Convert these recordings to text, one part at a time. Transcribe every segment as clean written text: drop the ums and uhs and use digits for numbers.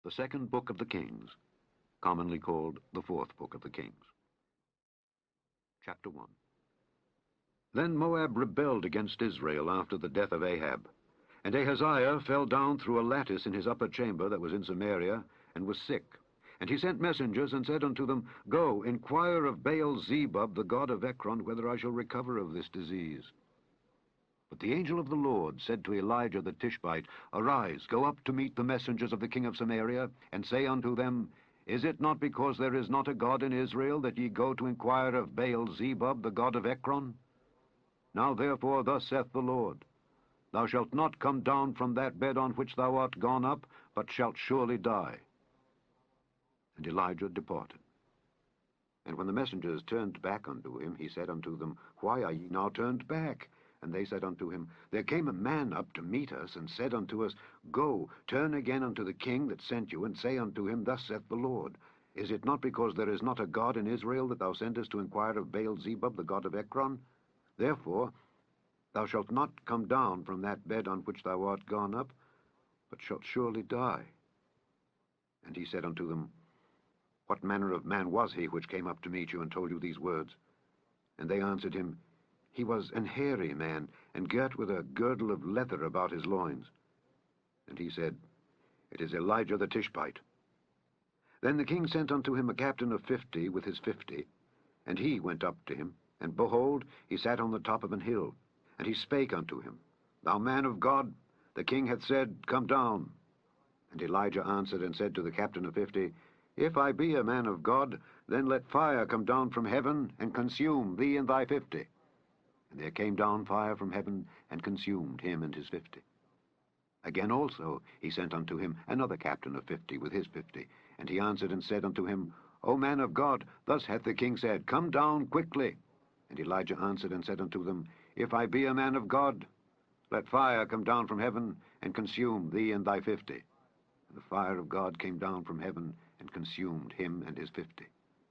The second book of the Kings, commonly called the fourth book of the Kings. Chapter 1. Then Moab rebelled against Israel after the death of Ahab, and Ahaziah fell down through a lattice in his upper chamber that was in Samaria, and was sick. And he sent messengers, and said unto them, Go, inquire of 𝘰𝘮𝘭𝘭, the god of Ekron, whether I shall recover of this disease. But the angel of the Lord said to Elijah the Tishbite, Arise, go up to meet the messengers of the king of Samaria, and say unto them, Is it not because there is not a God in Israel, that ye go to inquire of 𝘰𝘮𝘭𝘭, the god of Ekron? Now therefore thus saith the Lord, Thou shalt not come down from that bed on which thou art gone up, but shalt surely die. And Elijah departed. And when the messengers turned back unto him, he said unto them, Why are ye now turned back? And they said unto him, There came a man up to meet us, and said unto us, Go, turn again unto the king that sent you, and say unto him, Thus saith the Lord, Is it not because there is not a God in Israel that thou sendest to inquire of 𝘰𝘮𝘭𝘭, the god of Ekron? Therefore thou shalt not come down from that bed on which thou art gone up, but shalt surely die. And he said unto them, What manner of man was he which came up to meet you, and told you these words? And they answered him, He was an hairy man, and girt with a girdle of leather about his loins. And he said, It is Elijah the Tishbite. Then the king sent unto him a captain of 50 with his 50, and he went up to him, and behold, he sat on the top of an hill. And he spake unto him, Thou man of God, the king hath said, Come down. And Elijah answered and said to the captain of 50, If I be a man of God, then let fire come down from heaven, and consume thee and thy 50. And there came down fire from heaven, and consumed him and his 50. Again also he sent unto him another captain of 50 with his 50. And he answered and said unto him, O man of God, thus hath the king said, Come down quickly. And Elijah answered and said unto them, If I be a man of God, let fire come down from heaven, and consume thee and thy 50. And the fire of God came down from heaven, and consumed him and his 50.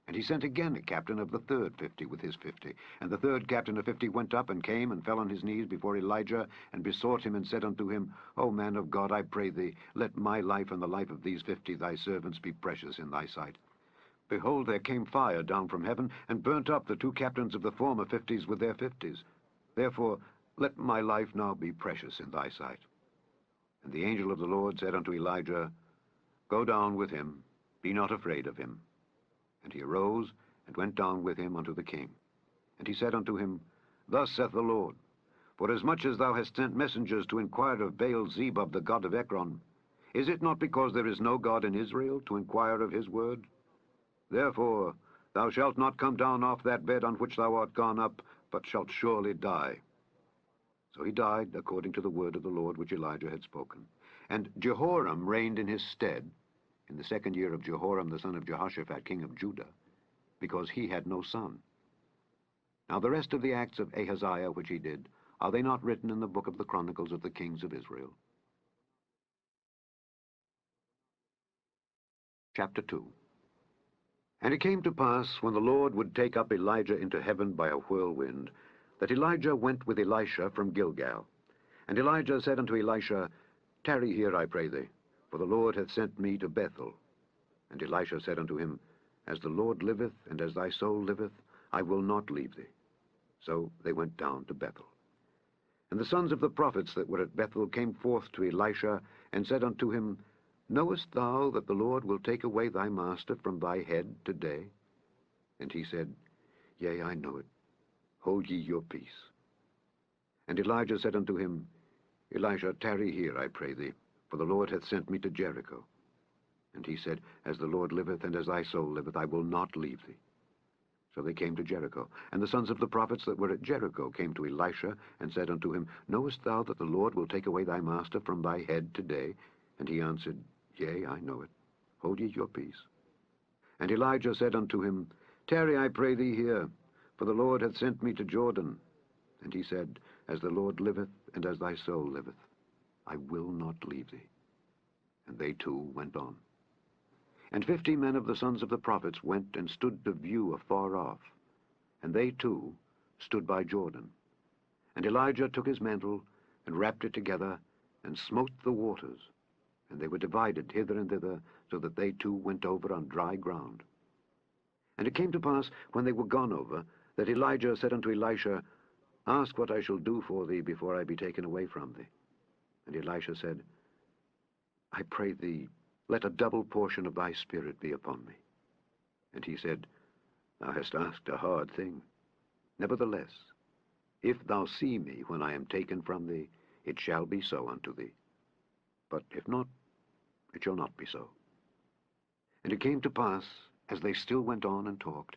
And he sent again a captain of the third 50 with his 50. And the third captain of 50 went up, and came, and fell on his knees before Elijah, and besought him, and said unto him, O man of God, I pray thee, let my life and the life of these 50 thy servants be precious in thy sight. Behold, there came fire down from heaven, and burnt up the two captains of the former 50s with their 50s. Therefore let my life now be precious in thy sight. And the angel of the Lord said unto Elijah, Go down with him, be not afraid of him. And he arose, and went down with him unto the king. And he said unto him, Thus saith the Lord, Forasmuch as thou hast sent messengers to inquire of 𝘰𝘮𝘭𝘭, the god of Ekron, is it not because there is no God in Israel to inquire of his word? Therefore thou shalt not come down off that bed on which thou art gone up, but shalt surely die. So he died according to the word of the Lord which Elijah had spoken. And Jehoram reigned in his stead, in the 2nd year of Jehoram the son of Jehoshaphat, king of Judah, because he had no son. Now the rest of the acts of Ahaziah which he did, are they not written in the book of the Chronicles of the kings of Israel? Chapter 2. And it came to pass, when the Lord would take up Elijah into heaven by a whirlwind, that Elijah went with Elisha from Gilgal. And Elijah said unto Elisha, Tarry here, I pray thee, for the Lord hath sent me to Bethel. And Elisha said unto him, As the Lord liveth, and as thy soul liveth, I will not leave thee. So they went down to Bethel. And the sons of the prophets that were at Bethel came forth to Elisha, and said unto him, Knowest thou that the Lord will take away thy master from thy head today? And he said, Yea, I know it. Hold ye your peace. And Elijah said unto him, Elisha, tarry here, I pray thee, for the Lord hath sent me to Jericho. And he said, As the Lord liveth, and as thy soul liveth, I will not leave thee. So they came to Jericho. And the sons of the prophets that were at Jericho came to Elisha, and said unto him, Knowest thou that the Lord will take away thy master from thy head today? And he answered, Yea, I know it. Hold ye your peace. And Elijah said unto him, Tarry, I pray thee here, for the Lord hath sent me to Jordan. And he said, As the Lord liveth, and as thy soul liveth, I will not leave thee. And they too went on. And 50 men of the sons of the prophets went and stood to view afar off. And they too stood by Jordan. And Elijah took his mantle, and wrapped it together, and smote the waters. And they were divided hither and thither, so that they too went over on dry ground. And it came to pass, when they were gone over, that Elijah said unto Elisha, Ask what I shall do for thee before I be taken away from thee. And Elisha said, I pray thee, let a double portion of thy spirit be upon me. And he said, Thou hast asked a hard thing. Nevertheless, if thou see me when I am taken from thee, it shall be so unto thee. But if not, it shall not be so. And it came to pass, as they still went on and talked,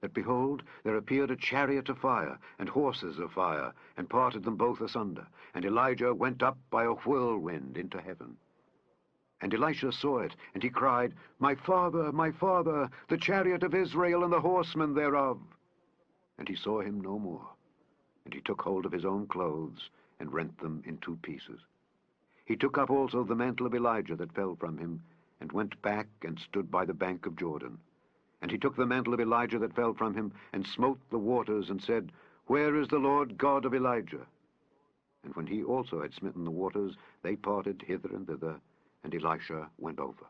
that, behold, there appeared a chariot of fire, and horses of fire, and parted them both asunder. And Elijah went up by a whirlwind into heaven. And Elisha saw it, and he cried, my father, the chariot of Israel and the horsemen thereof. And he saw him no more. And he took hold of his own clothes, and rent them in two pieces. He took up also the mantle of Elijah that fell from him, and went back and stood by the bank of Jordan. And he took the mantle of Elijah that fell from him, and smote the waters, and said, Where is the Lord God of Elijah? And when he also had smitten the waters, they parted hither and thither, and Elisha went over.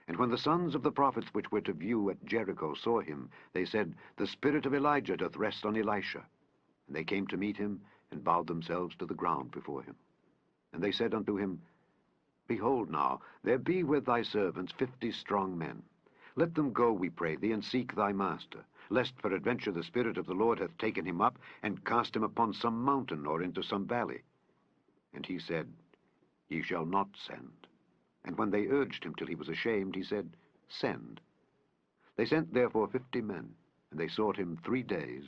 And when the sons of the prophets which were to view at Jericho saw him, they said, The spirit of Elijah doth rest on Elisha. And they came to meet him, and bowed themselves to the ground before him. And they said unto him, Behold now, there be with thy servants 50 strong men. Let them go, we pray thee, and seek thy master, lest peradventure the Spirit of the Lord hath taken him up, and cast him upon some mountain, or into some valley. And he said, Ye shall not send. And when they urged him till he was ashamed, he said, Send. They sent therefore 50 men, and they sought him 3 days,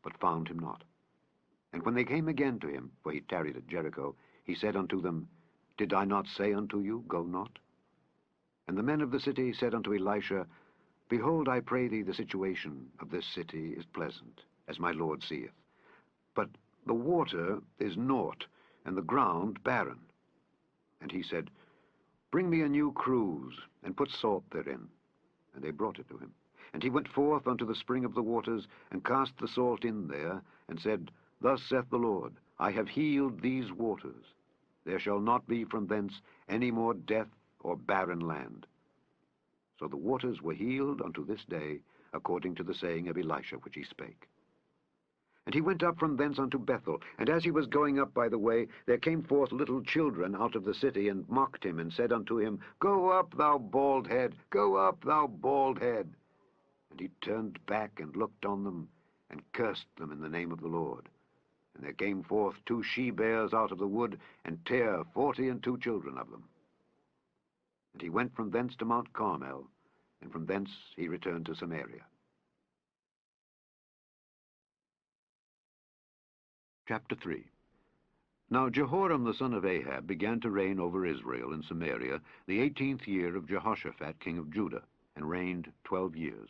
but found him not. And when they came again to him, for he tarried at Jericho, he said unto them, Did I not say unto you, Go not? And the men of the city said unto Elisha, Behold, I pray thee, the situation of this city is pleasant, as my Lord seeth. But the water is naught, and the ground barren. And he said, Bring me a new cruse, and put salt therein. And they brought it to him. And he went forth unto the spring of the waters, and cast the salt in there, and said, Thus saith the Lord, I have healed these waters. There shall not be from thence any more death or barren land. So the waters were healed unto this day, according to the saying of Elisha which he spake. And he went up from thence unto Bethel, and as he was going up by the way, there came forth little children out of the city, and mocked him, and said unto him, Go up, thou bald head, go up, thou bald head. And he turned back and looked on them, and cursed them in the name of the Lord. And there came forth 2 she-bears out of the wood, and tare 42 children of them. And he went from thence to Mount Carmel, and from thence he returned to Samaria. Chapter 3. Now Jehoram the son of Ahab began to reign over Israel in Samaria the 18th year of Jehoshaphat king of Judah, and reigned 12 years.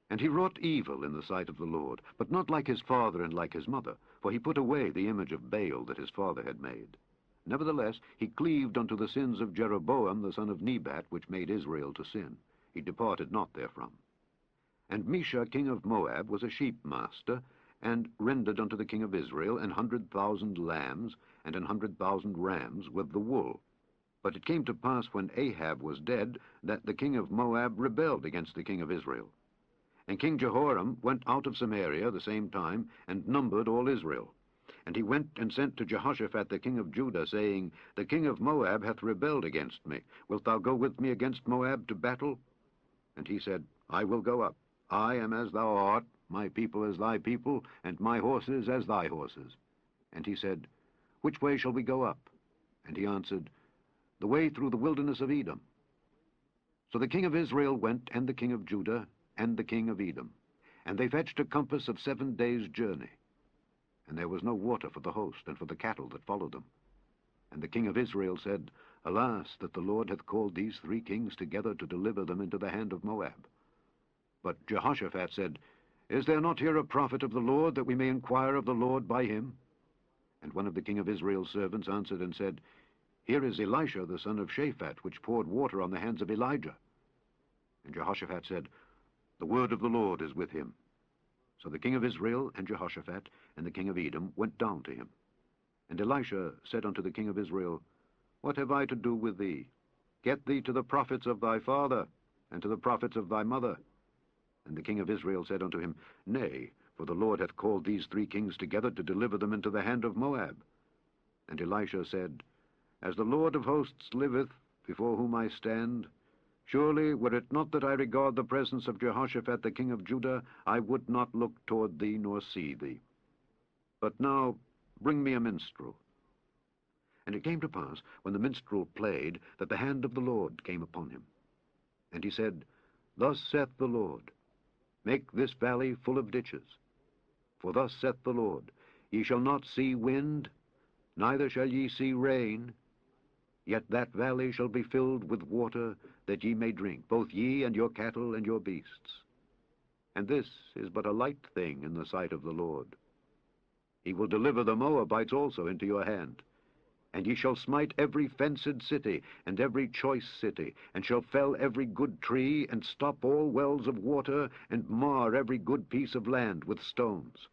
And he wrought evil in the sight of the Lord, but not like his father and like his mother, for he put away the image of Baal that his father had made. Nevertheless, he cleaved unto the sins of Jeroboam the son of Nebat, which made Israel to sin. He departed not therefrom. And Mesha king of Moab was a sheep master, and rendered unto the king of Israel 100,000 lambs, and 100,000 rams with the wool. But it came to pass, when Ahab was dead, that the king of Moab rebelled against the king of Israel. And King Jehoram went out of Samaria the same time, and numbered all Israel. And he went and sent to Jehoshaphat the king of Judah, saying, The king of Moab hath rebelled against me. Wilt thou go with me against Moab to battle? And he said, I will go up. I am as thou art, my people as thy people, and my horses as thy horses. And he said, Which way shall we go up? And he answered, The way through the wilderness of Edom. So the king of Israel went, and the king of Judah, and the king of Edom. And they fetched a compass of 7 days' journey. And there was no water for the host, and for the cattle that followed them. And the king of Israel said, Alas, that the Lord hath called these 3 kings together to deliver them into the hand of Moab. But Jehoshaphat said, Is there not here a prophet of the Lord, that we may inquire of the Lord by him? And one of the king of Israel's servants answered and said, Here is Elisha the son of Shaphat, which poured water on the hands of Elijah. And Jehoshaphat said, The word of the Lord is with him. So the king of Israel and Jehoshaphat and the king of Edom went down to him. And Elisha said unto the king of Israel, what have I to do with thee? Get thee to the prophets of thy father, and to the prophets of thy mother. And the king of Israel said unto him, Nay, for the Lord hath called these 3 kings together to deliver them into the hand of Moab. And Elisha said, As the Lord of hosts liveth, before whom I stand, surely, were it not that I regard the presence of Jehoshaphat the king of Judah, I would not look toward thee nor see thee. But now bring me a minstrel. And it came to pass, when the minstrel played, that the hand of the Lord came upon him. And he said, Thus saith the Lord, Make this valley full of ditches. For thus saith the Lord, Ye shall not see wind, neither shall ye see rain, yet that valley shall be filled with water, that ye may drink, both ye and your cattle and your beasts. And this is but a light thing in the sight of the Lord. He will deliver the Moabites also into your hand. And ye shall smite every fenced city, and every choice city, and shall fell every good tree, and stop all wells of water, and mar every good piece of land with stones.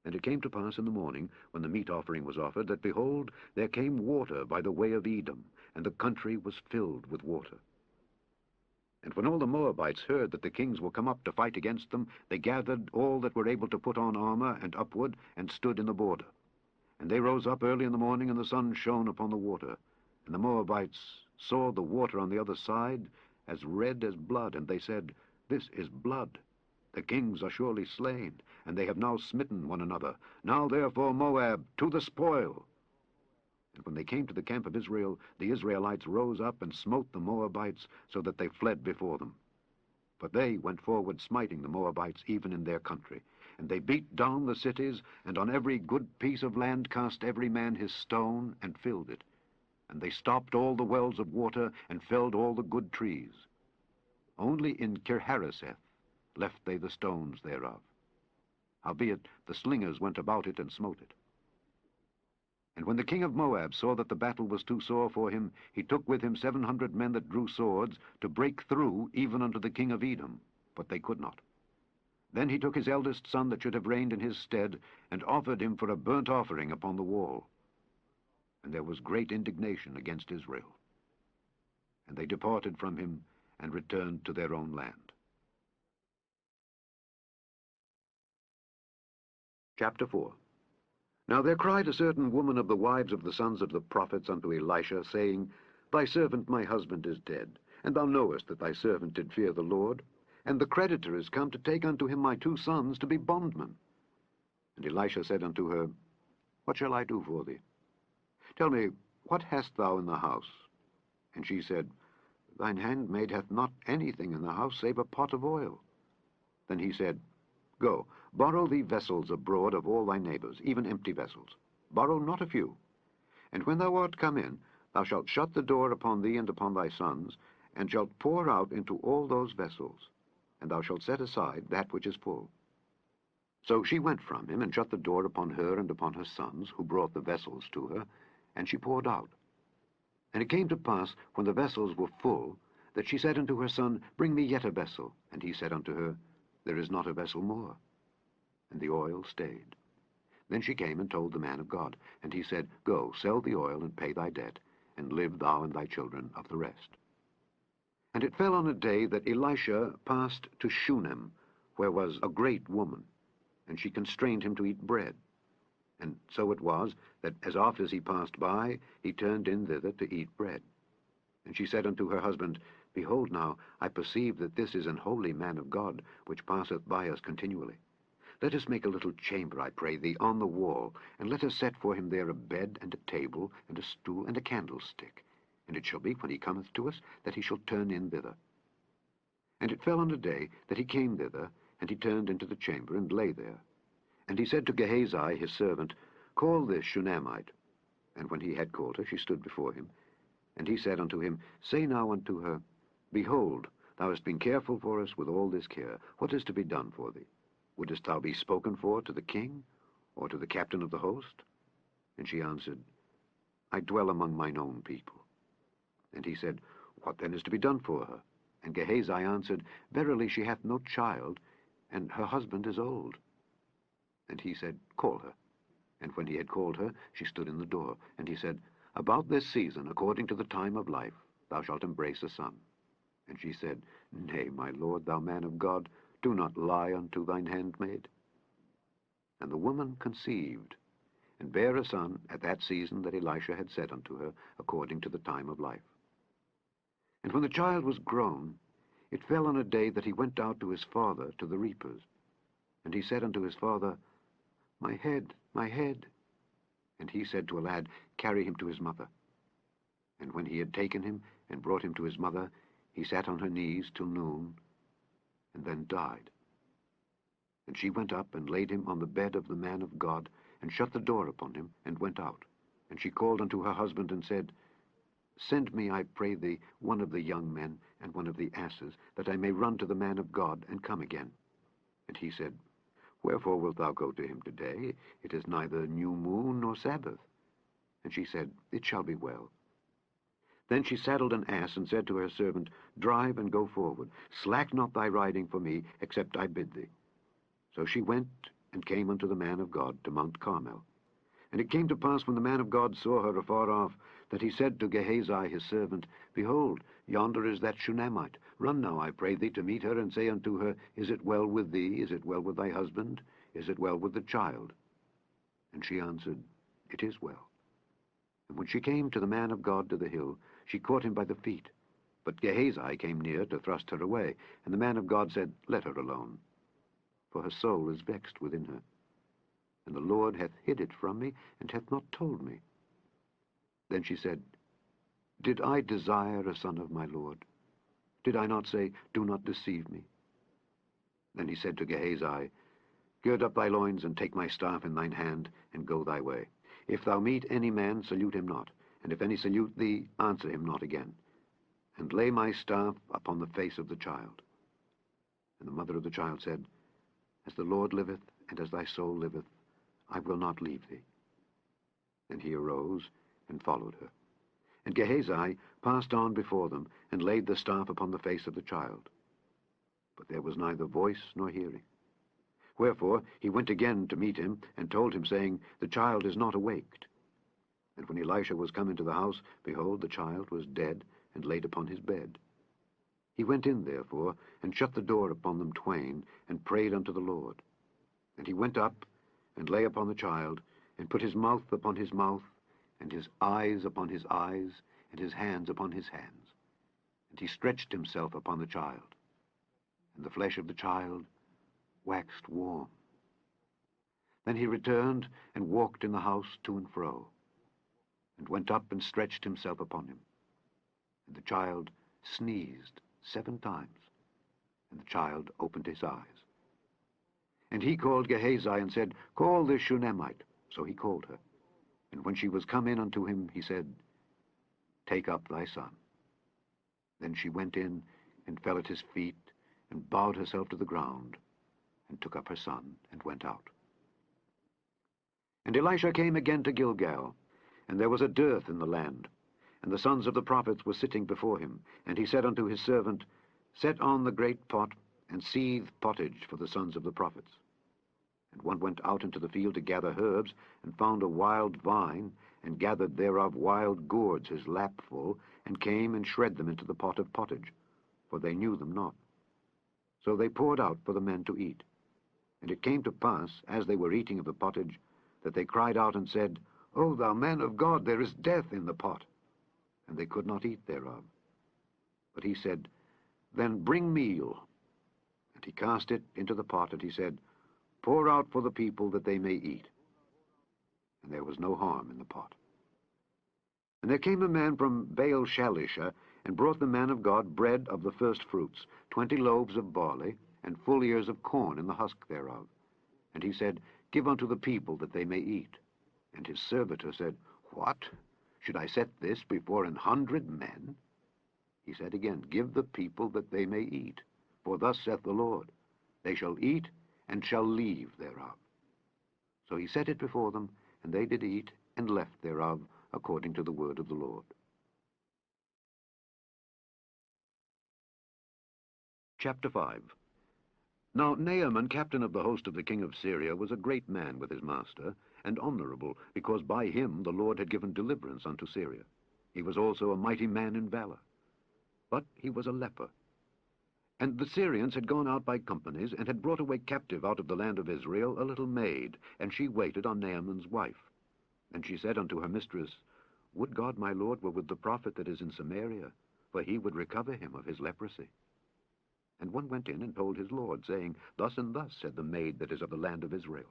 And it came to pass in the morning, when the meat offering was offered, that, behold, there came water by the way of Edom, and the country was filled with water. And when all the Moabites heard that the kings were come up to fight against them, they gathered all that were able to put on armor and upward, and stood in the border. And they rose up early in the morning, and the sun shone upon the water. And the Moabites saw the water on the other side as red as blood, and they said, This is blood. The kings are surely slain, and they have now smitten one another. Now therefore, Moab, to the spoil. And when they came to the camp of Israel, the Israelites rose up and smote the Moabites, so that they fled before them. But they went forward, smiting the Moabites even in their country. And they beat down the cities, and on every good piece of land cast every man his stone, and filled it. And they stopped all the wells of water, and felled all the good trees. Only in 𝘰𝑮𝘪𝑗𝑠 left they the stones thereof. Howbeit the slingers went about it, and smote it. And when the king of Moab saw that the battle was too sore for him, he took with him 700 men that drew swords, to break through even unto the king of Edom, but they could not. Then he took his eldest son that should have reigned in his stead, and offered him for a burnt offering upon the wall. And there was great indignation against Israel. And they departed from him, and returned to their own land. Chapter 4. Now there cried a certain woman of the wives of the sons of the prophets unto Elisha, saying, Thy servant my husband is dead, and thou knowest that thy servant did fear the Lord, and the creditor is come to take unto him my 2 sons to be bondmen. And Elisha said unto her, What shall I do for thee? Tell me, what hast thou in the house? And she said, Thine handmaid hath not anything in the house save a pot of oil. Then he said, Go, borrow thee vessels abroad of all thy neighbors, even empty vessels. Borrow not a few. And when thou art come in, thou shalt shut the door upon thee and upon thy sons, and shalt pour out into all those vessels, and thou shalt set aside that which is full. So she went from him, and shut the door upon her and upon her sons, who brought the vessels to her, and she poured out. And it came to pass, when the vessels were full, that she said unto her son, Bring me yet a vessel. And he said unto her, There is not a vessel more. And the oil stayed. Then she came and told the man of God. And he said, Go, sell the oil, and pay thy debt, and live thou and thy children of the rest. And it fell on a day that Elisha passed to Shunem, where was a great woman, and she constrained him to eat bread. And so it was, that as oft as he passed by, he turned in thither to eat bread. And she said unto her husband, Behold now, I perceive that this is an holy man of God, which passeth by us continually. Let us make a little chamber, I pray thee, on the wall, and let us set for him there a bed, and a table, and a stool, and a candlestick. And it shall be, when he cometh to us, that he shall turn in thither. And it fell on a day that he came thither, and he turned into the chamber, and lay there. And he said to Gehazi his servant, Call this Shunammite. And when he had called her, she stood before him. And he said unto him, Say now unto her, Behold, thou hast been careful for us with all this care. What is to be done for thee? Wouldest thou be spoken for to the king, or to the captain of the host? And she answered, I dwell among mine own people. And he said, What then is to be done for her? And Gehazi answered, Verily she hath no child, and her husband is old. And he said, Call her. And when he had called her, she stood in the door. And he said, About this season, according to the time of life, thou shalt embrace a son. And she said, Nay, my lord, thou man of God, do not lie unto thine handmaid. And the woman conceived, and bare a son at that season that Elisha had said unto her, according to the time of life. And when the child was grown, it fell on a day that he went out to his father to the reapers. And he said unto his father, My head, my head. And he said to a lad, Carry him to his mother. And when he had taken him and brought him to his mother, he sat on her knees till noon, and then died. And she went up and laid him on the bed of the man of God, and shut the door upon him, and went out. And she called unto her husband, and said, Send me, I pray thee, one of the young men, and one of the asses, that I may run to the man of God, and come again. And he said, Wherefore wilt thou go to him today? It is neither new moon nor Sabbath. And she said, It shall be well. Then she saddled an ass, and said to her servant, Drive and go forward. Slack not thy riding for me, except I bid thee. So she went, and came unto the man of God to Mount Carmel. And it came to pass, when the man of God saw her afar off, that he said to Gehazi his servant, Behold, yonder is that Shunammite. Run now, I pray thee, to meet her, and say unto her, Is it well with thee? Is it well with thy husband? Is it well with the child? And she answered, It is well. And when she came to the man of God to the hill, she caught him by the feet. But Gehazi came near to thrust her away. And the man of God said, Let her alone, for her soul is vexed within her. And the Lord hath hid it from me, and hath not told me. Then she said, Did I desire a son of my Lord? Did I not say, Do not deceive me? Then he said to Gehazi, Gird up thy loins, and take my staff in thine hand, and go thy way. If thou meet any man, salute him not, and if any salute thee, answer him not again. And lay my staff upon the face of the child. And the mother of the child said, As the Lord liveth, and as thy soul liveth, I will not leave thee. Then he arose and followed her. And Gehazi passed on before them, and laid the staff upon the face of the child. But there was neither voice nor hearing. Wherefore he went again to meet him, and told him, saying, The child is not awaked. And when Elisha was come into the house, behold, the child was dead, and laid upon his bed. He went in, therefore, and shut the door upon them twain, and prayed unto the Lord. And he went up, and lay upon the child, and put his mouth upon his mouth, and his eyes upon his eyes, and his hands upon his hands. And he stretched himself upon the child. And the flesh of the child waxed warm. Then he returned, and walked in the house to and fro, and went up and stretched himself upon him. And the child sneezed 7 times, and the child opened his eyes. And he called Gehazi, and said, Call this Shunammite. So he called her. And when she was come in unto him, he said, Take up thy son. Then she went in, and fell at his feet, and bowed herself to the ground, and took up her son, and went out. And Elisha came again to Gilgal, and there was a dearth in the land, and the sons of the prophets were sitting before him. And he said unto his servant, Set on the great pot, and seethe pottage for the sons of the prophets. And one went out into the field to gather herbs, and found a wild vine, and gathered thereof wild gourds his lapful, and came and shred them into the pot of pottage, for they knew them not. So they poured out for the men to eat. And it came to pass, as they were eating of the pottage, that they cried out and said, O thou man of God, there is death in the pot. And they could not eat thereof. But he said, Then bring meal. And he cast it into the pot, and he said, Pour out for the people that they may eat. And there was no harm in the pot. And there came a man from Baal-shalisha, and brought the man of God bread of the first fruits, 20 loaves of barley, and full ears of corn in the husk thereof. And he said, Give unto the people that they may eat. And his servitor said, What? Should I set this before 100 men? He said again, Give the people that they may eat. For thus saith the Lord, They shall eat, and shall leave thereof. So he set it before them, and they did eat, and left thereof, according to the word of the Lord. Chapter 5. Now Naaman, captain of the host of the king of Syria, was a great man with his master, and honorable, because by him the Lord had given deliverance unto Syria. He was also a mighty man in valor. But he was a leper. And the Syrians had gone out by companies, and had brought away captive out of the land of Israel a little maid, and she waited on Naaman's wife. And she said unto her mistress, Would God my Lord were with the prophet that is in Samaria, for he would recover him of his leprosy. And one went in and told his lord, saying, Thus and thus said the maid that is of the land of Israel.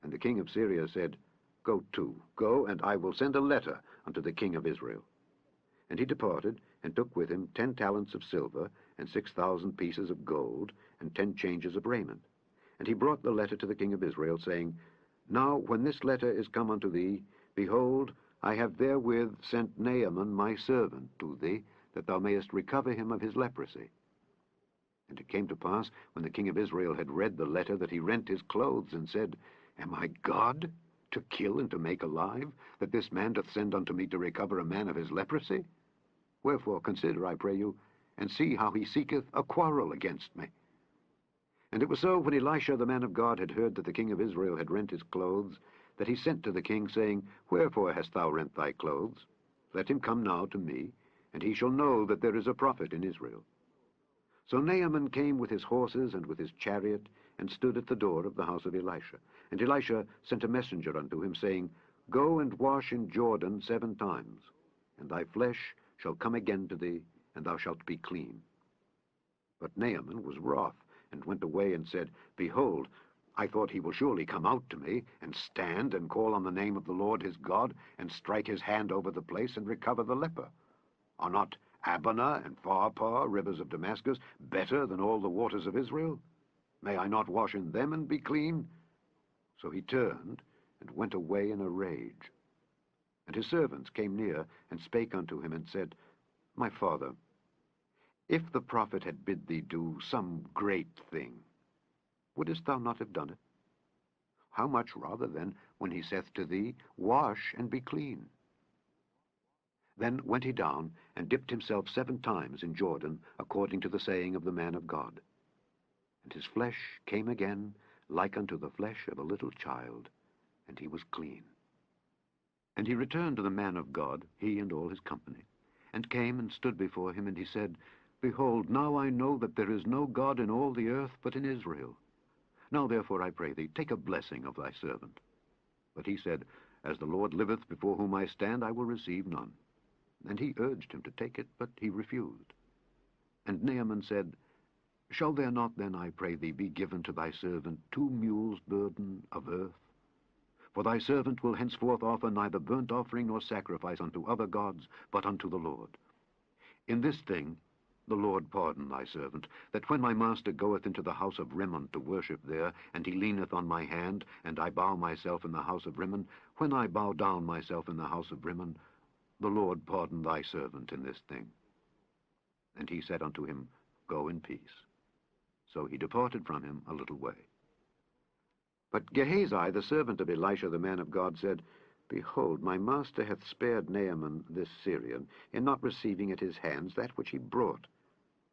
And the king of Syria said, Go to, go, and I will send a letter unto the king of Israel. And he departed, and took with him 10 talents of silver, and 6,000 pieces of gold, and 10 changes of raiment. And he brought the letter to the king of Israel, saying, Now when this letter is come unto thee, behold, I have therewith sent Naaman my servant to thee, that thou mayest recover him of his leprosy. And it came to pass, when the king of Israel had read the letter, that he rent his clothes, and said, Am I God, to kill and to make alive, that this man doth send unto me to recover a man of his leprosy? Wherefore consider, I pray you, and see how he seeketh a quarrel against me. And it was so, when Elisha the man of God had heard that the king of Israel had rent his clothes, that he sent to the king, saying, Wherefore hast thou rent thy clothes? Let him come now to me, and he shall know that there is a prophet in Israel. So Naaman came with his horses and with his chariot, and stood at the door of the house of Elisha. And Elisha sent a messenger unto him, saying, Go and wash in Jordan 7 times, and thy flesh shall come again to thee, and thou shalt be clean. But Naaman was wroth, and went away and said, Behold, I thought he will surely come out to me, and stand and call on the name of the Lord his God, and strike his hand over the place, and recover the leper. Are not Abana and Pharpar, rivers of Damascus, better than all the waters of Israel? May I not wash in them and be clean? So he turned, and went away in a rage. And his servants came near, and spake unto him, and said, My father, if the prophet had bid thee do some great thing, wouldest thou not have done it? How much rather, then, when he saith to thee, Wash and be clean? Then went he down, and dipped himself 7 times in Jordan, according to the saying of the man of God. And his flesh came again, like unto the flesh of a little child, and he was clean. And he returned to the man of God, he and all his company, and came and stood before him, and he said, Behold, now I know that there is no God in all the earth but in Israel. Now therefore, I pray thee, take a blessing of thy servant. But he said, As the Lord liveth before whom I stand, I will receive none. And he urged him to take it, but he refused. And Naaman said, Shall there not then, I pray thee, be given to thy servant 2 mules' burden of earth? For thy servant will henceforth offer neither burnt offering nor sacrifice unto other gods, but unto the Lord. In this thing the Lord pardon thy servant, that when my master goeth into the house of Rimmon to worship there, and he leaneth on my hand, and I bow myself in the house of Rimmon, when I bow down myself in the house of Rimmon, the Lord pardon thy servant in this thing. And he said unto him, Go in peace. So he departed from him a little way. But Gehazi, the servant of Elisha the man of God, said, Behold, my master hath spared Naaman this Syrian, in not receiving at his hands that which he brought.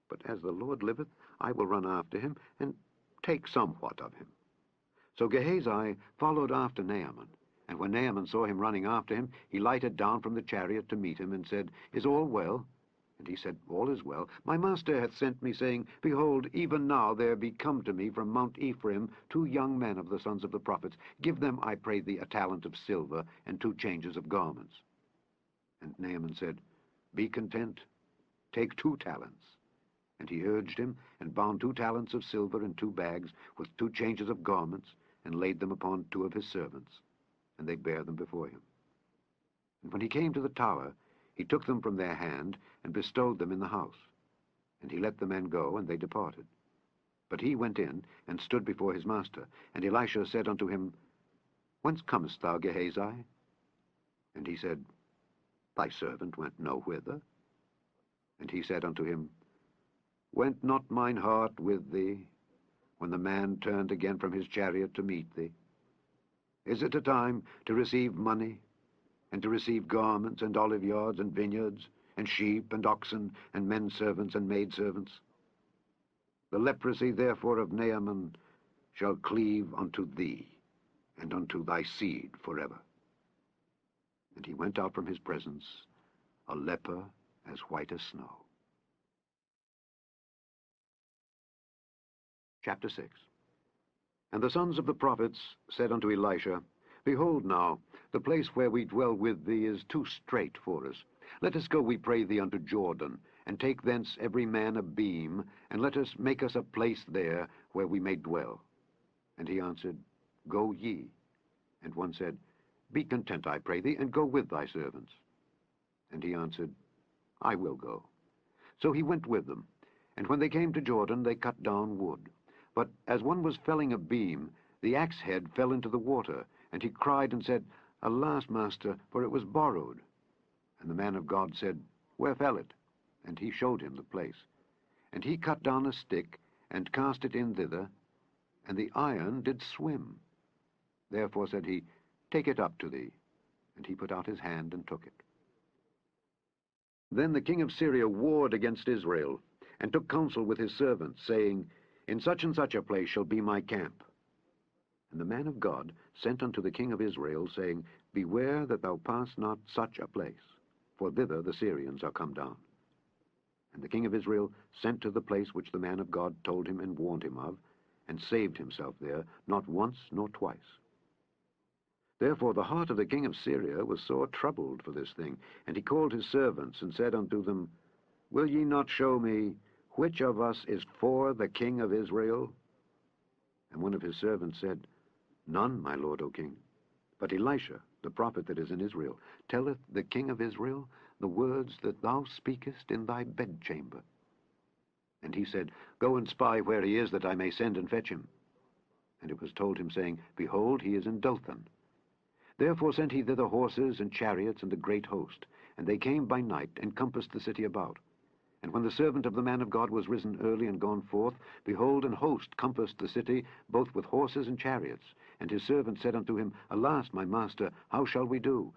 But as the Lord liveth, I will run after him, and take somewhat of him. So Gehazi followed after Naaman. And when Naaman saw him running after him, he lighted down from the chariot to meet him, and said, Is all well? And he said, All is well. My master hath sent me, saying, Behold, even now there be come to me from Mount Ephraim 2 young men of the sons of the prophets. Give them, I pray thee, a talent of silver, and 2 changes of garments. And Naaman said, Be content, take 2 talents. And he urged him, and bound 2 talents of silver in 2 bags, with 2 changes of garments, and laid them upon 2 of his servants. And they bare them before him. And when he came to the tower, he took them from their hand, and bestowed them in the house. And he let the men go, and they departed. But he went in, and stood before his master. And Elisha said unto him, Whence comest thou, Gehazi? And he said, Thy servant went no whither. And he said unto him, Went not mine heart with thee, when the man turned again from his chariot to meet thee? Is it a time to receive money, and to receive garments, and oliveyards, and vineyards, and sheep, and oxen, and men servants, and maidservants? The leprosy therefore of Naaman shall cleave unto thee, and unto thy seed forever. And he went out from his presence, a leper as white as snow. Chapter 6. And the sons of the prophets said unto Elisha, Behold now, the place where we dwell with thee is too strait for us. Let us go, we pray thee, unto Jordan, and take thence every man a beam, and let us make us a place there where we may dwell. And he answered, Go ye. And one said, Be content, I pray thee, and go with thy servants. And he answered, I will go. So he went with them. And when they came to Jordan, they cut down wood. But as one was felling a beam, the axe head fell into the water, and he cried and said, Alas, master, for it was borrowed. And the man of God said, Where fell it? And he showed him the place. And he cut down a stick, and cast it in thither, and the iron did swim. Therefore said he, Take it up to thee. And he put out his hand and took it. Then the king of Syria warred against Israel, and took counsel with his servants, saying, In such and such a place shall be my camp. And the man of God sent unto the king of Israel, saying, Beware that thou pass not such a place, for thither the Syrians are come down. And the king of Israel sent to the place which the man of God told him and warned him of, and saved himself there, not once nor twice. Therefore the heart of the king of Syria was sore troubled for this thing, and he called his servants, and said unto them, Will ye not show me which of us is for the king of Israel? And one of his servants said, None, my lord, O king. But Elisha, the prophet that is in Israel, telleth the king of Israel the words that thou speakest in thy bedchamber. And he said, Go and spy where he is, that I may send and fetch him. And it was told him, saying, Behold, he is in Dothan. Therefore sent he thither horses and chariots and a great host. And they came by night, and compassed the city about. And when the servant of the man of God was risen early and gone forth, behold, an host compassed the city, both with horses and chariots. And his servant said unto him, Alas, my master, how shall we do?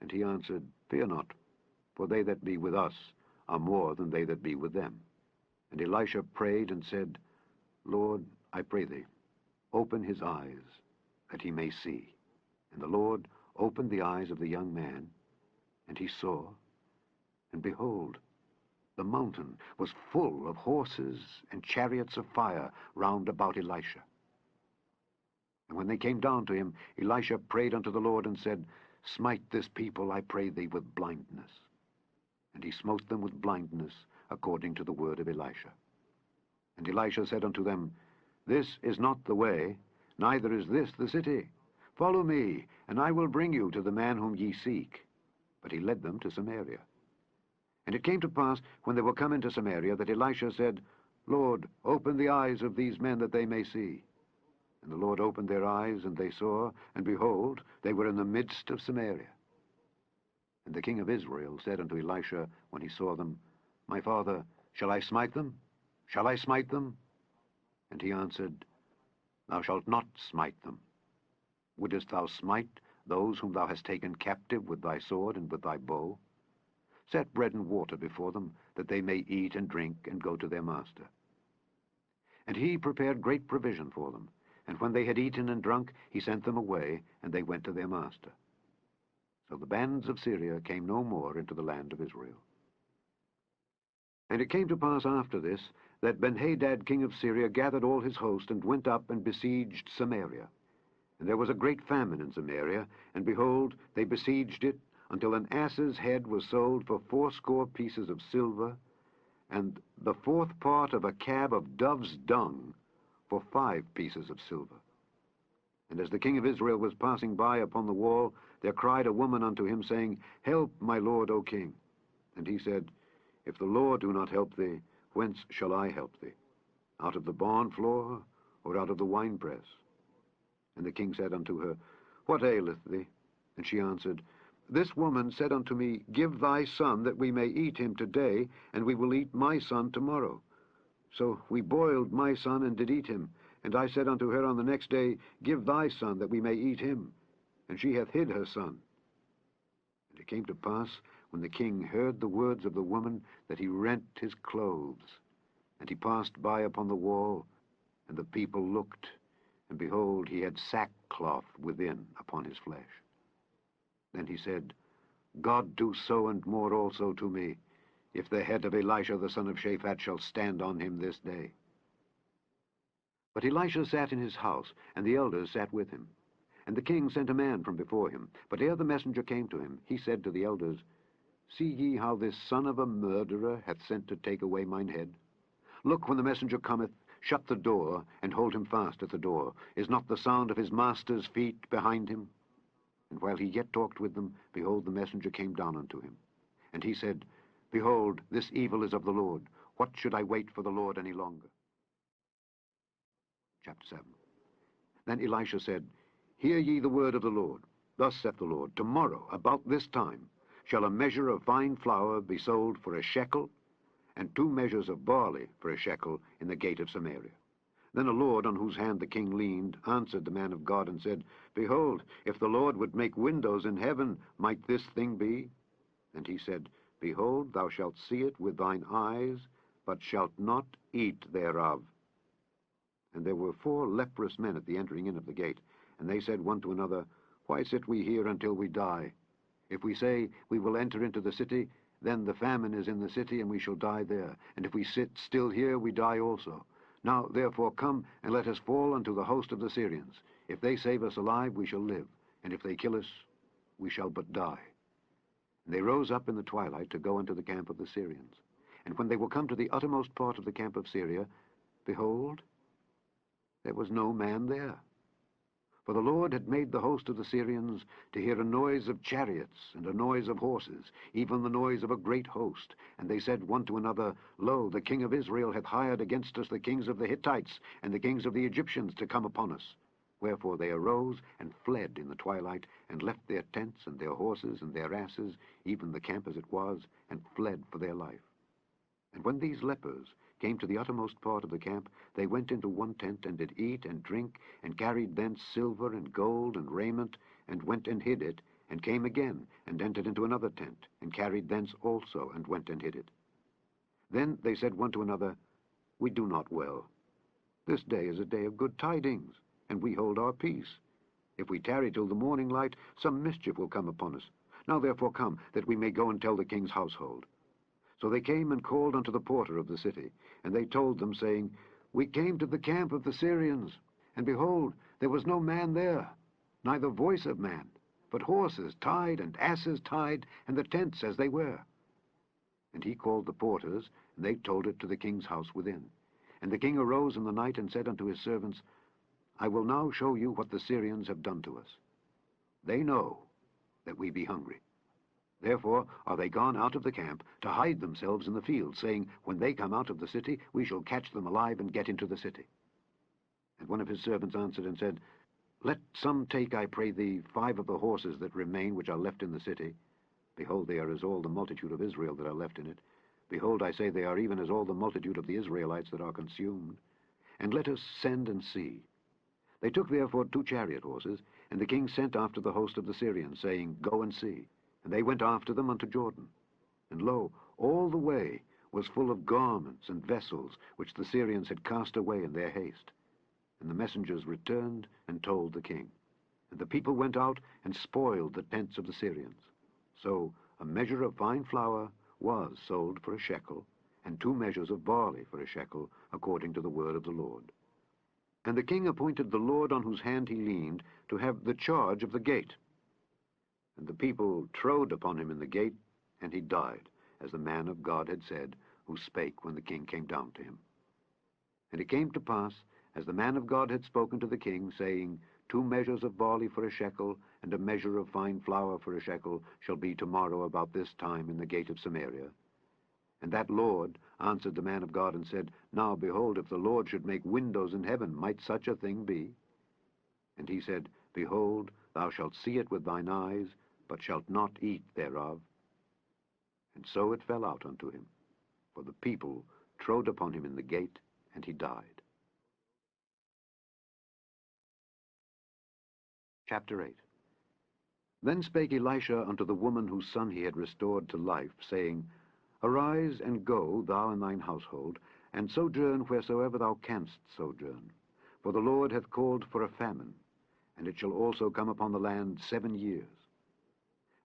And he answered, Fear not, for they that be with us are more than they that be with them. And Elisha prayed and said, Lord, I pray thee, open his eyes, that he may see. And the Lord opened the eyes of the young man, and he saw, and behold, the mountain was full of horses and chariots of fire round about Elisha. And when they came down to him, Elisha prayed unto the Lord, and said, Smite this people, I pray thee, with blindness. And he smote them with blindness, according to the word of Elisha. And Elisha said unto them, This is not the way, neither is this the city. Follow me, and I will bring you to the man whom ye seek. But he led them to Samaria. And it came to pass, when they were come into Samaria, that Elisha said, Lord, open the eyes of these men, that they may see. And the Lord opened their eyes, and they saw, and behold, they were in the midst of Samaria. And the king of Israel said unto Elisha, when he saw them, My father, shall I smite them? Shall I smite them? And he answered, Thou shalt not smite them. Wouldest thou smite those whom thou hast taken captive with thy sword and with thy bow? Set bread and water before them, that they may eat and drink and go to their master. And he prepared great provision for them. And when they had eaten and drunk, he sent them away, and they went to their master. So the bands of Syria came no more into the land of Israel. And it came to pass after this, that Benhadad king of Syria gathered all his host, and went up and besieged Samaria. And there was a great famine in Samaria, and behold, they besieged it, until an ass's head was sold for 80 pieces of silver, and the 4th part of a cab of dove's dung for 5 pieces of silver. And as the king of Israel was passing by upon the wall, there cried a woman unto him, saying, Help, my lord, O king. And he said, If the Lord do not help thee, whence shall I help thee? Out of the barn floor, or out of the winepress? And the king said unto her, What aileth thee? And she answered, This woman said unto me, Give thy son, that we may eat him today, and we will eat my son tomorrow. So we boiled my son, and did eat him. And I said unto her on the next day, Give thy son, that we may eat him. And she hath hid her son. And it came to pass, when the king heard the words of the woman, that he rent his clothes. And he passed by upon the wall, and the people looked, and behold, he had sackcloth within upon his flesh. Then he said, God do so and more also to me, if the head of Elisha the son of Shaphat shall stand on him this day. But Elisha sat in his house, and the elders sat with him. And the king sent a man from before him. But ere the messenger came to him, he said to the elders, See ye how this son of a murderer hath sent to take away mine head? Look, when the messenger cometh, shut the door, and hold him fast at the door. Is not the sound of his master's feet behind him? And while he yet talked with them, behold, the messenger came down unto him. And he said, Behold, this evil is of the Lord. What should I wait for the Lord any longer? Chapter 7. Then Elisha said, Hear ye the word of the Lord. Thus saith the Lord, Tomorrow, about this time, shall a measure of fine flour be sold for a shekel, and 2 measures of barley for a shekel in the gate of Samaria. Then a lord on whose hand the king leaned answered the man of God and said, Behold, if the Lord would make windows in heaven, might this thing be? And he said, Behold, thou shalt see it with thine eyes, but shalt not eat thereof. And there were 4 leprous men at the entering in of the gate, and they said one to another, Why sit we here until we die? If we say, We will enter into the city, then the famine is in the city, and we shall die there. And if we sit still here, we die also. Now therefore come, and let us fall unto the host of the Syrians. If they save us alive, we shall live, and if they kill us, we shall but die. And they rose up in the twilight to go unto the camp of the Syrians. And when they were come to the uttermost part of the camp of Syria, behold, there was no man there. For the Lord had made the host of the Syrians to hear a noise of chariots and a noise of horses, even the noise of a great host. And they said one to another, Lo, the king of Israel hath hired against us the kings of the Hittites and the kings of the Egyptians to come upon us. Wherefore they arose and fled in the twilight, and left their tents and their horses and their asses, even the camp as it was, and fled for their life. And when these lepers came to the uttermost part of the camp, they went into one tent, and did eat and drink, and carried thence silver and gold and raiment, and went and hid it, and came again, and entered into another tent, and carried thence also, and went and hid it. Then they said one to another, We do not well. This day is a day of good tidings, and we hold our peace. If we tarry till the morning light, some mischief will come upon us. Now therefore come, that we may go and tell the king's household. So they came and called unto the porter of the city, and they told them, saying, We came to the camp of the Syrians, and behold, there was no man there, neither voice of man, but horses tied and asses tied, and the tents as they were. And he called the porters, and they told it to the king's house within. And the king arose in the night, and said unto his servants, I will now show you what the Syrians have done to us. They know that we be hungry. Therefore are they gone out of the camp to hide themselves in the field, saying, When they come out of the city, we shall catch them alive and get into the city. And one of his servants answered and said, Let some take, I pray thee, 5 of the horses that remain, which are left in the city. Behold, they are as all the multitude of Israel that are left in it. Behold, I say, they are even as all the multitude of the Israelites that are consumed. And let us send and see. They took therefore 2 chariot horses, and the king sent after the host of the Syrians, saying, Go and see. And they went after them unto Jordan. And lo, all the way was full of garments and vessels, which the Syrians had cast away in their haste. And the messengers returned and told the king. And the people went out and spoiled the tents of the Syrians. So a measure of fine flour was sold for a shekel, and 2 measures of barley for a shekel, according to the word of the Lord. And the king appointed the Lord on whose hand he leaned to have the charge of the gate. And the people trode upon him in the gate, and he died, as the man of God had said, who spake when the king came down to him. And it came to pass, as the man of God had spoken to the king, saying, 2 measures of barley for a shekel, and a measure of fine flour for a shekel, shall be tomorrow about this time in the gate of Samaria. And that Lord answered the man of God and said, Now behold, if the Lord should make windows in heaven, might such a thing be? And he said, Behold, thou shalt see it with thine eyes, but shalt not eat thereof. And so it fell out unto him, for the people trode upon him in the gate, and he died. Chapter 8. Then spake Elisha unto the woman whose son he had restored to life, saying, Arise and go, thou and thine household, and sojourn wheresoever thou canst sojourn. For the Lord hath called for a famine, and it shall also come upon the land 7 years.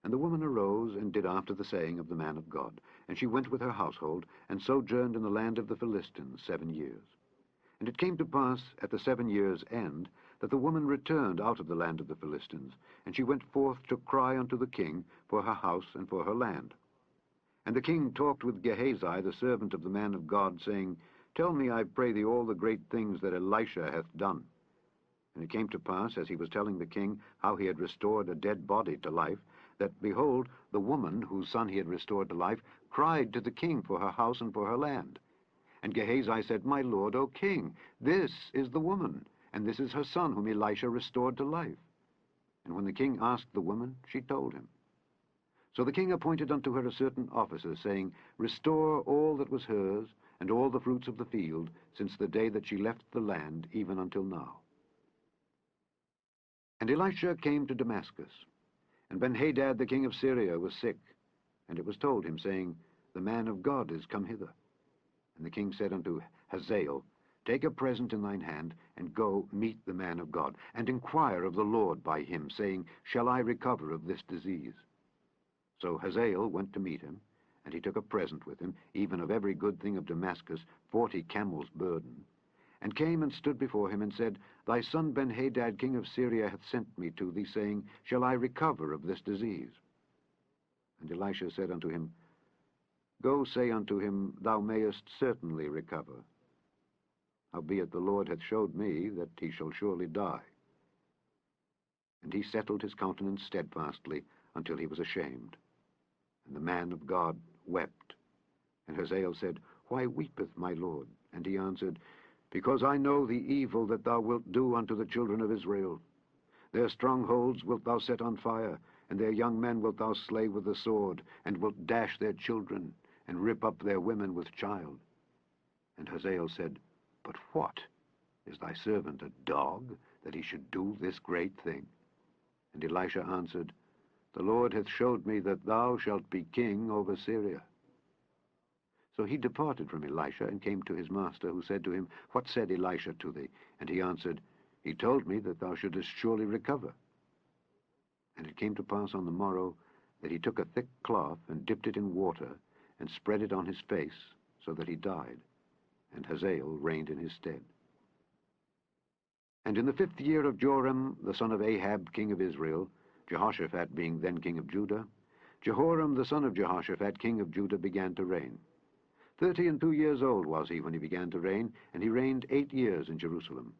And the woman arose, and did after the saying of the man of God. And she went with her household, and sojourned in the land of the Philistines 7 years. And it came to pass at the 7 years' end, that the woman returned out of the land of the Philistines, and she went forth to cry unto the king for her house and for her land. And the king talked with Gehazi, the servant of the man of God, saying, Tell me, I pray thee, all the great things that Elisha hath done. And it came to pass, as he was telling the king how he had restored a dead body to life, that, behold, the woman whose son he had restored to life cried to the king for her house and for her land. And Gehazi said, My lord, O king, this is the woman, and this is her son whom Elisha restored to life. And when the king asked the woman, she told him. So the king appointed unto her a certain officer, saying, Restore all that was hers, and all the fruits of the field, since the day that she left the land, even until now. And Elisha came to Damascus, and Benhadad the king of Syria was sick, and it was told him, saying, The man of God is come hither. And the king said unto Hazael, Take a present in thine hand, and go meet the man of God, and inquire of the Lord by him, saying, Shall I recover of this disease? So Hazael went to meet him, and he took a present with him, even of every good thing of Damascus, 40 camels' burden, and came and stood before him, and said, Thy son Benhadad king of Syria hath sent me to thee, saying, Shall I recover of this disease? And Elisha said unto him, Go say unto him, Thou mayest certainly recover. Howbeit the Lord hath showed me that he shall surely die. And he settled his countenance steadfastly until he was ashamed. And the man of God wept. And Hazael said, Why weepeth my lord? And he answered, Because I know the evil that thou wilt do unto the children of Israel. Their strongholds wilt thou set on fire, and their young men wilt thou slay with the sword, and wilt dash their children, and rip up their women with child. And Hazael said, But what? Is thy servant a dog, that he should do this great thing? And Elisha answered, The Lord hath showed me that thou shalt be king over Syria. So he departed from Elisha, and came to his master, who said to him, What said Elisha to thee? And he answered, He told me that thou shouldest surely recover. And it came to pass on the morrow, that he took a thick cloth, and dipped it in water, and spread it on his face, so that he died. And Hazael reigned in his stead. And in the 5th year of Joram, the son of Ahab, king of Israel, Jehoshaphat being then king of Judah, Jehoram, the son of Jehoshaphat, king of Judah, began to reign. 32 years old was he when he began to reign, and he reigned 8 years in Jerusalem.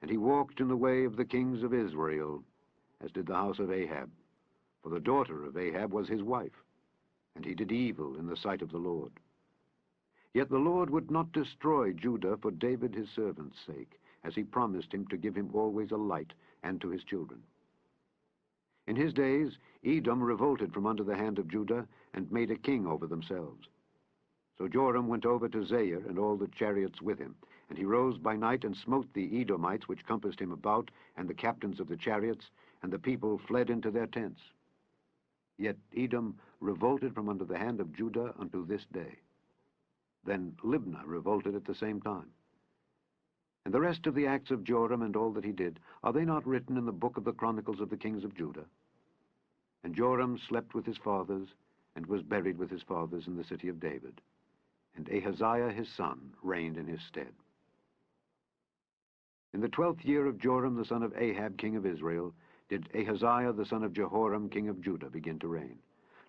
And he walked in the way of the kings of Israel, as did the house of Ahab. For the daughter of Ahab was his wife, and he did evil in the sight of the Lord. Yet the Lord would not destroy Judah for David his servant's sake, as he promised him to give him always a light, and to his children. In his days Edom revolted from under the hand of Judah, and made a king over themselves. So Joram went over to Zair, and all the chariots with him. And he rose by night, and smote the Edomites which compassed him about, and the captains of the chariots, and the people fled into their tents. Yet Edom revolted from under the hand of Judah unto this day. Then Libnah revolted at the same time. And the rest of the acts of Joram, and all that he did, are they not written in the book of the Chronicles of the kings of Judah? And Joram slept with his fathers, and was buried with his fathers in the city of David. And Ahaziah his son reigned in his stead. In the 12th year of Joram the son of Ahab king of Israel did Ahaziah the son of Jehoram king of Judah begin to reign.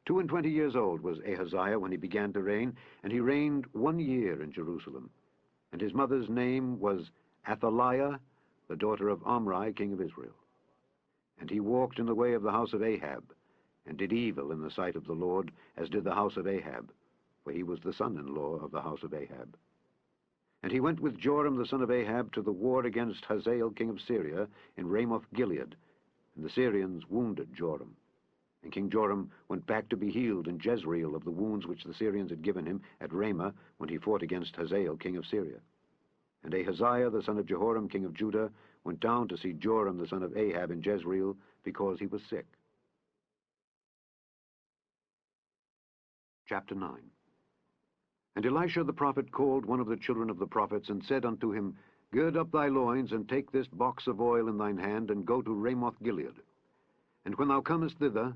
22 years old was Ahaziah when he began to reign, and he reigned 1 year in Jerusalem. And his mother's name was Athaliah, the daughter of Omri king of Israel. And he walked in the way of the house of Ahab, and did evil in the sight of the Lord, as did the house of Ahab, for he was the son-in-law of the house of Ahab. And he went with Joram the son of Ahab to the war against Hazael king of Syria in Ramoth Gilead, and the Syrians wounded Joram. And King Joram went back to be healed in Jezreel of the wounds which the Syrians had given him at Ramah when he fought against Hazael king of Syria. And Ahaziah the son of Jehoram king of Judah went down to see Joram the son of Ahab in Jezreel, because he was sick. Chapter 9. And Elisha the prophet called one of the children of the prophets, and said unto him, Gird up thy loins, and take this box of oil in thine hand, and go to Ramoth-Gilead. And when thou comest thither,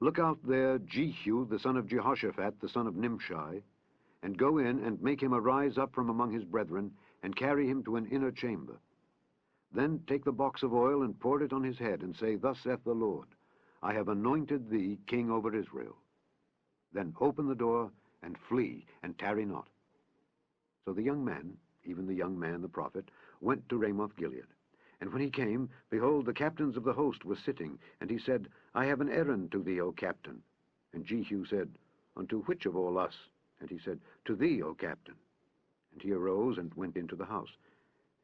look out there Jehu the son of Jehoshaphat, the son of Nimshi, and go in, and make him arise up from among his brethren, and carry him to an inner chamber. Then take the box of oil, and pour it on his head, and say, Thus saith the Lord, I have anointed thee king over Israel. Then open the door, and flee, and tarry not. So the young man, even the young man the prophet, went to Ramoth-Gilead. And when he came, behold, the captains of the host were sitting, and he said, I have an errand to thee, O captain. And Jehu said, Unto which of all us? And he said, To thee, O captain. And he arose and went into the house.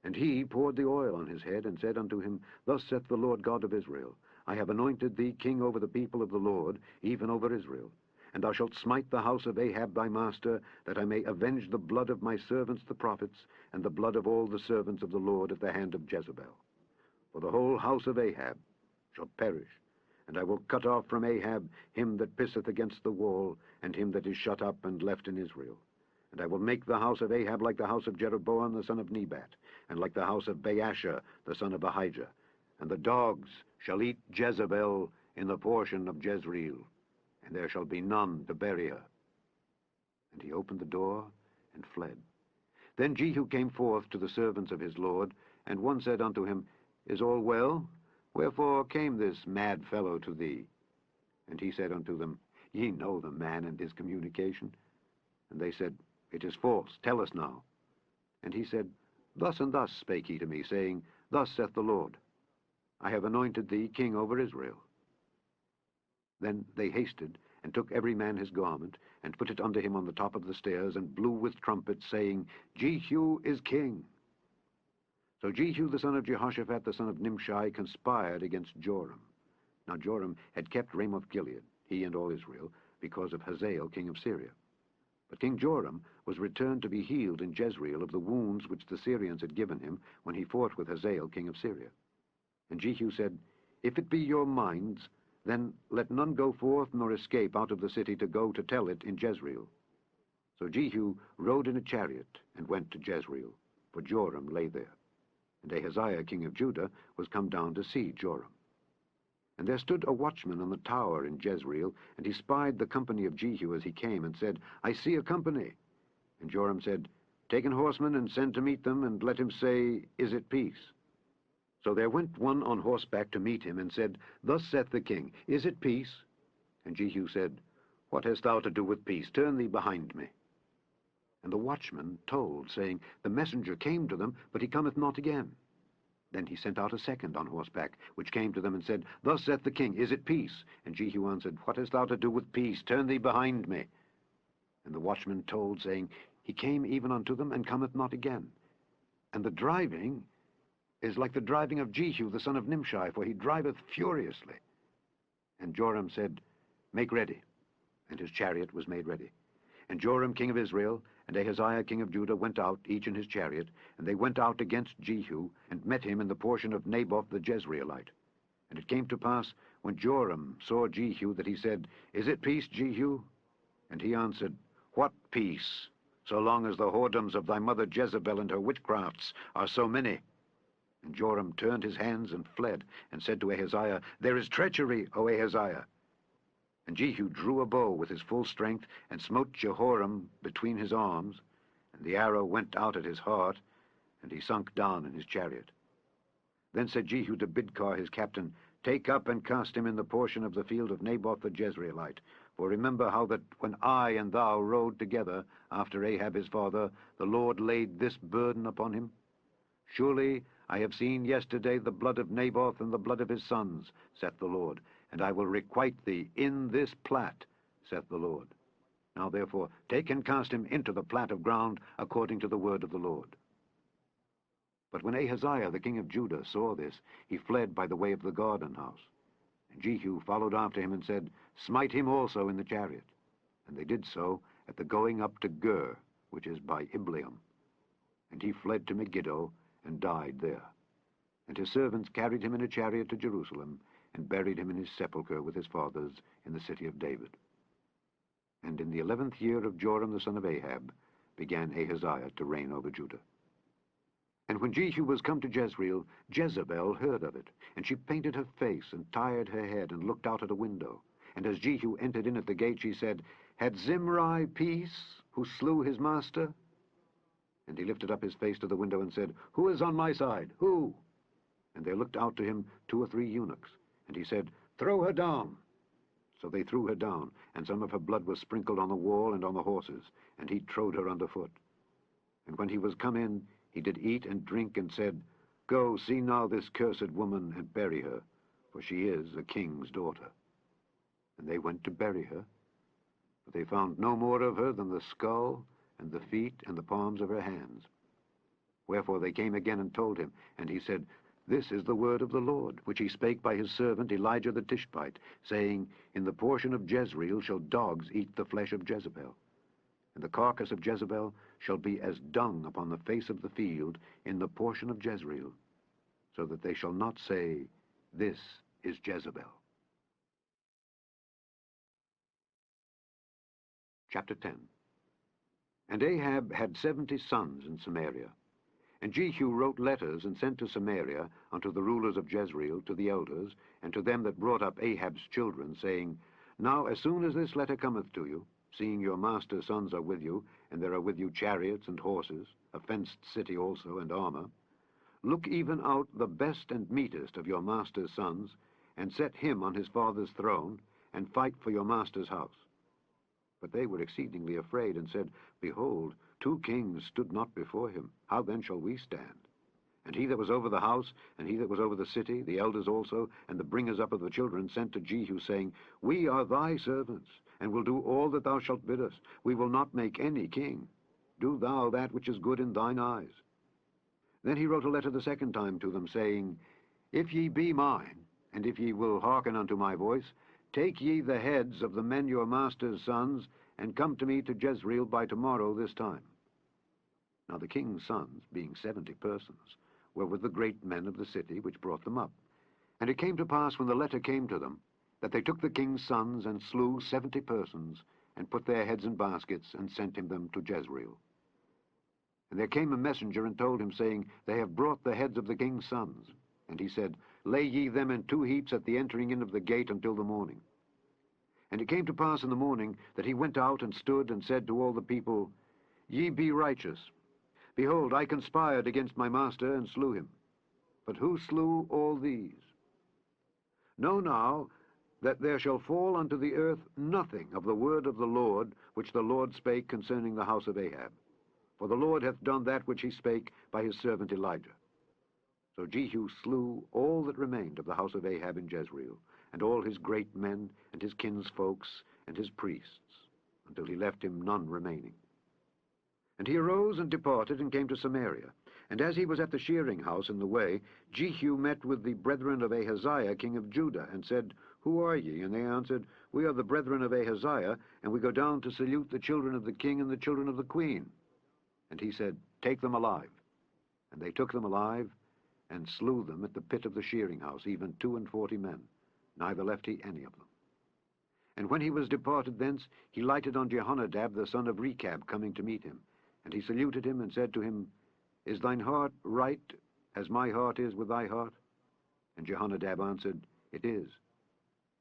And he poured the oil on his head, and said unto him, Thus saith the Lord God of Israel, I have anointed thee king over the people of the Lord, even over Israel. And thou shalt smite the house of Ahab thy master, that I may avenge the blood of my servants the prophets, and the blood of all the servants of the Lord at the hand of Jezebel. For the whole house of Ahab shall perish, and I will cut off from Ahab him that pisseth against the wall, and him that is shut up and left in Israel. And I will make the house of Ahab like the house of Jeroboam the son of Nebat, and like the house of Baasha the son of Ahijah. And the dogs shall eat Jezebel in the portion of Jezreel, and there shall be none to bury her. And he opened the door and fled. Then Jehu came forth to the servants of his lord, and one said unto him, Is all well? Wherefore came this mad fellow to thee? And he said unto them, Ye know the man and his communication. And they said, It is false, tell us now. And he said, Thus and thus spake he to me, saying, Thus saith the Lord, I have anointed thee king over Israel. Then they hasted, and took every man his garment, and put it unto him on the top of the stairs, and blew with trumpets, saying, Jehu is king. So Jehu the son of Jehoshaphat the son of Nimshi conspired against Joram. Now Joram had kept Ramoth-Gilead, he and all Israel, because of Hazael king of Syria. But King Joram was returned to be healed in Jezreel of the wounds which the Syrians had given him when he fought with Hazael king of Syria. And Jehu said, If it be your minds, then let none go forth nor escape out of the city to go to tell it in Jezreel. So Jehu rode in a chariot and went to Jezreel, for Joram lay there. And Ahaziah king of Judah was come down to see Joram. And there stood a watchman on the tower in Jezreel, and he spied the company of Jehu as he came, and said, I see a company. And Joram said, Take an horseman, and send to meet them, and let him say, Is it peace? So there went one on horseback to meet him, and said, Thus saith the king, Is it peace? And Jehu said, What hast thou to do with peace? Turn thee behind me. And the watchman told, saying, The messenger came to them, but he cometh not again. Then he sent out a second on horseback, which came to them, and said, Thus saith the king, Is it peace? And Jehu answered, What hast thou to do with peace? Turn thee behind me. And the watchman told, saying, He came even unto them, and cometh not again. And the driving is like the driving of Jehu the son of Nimshi, for he driveth furiously. And Joram said, Make ready. And his chariot was made ready. And Joram king of Israel and Ahaziah king of Judah went out, each in his chariot, and they went out against Jehu, and met him in the portion of Naboth the Jezreelite. And it came to pass, when Joram saw Jehu, that he said, Is it peace, Jehu? And he answered, What peace, so long as the whoredoms of thy mother Jezebel and her witchcrafts are so many? And Joram turned his hands and fled, and said to Ahaziah, There is treachery, O Ahaziah. And Jehu drew a bow with his full strength, and smote Jehoram between his arms, and the arrow went out at his heart, and he sunk down in his chariot. Then said Jehu to Bidkar his captain, Take up and cast him in the portion of the field of Naboth the Jezreelite. For remember how that when I and thou rode together after Ahab his father, the Lord laid this burden upon him. Surely I have seen yesterday the blood of Naboth and the blood of his sons, saith the Lord, and I will requite thee in this plat, saith the Lord. Now therefore take and cast him into the plat of ground, according to the word of the Lord. But when Ahaziah the king of Judah saw this, he fled by the way of the garden house. And Jehu followed after him, and said, Smite him also in the chariot. And they did so at the going up to Gur, which is by Ibleam. And he fled to Megiddo, and died there. And his servants carried him in a chariot to Jerusalem, and buried him in his sepulchre with his fathers in the city of David. And in the 11th year of Joram the son of Ahab began Ahaziah to reign over Judah. And when Jehu was come to Jezreel, Jezebel heard of it, and she painted her face, and tired her head, and looked out at a window. And as Jehu entered in at the gate, she said, Had Zimri peace, who slew his master? And he lifted up his face to the window and said, Who is on my side? Who? And there looked out to him 2 or 3 eunuchs. And he said, Throw her down. So they threw her down, and some of her blood was sprinkled on the wall and on the horses, and he trode her under foot. And when he was come in, he did eat and drink, and said, Go, see now this cursed woman, and bury her, for she is a king's daughter. And they went to bury her, but they found no more of her than the skull, and the feet, and the palms of her hands. Wherefore they came again and told him, and he said, This is the word of the Lord, which he spake by his servant Elijah the Tishbite, saying, In the portion of Jezreel shall dogs eat the flesh of Jezebel. And the carcass of Jezebel shall be as dung upon the face of the field in the portion of Jezreel, so that they shall not say, This is Jezebel. Chapter 10. And Ahab had 70 sons in Samaria. And Jehu wrote letters and sent to Samaria unto the rulers of Jezreel, to the elders, and to them that brought up Ahab's children, saying, Now as soon as this letter cometh to you, seeing your master's sons are with you, and there are with you chariots and horses, a fenced city also, and armor, look even out the best and meetest of your master's sons, and set him on his father's throne, and fight for your master's house. But they were exceedingly afraid, and said, Behold, 2 kings stood not before him. How then shall we stand? And he that was over the house, and he that was over the city, the elders also, and the bringers up of the children, sent to Jehu, saying, We are thy servants, and will do all that thou shalt bid us. We will not make any king. Do thou that which is good in thine eyes. Then he wrote a letter the 2nd time to them, saying, If ye be mine, and if ye will hearken unto my voice, take ye the heads of the men your master's sons, and come to me to Jezreel by tomorrow this time. Now the king's sons, being 70 persons, were with the great men of the city, which brought them up. And it came to pass, when the letter came to them, that they took the king's sons, and slew 70 persons, and put their heads in baskets, and sent him them to Jezreel. And there came a messenger, and told him, saying, They have brought the heads of the king's sons. And he said, Lay ye them in 2 heaps at the entering in of the gate until the morning. And it came to pass in the morning, that he went out and stood, and said to all the people, Ye be righteous. Behold, I conspired against my master, and slew him. But who slew all these? Know now, that there shall fall unto the earth nothing of the word of the Lord, which the Lord spake concerning the house of Ahab. For the Lord hath done that which he spake by his servant Elijah. So Jehu slew all that remained of the house of Ahab in Jezreel, and all his great men, and his kinsfolks, and his priests, until he left him none remaining. And he arose and departed, and came to Samaria. And as he was at the shearing house in the way, Jehu met with the brethren of Ahaziah king of Judah, and said, Who are ye? And they answered, We are the brethren of Ahaziah, and we go down to salute the children of the king and the children of the queen. And he said, Take them alive. And they took them alive, and slew them at the pit of the shearing house, even 42 men, neither left he any of them. And when he was departed thence, he lighted on Jehonadab the son of Rechab, coming to meet him. And he saluted him, and said to him, Is thine heart right, as my heart is with thy heart? And Jehonadab answered, It is.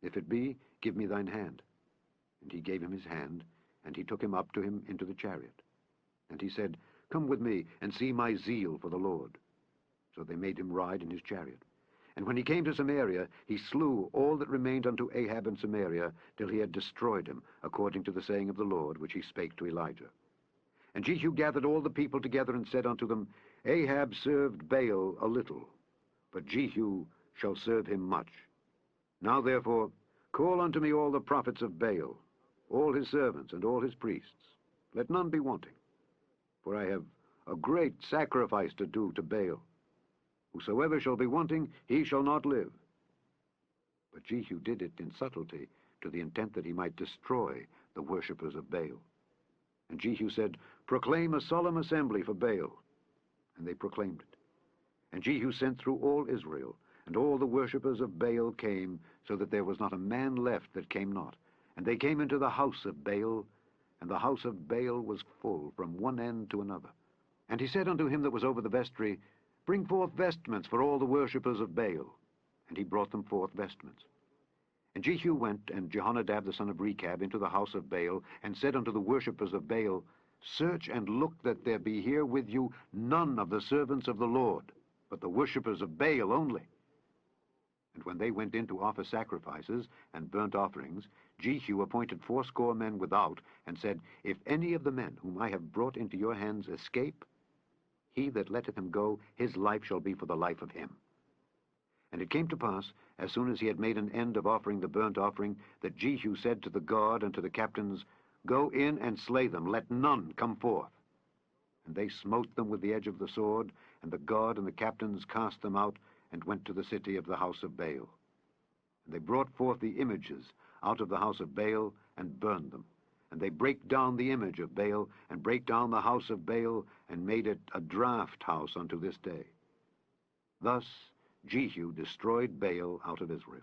If it be, give me thine hand. And he gave him his hand, and he took him up to him into the chariot. And he said, Come with me, and see my zeal for the Lord. So they made him ride in his chariot. And when he came to Samaria, he slew all that remained unto Ahab in Samaria, till he had destroyed him, according to the saying of the Lord, which he spake to Elijah. And Jehu gathered all the people together, and said unto them, Ahab served Baal a little, but Jehu shall serve him much. Now therefore, call unto me all the prophets of Baal, all his servants, and all his priests. Let none be wanting, for I have a great sacrifice to do to Baal. Whosoever shall be wanting, he shall not live. But Jehu did it in subtlety, to the intent that he might destroy the worshippers of Baal. And Jehu said, Proclaim a solemn assembly for Baal. And they proclaimed it. And Jehu sent through all Israel, and all the worshippers of Baal came, so that there was not a man left that came not. And they came into the house of Baal, and the house of Baal was full from one end to another. And he said unto him that was over the vestry, Bring forth vestments for all the worshippers of Baal. And he brought them forth vestments. And Jehu went, and Jehonadab the son of Rechab, into the house of Baal, and said unto the worshippers of Baal, Search and look that there be here with you none of the servants of the Lord, but the worshippers of Baal only. And when they went in to offer sacrifices and burnt offerings, Jehu appointed 80 men without, and said, If any of the men whom I have brought into your hands escape, he that letteth him go, his life shall be for the life of him. And it came to pass, as soon as he had made an end of offering the burnt offering, that Jehu said to the guard and to the captains, Go in and slay them, let none come forth. And they smote them with the edge of the sword, and the guard and the captains cast them out, and went to the city of the house of Baal. And they brought forth the images out of the house of Baal, and burned them. And they brake down the image of Baal, and brake down the house of Baal, and made it a draught house unto this day. Thus Jehu destroyed Baal out of Israel.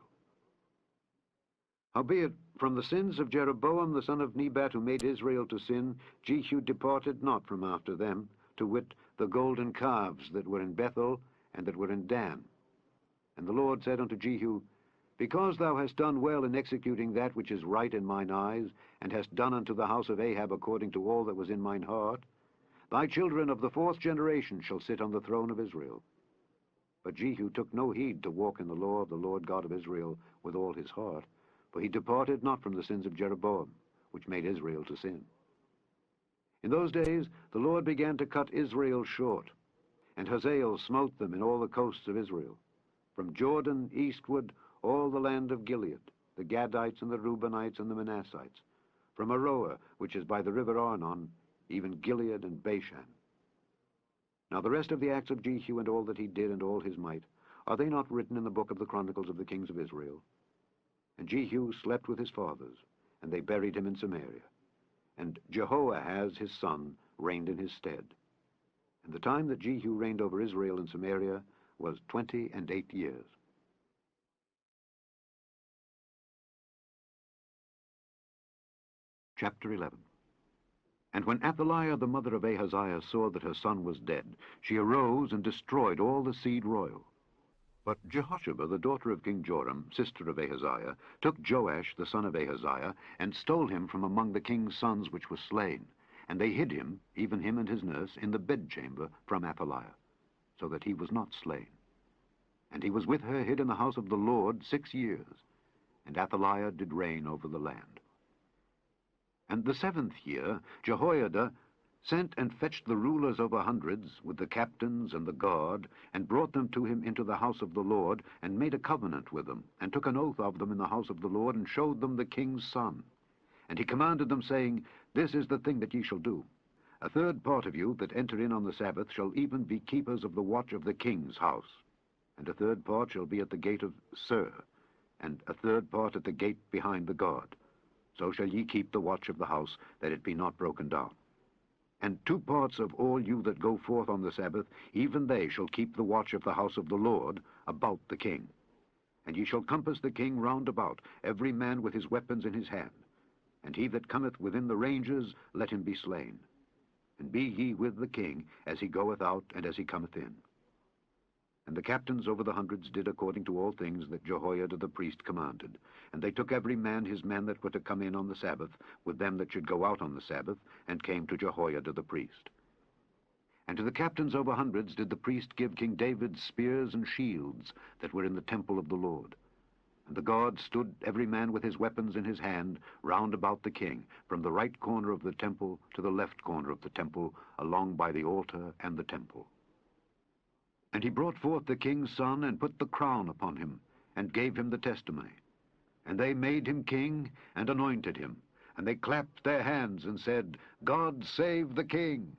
Howbeit, from the sins of Jeroboam the son of Nebat, who made Israel to sin, Jehu departed not from after them, to wit, the golden calves that were in Bethel, and that were in Dan. And the Lord said unto Jehu, Because thou hast done well in executing that which is right in mine eyes, and hast done unto the house of Ahab according to all that was in mine heart, thy children of the 4th generation shall sit on the throne of Israel. But Jehu took no heed to walk in the law of the Lord God of Israel with all his heart, for he departed not from the sins of Jeroboam, which made Israel to sin. In those days the Lord began to cut Israel short, and Hazael smote them in all the coasts of Israel, from Jordan eastward all the land of Gilead, the Gadites and the Reubenites and the Manassites, from Aroer, which is by the river Arnon, even Gilead and Bashan. Now the rest of the acts of Jehu and all that he did and all his might, are they not written in the book of the Chronicles of the kings of Israel? And Jehu slept with his fathers, and they buried him in Samaria. And Jehoahaz his son reigned in his stead. And the time that Jehu reigned over Israel in Samaria was 28 years. Chapter 11. And when Athaliah the mother of Ahaziah saw that her son was dead, she arose and destroyed all the seed royal. But Jehosheba, the daughter of King Joram, sister of Ahaziah, took Joash the son of Ahaziah, and stole him from among the king's sons which was slain. And they hid him, even him and his nurse, in the bedchamber from Athaliah, so that he was not slain. And he was with her hid in the house of the Lord 6 years, and Athaliah did reign over the land. And the 7th year Jehoiada sent and fetched the rulers over hundreds, with the captains and the guard, and brought them to him into the house of the Lord, and made a covenant with them, and took an oath of them in the house of the Lord, and showed them the king's son. And he commanded them, saying, This is the thing that ye shall do. 1/3 part of you that enter in on the Sabbath shall even be keepers of the watch of the king's house. And 1/3 part shall be at the gate of 𝘱, and 1/3 part at the gate behind the guard. So shall ye keep the watch of the house, that it be not broken down. And 2 parts of all you that go forth on the Sabbath, even they shall keep the watch of the house of the Lord about the king. And ye shall compass the king round about, every man with his weapons in his hand. And he that cometh within the ranges, let him be slain. And be ye with the king, as he goeth out and as he cometh in. And the captains over the hundreds did according to all things that Jehoiada the priest commanded. And they took every man his men that were to come in on the Sabbath, with them that should go out on the Sabbath, and came to Jehoiada the priest. And to the captains over hundreds did the priest give King David spears and shields that were in the temple of the Lord. And the guard stood every man with his weapons in his hand round about the king, from the right corner of the temple to the left corner of the temple, along by the altar and the temple. And he brought forth the king's son, and put the crown upon him, and gave him the testimony. And they made him king, and anointed him. And they clapped their hands, and said, God save the king.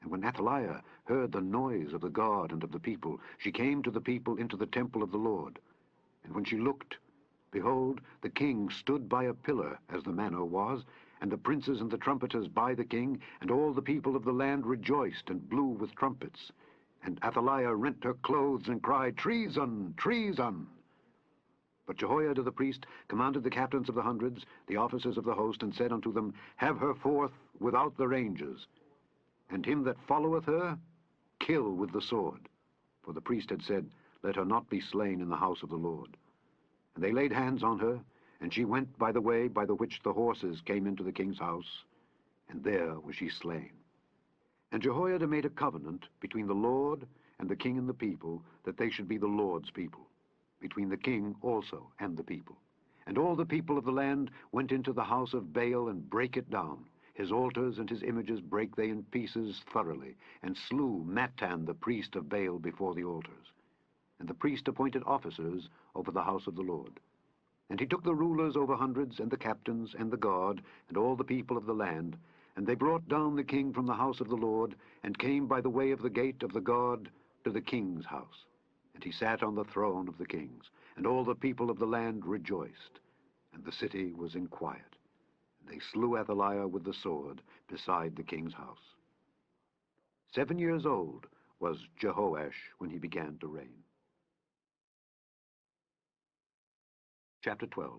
And when Athaliah heard the noise of the guard and of the people, she came to the people into the temple of the Lord. And when she looked, behold, the king stood by a pillar, as the manner was, and the princes and the trumpeters by the king, and all the people of the land rejoiced, and blew with trumpets. And Athaliah rent her clothes, and cried, Treason! Treason! But Jehoiada the priest commanded the captains of the hundreds, the officers of the host, and said unto them, Have her forth without the ranges, and him that followeth her, kill with the sword. For the priest had said, Let her not be slain in the house of the Lord. And they laid hands on her, and she went by the way by the which the horses came into the king's house, and there was she slain. And Jehoiada made a covenant between the Lord and the king and the people, that they should be the Lord's people, between the king also and the people. And all the people of the land went into the house of Baal and brake it down. His altars and his images brake they in pieces thoroughly, and slew Mattan the priest of Baal before the altars. And the priest appointed officers over the house of the Lord. And he took the rulers over hundreds, and the captains, and the guard, and all the people of the land, and they brought down the king from the house of the Lord, and came by the way of the gate of the guard to the king's house. And he sat on the throne of the kings, and all the people of the land rejoiced, and the city was in quiet. And they slew Athaliah with the sword beside the king's house. 7 years old was Jehoash when he began to reign. Chapter 12.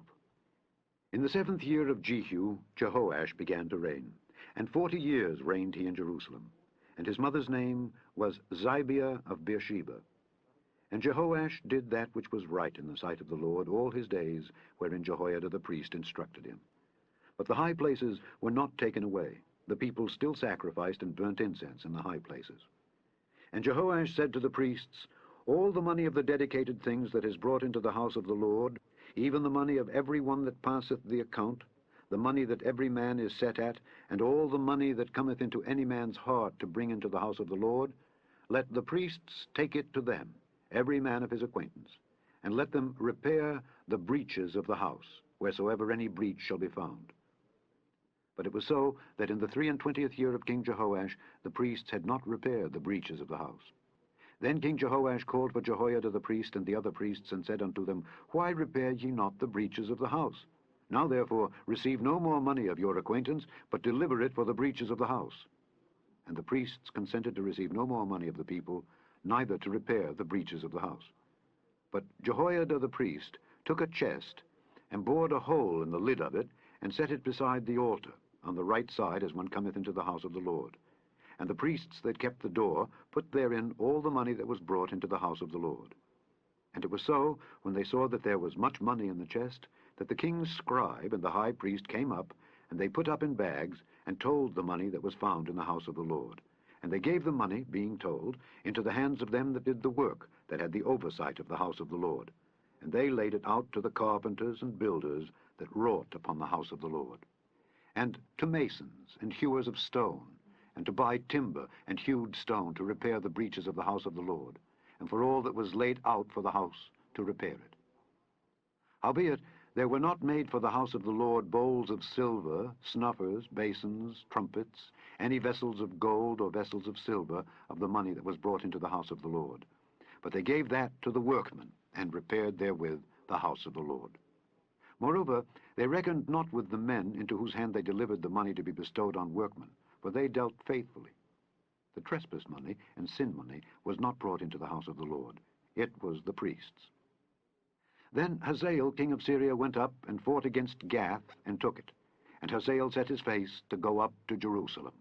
In the 7th year of Jehu, Jehoash began to reign, and 40 years reigned he in Jerusalem. And his mother's name was Zibiah of Beersheba. And Jehoash did that which was right in the sight of the Lord all his days, wherein Jehoiada the priest instructed him. But the high places were not taken away. The people still sacrificed and burnt incense in the high places. And Jehoash said to the priests, All the money of the dedicated things that is brought into the house of the Lord, even the money of every one that passeth the account, the money that every man is set at, and all the money that cometh into any man's heart to bring into the house of the Lord, let the priests take it to them, every man of his acquaintance, and let them repair the breaches of the house, wheresoever any breach shall be found. But it was so that in the 23rd year of King Jehoash the priests had not repaired the breaches of the house. Then King Jehoash called for Jehoiada the priest and the other priests, and said unto them, Why repair ye not the breaches of the house? Now therefore receive no more money of your acquaintance, but deliver it for the breaches of the house. And the priests consented to receive no more money of the people, neither to repair the breaches of the house. But Jehoiada the priest took a chest, and bored a hole in the lid of it, and set it beside the altar, on the right side as one cometh into the house of the Lord. And the priests that kept the door put therein all the money that was brought into the house of the Lord. And it was so, when they saw that there was much money in the chest, that the king's scribe and the high priest came up, and they put up in bags, and told the money that was found in the house of the Lord. And they gave the money, being told, into the hands of them that did the work, that had the oversight of the house of the Lord. And they laid it out to the carpenters and builders that wrought upon the house of the Lord, and to masons and hewers of stone, and to buy timber and hewed stone to repair the breaches of the house of the Lord, and for all that was laid out for the house to repair it. Howbeit, there were not made for the house of the Lord bowls of silver, snuffers, basins, trumpets, any vessels of gold or vessels of silver of the money that was brought into the house of the Lord. But they gave that to the workmen, and repaired therewith the house of the Lord. Moreover, they reckoned not with the men into whose hand they delivered the money to be bestowed on workmen, for they dealt faithfully. The trespass money and sin money was not brought into the house of the Lord. It was the priests. Then Hazael, king of Syria, went up and fought against Gath, and took it. And Hazael set his face to go up to Jerusalem.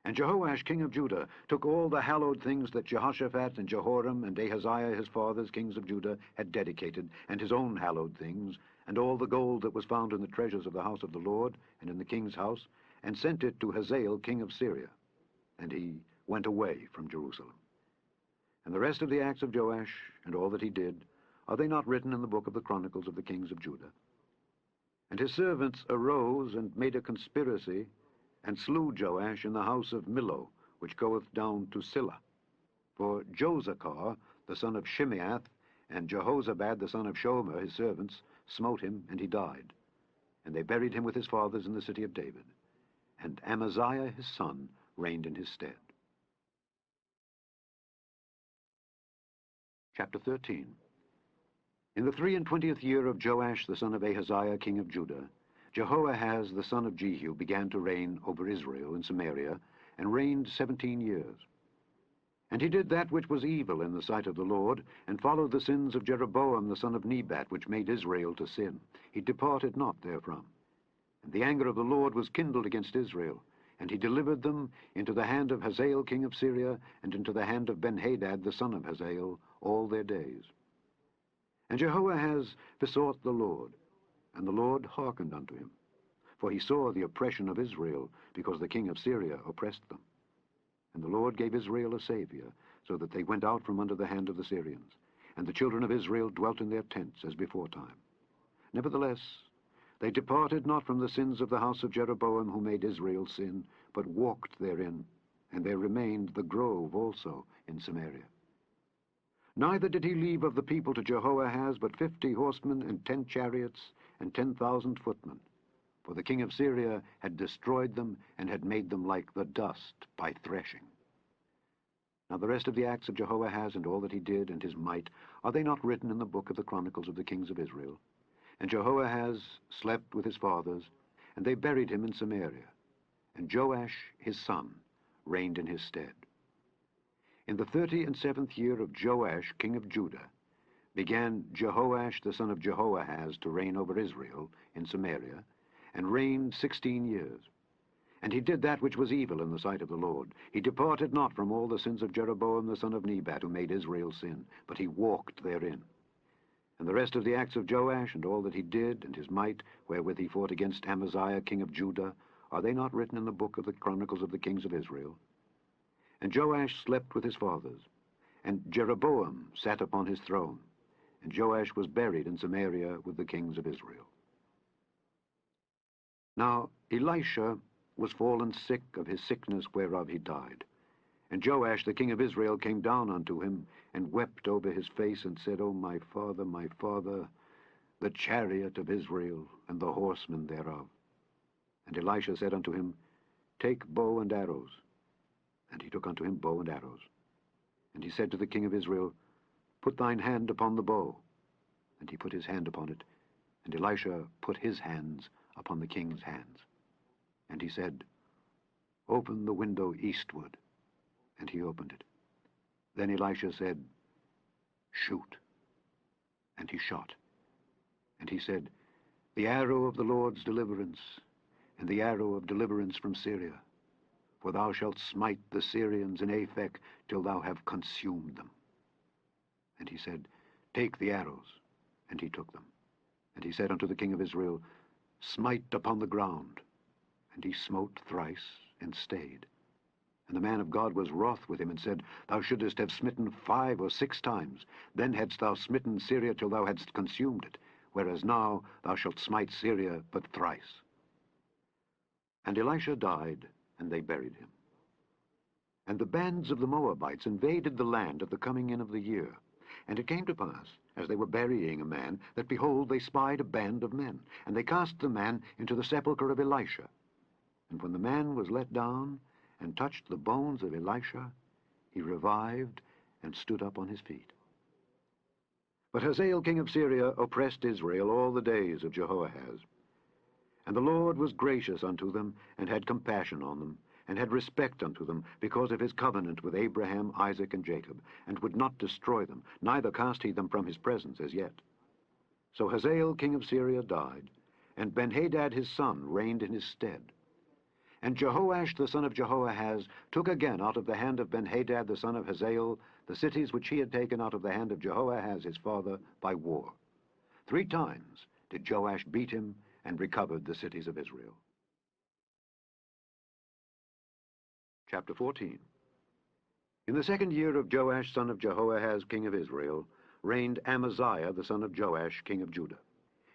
And Jehoash, king of Judah, took all the hallowed things that Jehoshaphat and Jehoram and Ahaziah his fathers, kings of Judah, had dedicated, and his own hallowed things, and all the gold that was found in the treasures of the house of the Lord, and in the king's house, and sent it to Hazael, king of Syria. And he went away from Jerusalem. And the rest of the acts of Joash, and all that he did, are they not written in the book of the Chronicles of the kings of Judah? And his servants arose and made a conspiracy, and slew Joash in the house of Millo, which goeth down to Silla. For 𝘧𝘶𝘭𝘭, the son of Shimeath, and Jehozabad, the son of Shomer, his servants, smote him, and he died. And they buried him with his fathers in the city of David. And Amaziah his son reigned in his stead. Chapter 13. In the 23rd year of Joash the son of Ahaziah, king of Judah, Jehoahaz the son of Jehu began to reign over Israel in Samaria, and reigned 17 years. And he did that which was evil in the sight of the Lord, and followed the sins of Jeroboam the son of Nebat, which made Israel to sin. He departed not therefrom. And the anger of the Lord was kindled against Israel, And he delivered them into the hand of Hazael king of Syria, and into the hand of Benhadad the son of Hazael, all their days. And Jehoahaz besought the Lord, and the Lord hearkened unto him. For he saw the oppression of Israel, because the king of Syria oppressed them. And the Lord gave Israel a Saviour, so that they went out from under the hand of the Syrians. And the children of Israel dwelt in their tents as beforetime. Nevertheless, they departed not from the sins of the house of Jeroboam, who made Israel sin, but walked therein, and there remained the grove also in Samaria. Neither did he leave of the people to Jehoahaz but 50 horsemen, and 10 chariots, and 10,000 footmen. For the king of Syria had destroyed them, and had made them like the dust by threshing. Now the rest of the acts of Jehoahaz, and all that he did, and his might, are they not written in the book of the Chronicles of the kings of Israel? And Jehoahaz slept with his fathers, and they buried him in Samaria. And Joash his son reigned in his stead. In the 37th year of Joash king of Judah began Jehoash the son of Jehoahaz to reign over Israel in Samaria, and reigned 16 years. And he did that which was evil in the sight of the Lord. He departed not from all the sins of Jeroboam the son of Nebat, who made Israel sin, but he walked therein. And the rest of the acts of Joash, and all that he did, and his might, wherewith he fought against Amaziah king of Judah, are they not written in the book of the Chronicles of the kings of Israel? And Joash slept with his fathers, and Jeroboam sat upon his throne, and Joash was buried in Samaria with the kings of Israel. Now Elisha was fallen sick of his sickness whereof he died. And Joash the king of Israel came down unto him, and wept over his face, and said, O my father, the chariot of Israel, and the horsemen thereof. And Elisha said unto him, Take bow and arrows. And he took unto him bow and arrows. And he said to the king of Israel, Put thine hand upon the bow. And he put his hand upon it, and Elisha put his hands upon the king's hands. And he said, Open the window eastward. And he opened it. Then Elisha said, Shoot. And he shot. And he said, The arrow of the Lord's deliverance, and the arrow of deliverance from Syria. For thou shalt smite the Syrians in Aphek till thou have consumed them. And he said, Take the arrows. And he took them. And he said unto the king of Israel, Smite upon the ground. And he smote thrice, and stayed. And the man of God was wroth with him, and said, Thou shouldest have smitten 5 or 6 times. Then hadst thou smitten Syria till thou hadst consumed it, whereas now thou shalt smite Syria but thrice. And Elisha died, and they buried him. And the bands of the Moabites invaded the land at the coming in of the year. And it came to pass, as they were burying a man, that, behold, they spied a band of men. And they cast the man into the sepulchre of Elisha. And when the man was let down, and touched the bones of Elisha, he revived, and stood up on his feet. But Hazael king of Syria oppressed Israel all the days of Jehoahaz. And the Lord was gracious unto them, and had compassion on them, and had respect unto them, because of his covenant with Abraham, Isaac, and Jacob, and would not destroy them, neither cast he them from his presence as yet. So Hazael king of Syria died, and Benhadad his son reigned in his stead. And Jehoash the son of Jehoahaz took again out of the hand of Benhadad the son of Hazael the cities which he had taken out of the hand of Jehoahaz his father by war. 3 times did Joash beat him, and recovered the cities of Israel. Chapter 14. In the 2nd year of Joash son of Jehoahaz king of Israel reigned Amaziah the son of Joash king of Judah.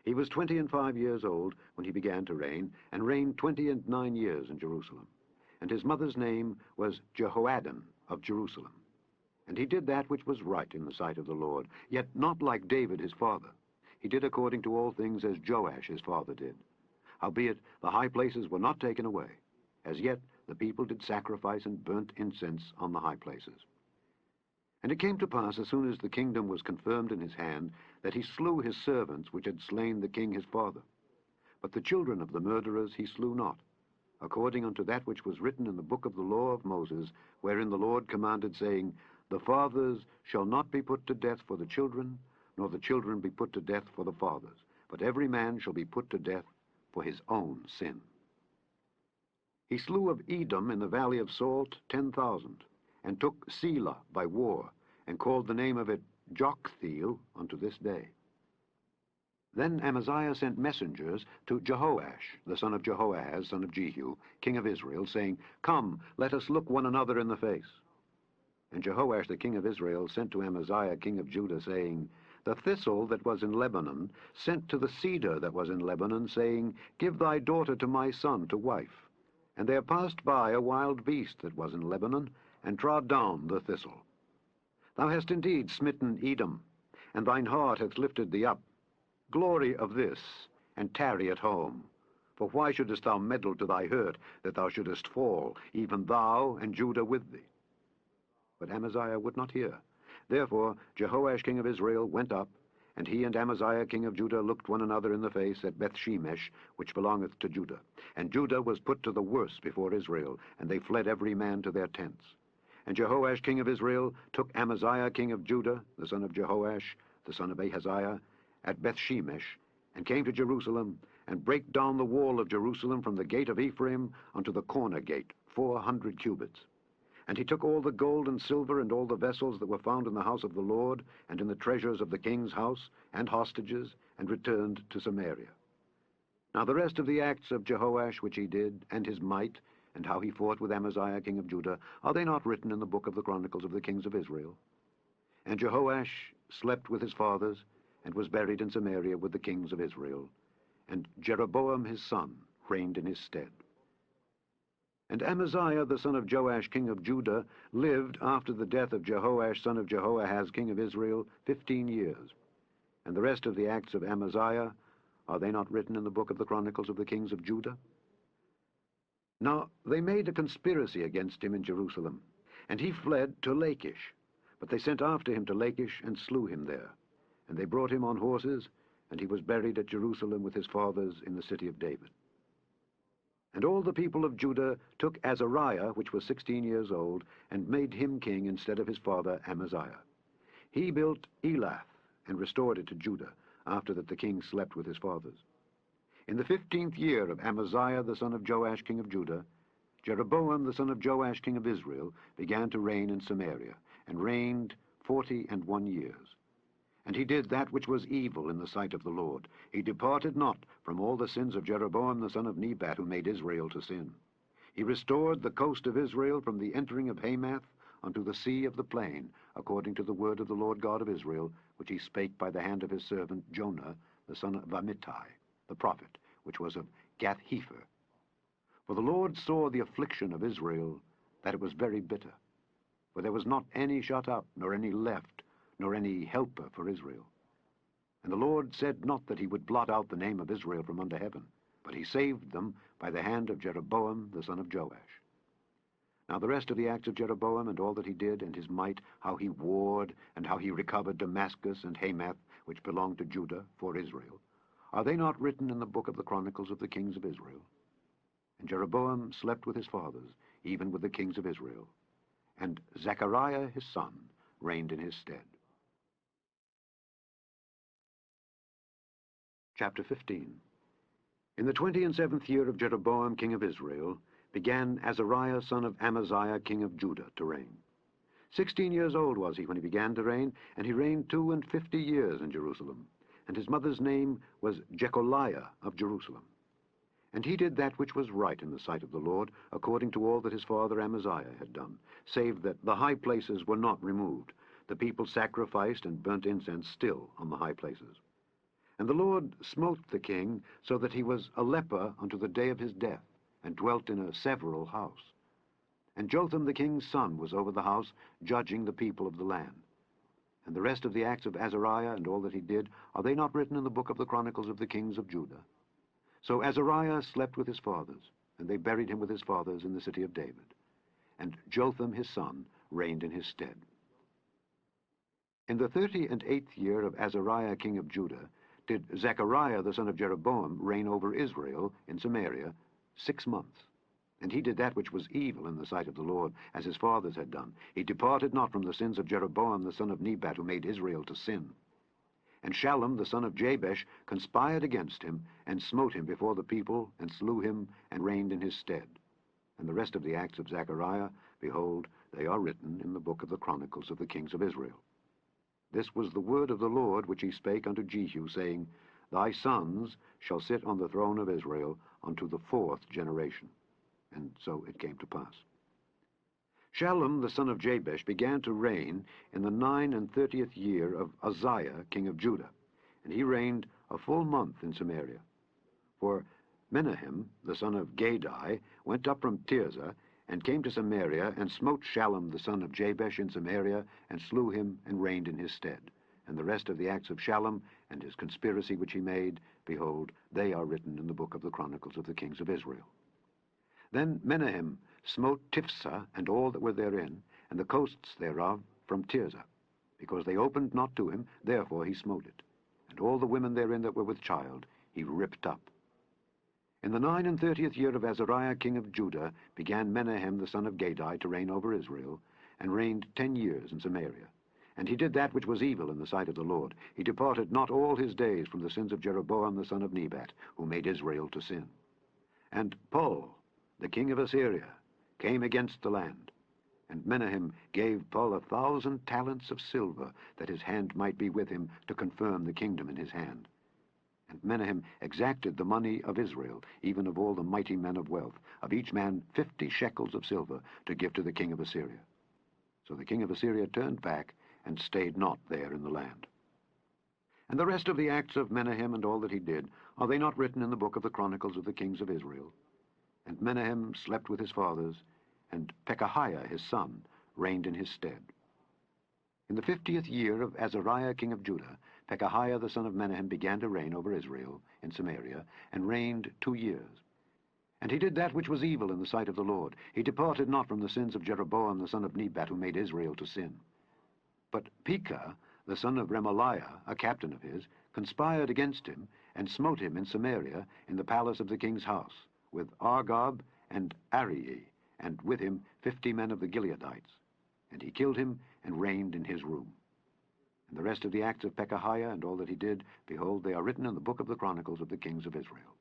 He was 25 years old when he began to reign, and reigned 29 years in Jerusalem. And his mother's name was Jehoaddan of Jerusalem. And he did that which was right in the sight of the Lord, yet not like David his father. He did according to all things as Joash his father did. Howbeit the high places were not taken away. As yet the people did sacrifice and burnt incense on the high places. And it came to pass, as soon as the kingdom was confirmed in his hand, that he slew his servants which had slain the king his father. But the children of the murderers he slew not, according unto that which was written in the book of the law of Moses, wherein the Lord commanded, saying, The fathers shall not be put to death for the children, nor the children be put to death for the fathers, but every man shall be put to death for his own sin. He slew of Edom in the valley of Salt 10,000, and took Selah by war, and called the name of it Joktheel unto this day. Then Amaziah sent messengers to Jehoash, the son of Jehoahaz, son of Jehu, king of Israel, saying, Come, let us look one another in the face. And Jehoash the king of Israel sent to Amaziah king of Judah, saying, The thistle that was in Lebanon sent to the cedar that was in Lebanon, saying, Give thy daughter to my son to wife. And there passed by a wild beast that was in Lebanon, and trod down the thistle. Thou hast indeed smitten Edom, and thine heart hath lifted thee up. Glory of this, and tarry at home. For why shouldest thou meddle to thy hurt, that thou shouldest fall, even thou and Judah with thee? But Amaziah would not hear. Therefore Jehoash king of Israel went up, and he and Amaziah king of Judah looked one another in the face at Bethshemesh, which belongeth to Judah. And Judah was put to the worse before Israel, and they fled every man to their tents. And Jehoash king of Israel took Amaziah king of Judah, the son of Jehoash, the son of Ahaziah, at Bethshemesh, and came to Jerusalem, and brake down the wall of Jerusalem from the gate of Ephraim unto the corner gate, 400 cubits. And he took all the gold and silver and all the vessels that were found in the house of the Lord, and in the treasures of the king's house, and hostages, and returned to Samaria. Now the rest of the acts of Jehoash which he did, and his might, and how he fought with Amaziah king of Judah, are they not written in the book of the Chronicles of the kings of Israel? And Jehoash slept with his fathers, and was buried in Samaria with the kings of Israel. And Jeroboam his son reigned in his stead. And Amaziah the son of Joash king of Judah lived after the death of Jehoash son of Jehoahaz king of Israel 15 years. And the rest of the acts of Amaziah, are they not written in the book of the Chronicles of the kings of Judah? Now they made a conspiracy against him in Jerusalem, and he fled to Lachish. But they sent after him to Lachish, and slew him there. And they brought him on horses, and he was buried at Jerusalem with his fathers in the city of David. And all the people of Judah took Azariah, which was 16 years old, and made him king instead of his father Amaziah. He built Elath, and restored it to Judah, after that the king slept with his fathers. In the 15th year of Amaziah the son of Joash king of Judah, Jeroboam the son of Joash king of Israel began to reign in Samaria, and reigned 41 years. And he did that which was evil in the sight of the Lord. He departed not from all the sins of Jeroboam the son of Nebat, who made Israel to sin. He restored the coast of Israel from the entering of Hamath unto the sea of the plain, according to the word of the Lord God of Israel, which he spake by the hand of his servant Jonah, the son of Amittai, the prophet, which was of Gath-hepher. For the Lord saw the affliction of Israel, that it was very bitter. For there was not any shut up, nor any left, nor any helper for Israel. And the Lord said not that he would blot out the name of Israel from under heaven, but he saved them by the hand of Jeroboam the son of Joash. Now the rest of the acts of Jeroboam, and all that he did, and his might, how he warred, and how he recovered Damascus and Hamath, which belonged to Judah, for Israel, are they not written in the book of the Chronicles of the kings of Israel? And Jeroboam slept with his fathers, even with the kings of Israel. And Zechariah his son reigned in his stead. Chapter 15. In the 27th year of Jeroboam king of Israel began Azariah son of Amaziah king of Judah to reign. 16 years old was he when he began to reign, and he reigned 52 years in Jerusalem. And his mother's name was Jecholiah of Jerusalem. And he did that which was right in the sight of the Lord, according to all that his father Amaziah had done, save that the high places were not removed. The people sacrificed and burnt incense still on the high places. And the Lord smote the king, so that he was a leper unto the day of his death, and dwelt in a several house. And Jotham the king's son was over the house, judging the people of the land. And the rest of the acts of Azariah, and all that he did, are they not written in the book of the Chronicles of the kings of Judah? So Azariah slept with his fathers, and they buried him with his fathers in the city of David. And Jotham his son reigned in his stead. In the 38th year of Azariah king of Judah did Zechariah the son of Jeroboam reign over Israel in Samaria 6 months. And he did that which was evil in the sight of the Lord, as his fathers had done. He departed not from the sins of Jeroboam the son of Nebat, who made Israel to sin. And Shallum the son of Jabesh conspired against him, and smote him before the people, and slew him, and reigned in his stead. And the rest of the acts of Zechariah, behold, they are written in the book of the Chronicles of the kings of Israel. This was the word of the Lord which he spake unto Jehu, saying, Thy sons shall sit on the throne of Israel unto the 4th generation. And so it came to pass. Shallum the son of Jabesh began to reign in the 39th year of Uzziah king of Judah, and he reigned a full month in Samaria. For Menahem the son of Gadi went up from Tirzah, and came to Samaria, and smote Shallum the son of Jabesh in Samaria, and slew him, and reigned in his stead. And the rest of the acts of Shallum, and his conspiracy which he made, behold, they are written in the book of the Chronicles of the kings of Israel. Then Menahem smote Tiphsah, and all that were therein, and the coasts thereof from Tirzah, because they opened not to him, therefore he smote it. And all the women therein that were with child he ripped up. In the 39th year of Azariah king of Judah began Menahem the son of Gadi to reign over Israel, and reigned 10 years in Samaria. And he did that which was evil in the sight of the Lord. He departed not all his days from the sins of Jeroboam the son of Nebat, who made Israel to sin. And Pul, the king of Assyria, came against the land. And Menahem gave Pul 1,000 talents of silver, that his hand might be with him to confirm the kingdom in his hand. And Menahem exacted the money of Israel, even of all the mighty men of wealth, of each man 50 shekels of silver, to give to the king of Assyria. So the king of Assyria turned back, and stayed not there in the land. And the rest of the acts of Menahem and all that he did, are they not written in the book of the Chronicles of the kings of Israel? And Menahem slept with his fathers, and Pekahiah his son reigned in his stead. In the 50th year of Azariah king of Judah, Pekahiah the son of Menahem began to reign over Israel in Samaria, and reigned 2 years. And he did that which was evil in the sight of the Lord. He departed not from the sins of Jeroboam the son of Nebat, who made Israel to sin. But Pekah the son of Remaliah, a captain of his, conspired against him, and smote him in Samaria, in the palace of the king's house, with Argob and Arii, and with him 50 men of the Gileadites. And he killed him, and reigned in his room. And the rest of the acts of Pekahiah, and all that he did, behold, they are written in the book of the Chronicles of the kings of Israel.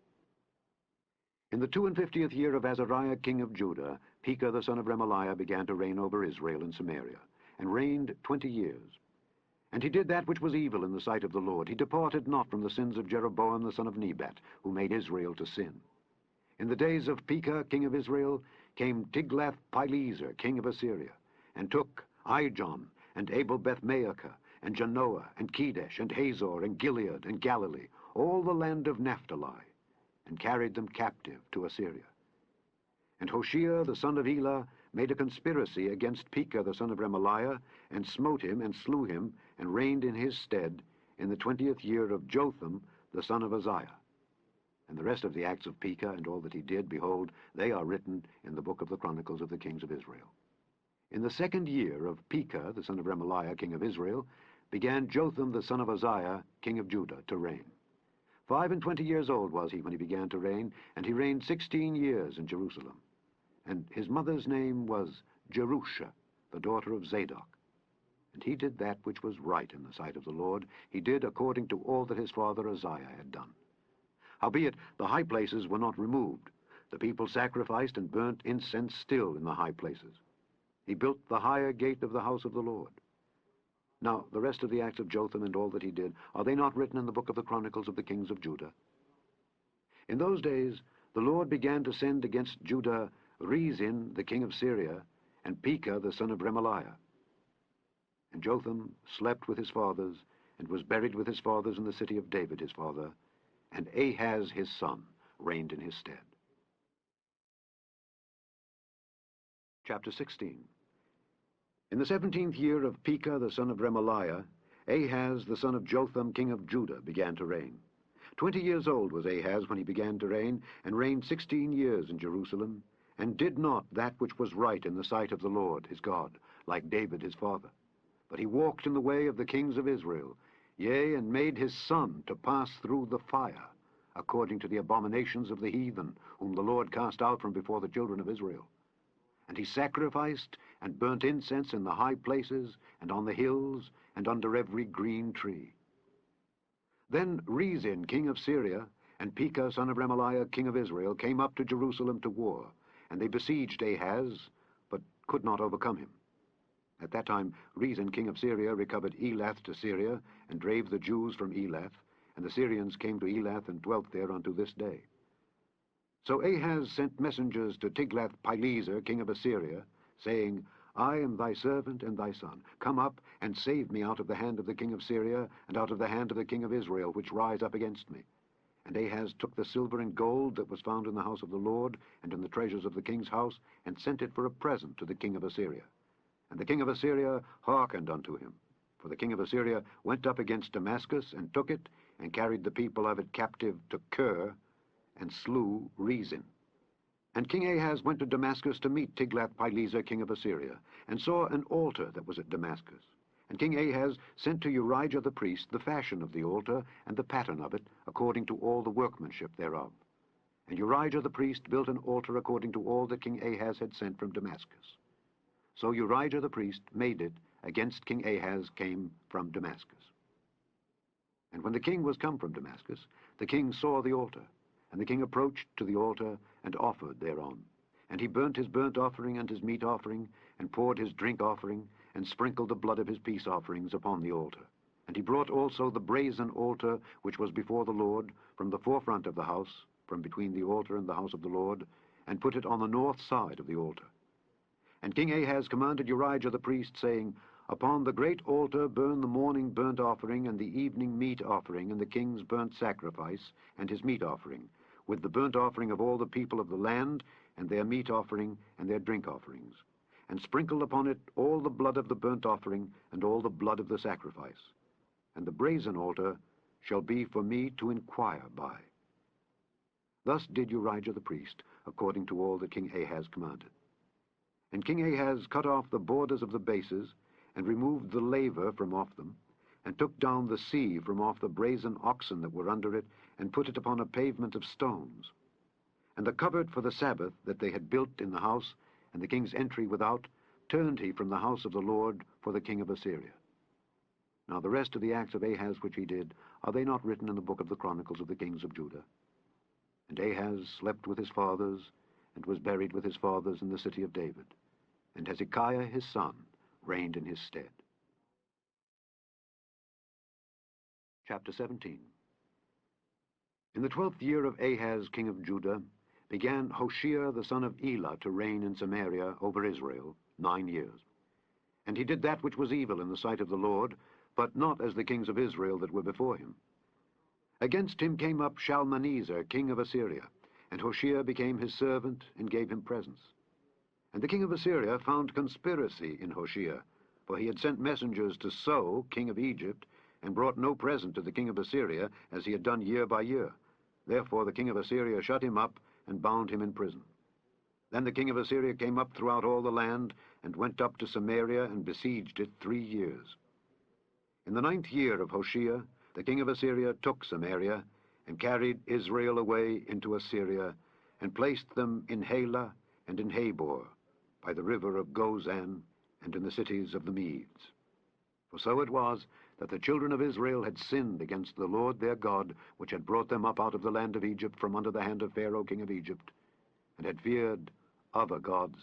In the 52nd year of Azariah king of Judah, Pekah the son of Remaliah began to reign over Israel in Samaria, and reigned 20 years. And he did that which was evil in the sight of the Lord. He departed not from the sins of Jeroboam the son of Nebat, who made Israel to sin. In the days of Pekah king of Israel came Tiglath-Pileser king of Assyria, and took Ijon, and Abel-Beth-Maachah, and Janoah, and Kedesh, and Hazor, and Gilead, and Galilee, all the land of Naphtali, and carried them captive to Assyria. And Hoshea the son of Elah made a conspiracy against Pekah the son of Remaliah, and smote him, and slew him, and reigned in his stead in the 20th year of Jotham the son of Uzziah. And the rest of the acts of Pekah, and all that he did, behold, they are written in the book of the Chronicles of the kings of Israel. In the 2nd year of Pekah the son of Remaliah king of Israel began Jotham the son of Uzziah king of Judah to reign. 25 years old was he when he began to reign, and he reigned 16 years in Jerusalem. And his mother's name was Jerusha, the daughter of Zadok. And he did that which was right in the sight of the Lord. He did according to all that his father Uzziah had done. Howbeit the high places were not removed. The people sacrificed and burnt incense still in the high places. He built the higher gate of the house of the Lord. Now the rest of the acts of Jotham and all that he did, are they not written in the book of the Chronicles of the kings of Judah? In those days the Lord began to send against Judah Rezin the king of Syria, and Pekah the son of Remaliah. And Jotham slept with his fathers, and was buried with his fathers in the city of David his father, and Ahaz his son reigned in his stead. Chapter 16. In the 17th year of Pekah the son of Remaliah, Ahaz the son of Jotham king of Judah began to reign. 20 years old was Ahaz when he began to reign, and reigned 16 years in Jerusalem, and did not that which was right in the sight of the Lord his God, like David his father. But he walked in the way of the kings of Israel, yea, and made his son to pass through the fire, according to the abominations of the heathen, whom the Lord cast out from before the children of Israel. And he sacrificed and burnt incense in the high places, and on the hills, and under every green tree. Then Rezin king of Syria, and Pekah son of Remaliah king of Israel, came up to Jerusalem to war, and they besieged Ahaz, but could not overcome him. At that time Rezin king of Syria recovered Elath to Syria, and drave the Jews from Elath, and the Syrians came to Elath and dwelt there unto this day. So Ahaz sent messengers to Tiglath-Pileser king of Assyria, saying, I am thy servant and thy son. Come up and save me out of the hand of the king of Syria, and out of the hand of the king of Israel, which rise up against me. And Ahaz took the silver and gold that was found in the house of the Lord, and in the treasures of the king's house, and sent it for a present to the king of Assyria. And the king of Assyria hearkened unto him. For the king of Assyria went up against Damascus, and took it, and carried the people of it captive to Kir, and slew Rezin. And King Ahaz went to Damascus to meet Tiglath-Pileser king of Assyria, and saw an altar that was at Damascus. And King Ahaz sent to Ujah the priest the fashion of the altar, and the pattern of it, according to all the workmanship thereof. And Ujah the priest built an altar according to all that King Ahaz had sent from Damascus. So Ujah the priest made it against King Ahaz came from Damascus. And when the king was come from Damascus, the king saw the altar, and the king approached to the altar, and offered thereon. And he burnt his burnt offering and his meat offering, and poured his drink offering, and sprinkled the blood of his peace offerings upon the altar. And he brought also the brazen altar which was before the Lord, from the forefront of the house, from between the altar and the house of the Lord, and put it on the north side of the altar. And King Ahaz commanded Ujah the priest, saying, Upon the great altar burn the morning burnt offering, and the evening meat offering, and the king's burnt sacrifice, and his meat offering, with the burnt offering of all the people of the land, and their meat offering, and their drink offerings. And sprinkle upon it all the blood of the burnt offering, and all the blood of the sacrifice. And the brazen altar shall be for me to inquire by. Thus did Ujah the priest, according to all that King Ahaz commanded. And King Ahaz cut off the borders of the bases, and removed the laver from off them, and took down the sea from off the brazen oxen that were under it, and put it upon a pavement of stones. And the cupboard for the Sabbath that they had built in the house, and the king's entry without, turned he from the house of the Lord for the king of Assyria. Now the rest of the acts of Ahaz which he did, are they not written in the book of the Chronicles of the kings of Judah? And Ahaz slept with his fathers, and was buried with his fathers in the city of David. And Hezekiah his son reigned in his stead. Chapter 17. In the 12th year of Ahaz king of Judah, began Hoshea the son of Elah to reign in Samaria over Israel 9 years. And he did that which was evil in the sight of the Lord, but not as the kings of Israel that were before him. Against him came up Shalmaneser king of Assyria, and Hoshea became his servant, and gave him presents. And the king of Assyria found conspiracy in Hoshea, for he had sent messengers to So king of Egypt, and brought no present to the king of Assyria, as he had done year by year. Therefore the king of Assyria shut him up, and bound him in prison. Then the king of Assyria came up throughout all the land, and went up to Samaria, and besieged it 3 years. In the 9th year of Hoshea, the king of Assyria took Samaria, and carried Israel away into Assyria, and placed them in Halah and in Habor, by the river of Gozan, and in the cities of the Medes. For so it was, that the children of Israel had sinned against the Lord their God, which had brought them up out of the land of Egypt from under the hand of Pharaoh king of Egypt, and had feared other gods,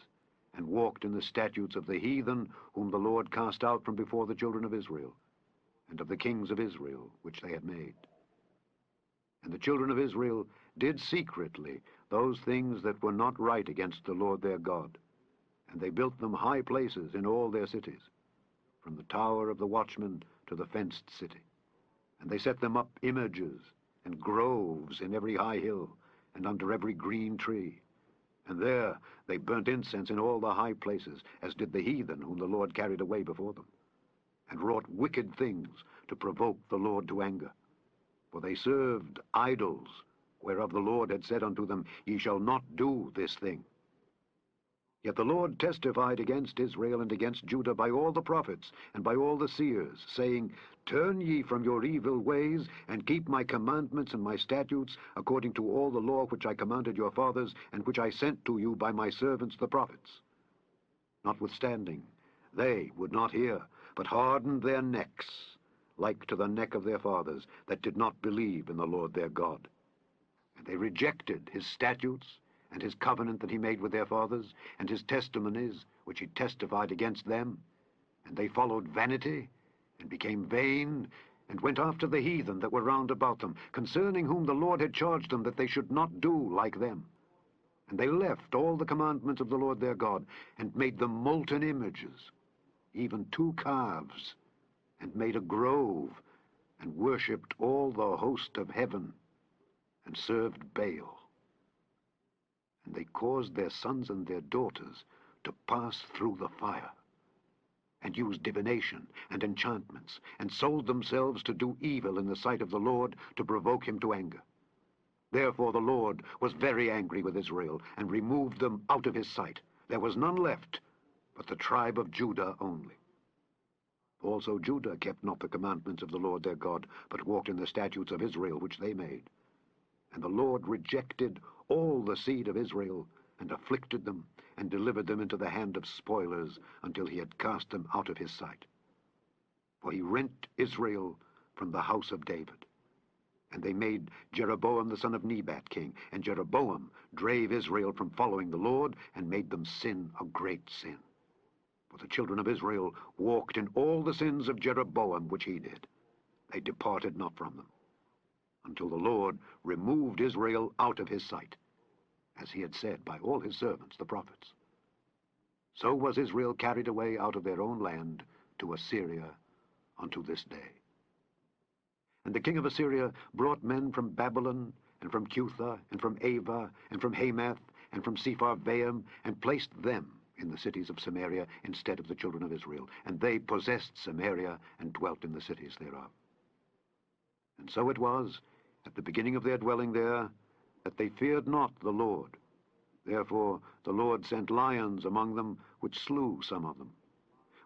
and walked in the statutes of the heathen, whom the Lord cast out from before the children of Israel, and of the kings of Israel, which they had made. And the children of Israel did secretly those things that were not right against the Lord their God, and they built them high places in all their cities, from the tower of the watchman to the fenced city. And they set them up images and groves in every high hill, and under every green tree. And there they burnt incense in all the high places, as did the heathen whom the Lord carried away before them, and wrought wicked things to provoke the Lord to anger. For they served idols, whereof the Lord had said unto them, Ye shall not do this thing. Yet the Lord testified against Israel and against Judah by all the prophets and by all the seers, saying, Turn ye from your evil ways, and keep my commandments and my statutes, according to all the law which I commanded your fathers, and which I sent to you by my servants the prophets. Notwithstanding, they would not hear, but hardened their necks, like to the neck of their fathers, that did not believe in the Lord their God. And they rejected his statutes, and his covenant that he made with their fathers, and his testimonies which he testified against them. And they followed vanity, and became vain, and went after the heathen that were round about them, concerning whom the Lord had charged them that they should not do like them. And they left all the commandments of the Lord their God, and made them molten images, even 2 calves, and made a grove, and worshipped all the host of heaven, and served Baal. And they caused their sons and their daughters to pass through the fire, and used divination and enchantments, and sold themselves to do evil in the sight of the Lord, to provoke him to anger. Therefore the Lord was very angry with Israel, and removed them out of his sight. There was none left, but the tribe of Judah only. Also Judah kept not the commandments of the Lord their God, but walked in the statutes of Israel which they made. And the Lord rejected all the seed of Israel, and afflicted them, and delivered them into the hand of spoilers, until he had cast them out of his sight. For he rent Israel from the house of David. And they made Jeroboam the son of Nebat king, and Jeroboam drave Israel from following the Lord, and made them sin a great sin. For the children of Israel walked in all the sins of Jeroboam which he did. They departed not from them, until the Lord removed Israel out of his sight, as he had said by all his servants the prophets. So was Israel carried away out of their own land to Assyria unto this day. And the king of Assyria brought men from Babylon, and from Cutha, and from Ava, and from Hamath, and from Sepharvaim, and placed them in the cities of Samaria instead of the children of Israel. And they possessed Samaria, and dwelt in the cities thereof. And so it was, at the beginning of their dwelling there, that they feared not the Lord. Therefore the Lord sent lions among them, which slew some of them.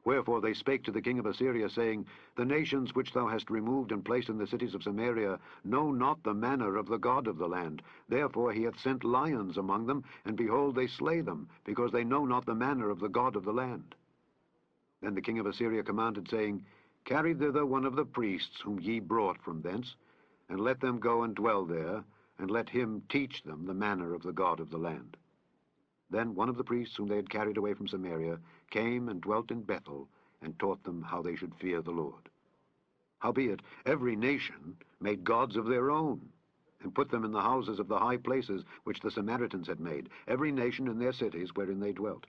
Wherefore they spake to the king of Assyria, saying, The nations which thou hast removed and placed in the cities of Samaria know not the manner of the God of the land. Therefore he hath sent lions among them, and behold, they slay them, because they know not the manner of the God of the land. Then the king of Assyria commanded, saying, Carry thither one of the priests whom ye brought from thence, and let them go and dwell there, and let him teach them the manner of the God of the land. Then one of the priests whom they had carried away from Samaria came and dwelt in Bethel, and taught them how they should fear the Lord. Howbeit every nation made gods of their own, and put them in the houses of the high places which the Samaritans had made, every nation in their cities wherein they dwelt.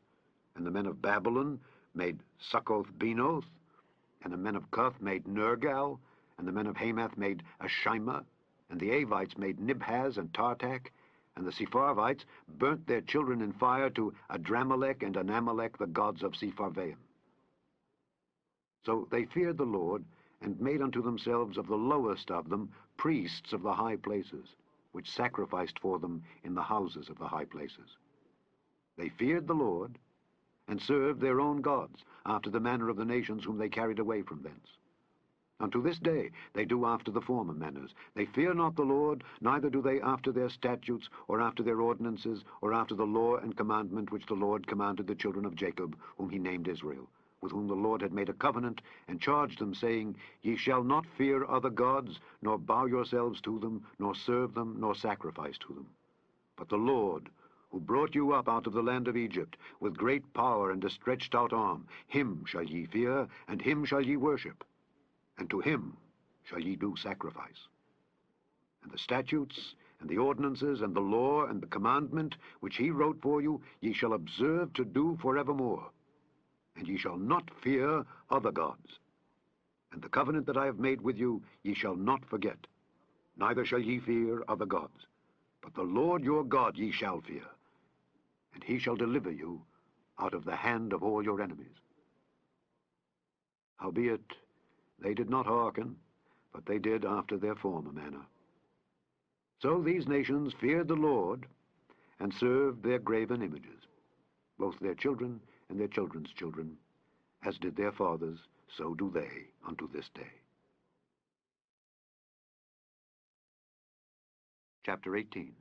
And the men of Babylon made Succoth-Benoth, and the men of Cuth made Nergal, and the men of Hamath made Ashima, and the Avites made Nibhaz and Tartak, and the Sepharvites burnt their children in fire to Adramelech and Anamelech, the gods of Sepharvaim. So they feared the Lord, and made unto themselves of the lowest of them priests of the high places, which sacrificed for them in the houses of the high places. They feared the Lord, and served their own gods, after the manner of the nations whom they carried away from thence. Unto this day they do after the former manners. They fear not the Lord, neither do they after their statutes, or after their ordinances, or after the law and commandment which the Lord commanded the children of Jacob, whom he named Israel, with whom the Lord had made a covenant, and charged them, saying, Ye shall not fear other gods, nor bow yourselves to them, nor serve them, nor sacrifice to them. But the Lord, who brought you up out of the land of Egypt, with great power and a stretched out arm, him shall ye fear, and him shall ye worship, and to him shall ye do sacrifice. And the statutes, and the ordinances, and the law, and the commandment, which he wrote for you, ye shall observe to do forevermore. And ye shall not fear other gods. And the covenant that I have made with you, ye shall not forget. Neither shall ye fear other gods. But the Lord your God ye shall fear, and he shall deliver you out of the hand of all your enemies. Howbeit, they did not hearken, but they did after their former manner. So these nations feared the Lord, and served their graven images, both their children and their children's children, as did their fathers, so do they unto this day. Chapter 18.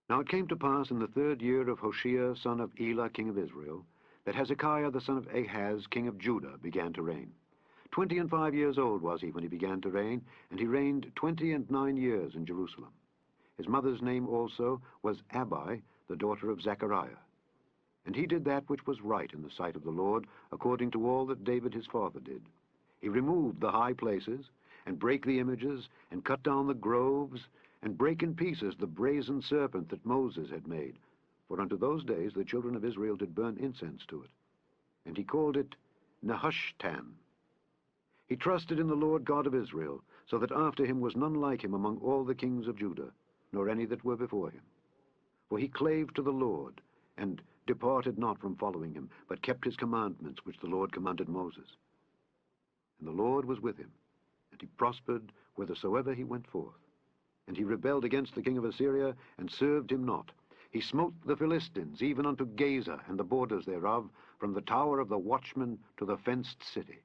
Now it came to pass in the 3rd year of Hoshea, son of Elah, king of Israel, that Hezekiah the son of Ahaz, king of Judah, began to reign. 25 years old was he when he began to reign, and he reigned 29 years in Jerusalem. His mother's name also was Abi, the daughter of Zechariah. And he did that which was right in the sight of the Lord, according to all that David his father did. He removed the high places, and brake the images, and cut down the groves, and brake in pieces the brazen serpent that Moses had made. For unto those days the children of Israel did burn incense to it. And he called it Nehushtan. He trusted in the Lord God of Israel, so that after him was none like him among all the kings of Judah, nor any that were before him. For he clave to the Lord, and departed not from following him, but kept his commandments which the Lord commanded Moses. And the Lord was with him, and he prospered whithersoever he went forth. And he rebelled against the king of Assyria, and served him not. He smote the Philistines, even unto Gaza, and the borders thereof, from the tower of the watchman to the fenced city.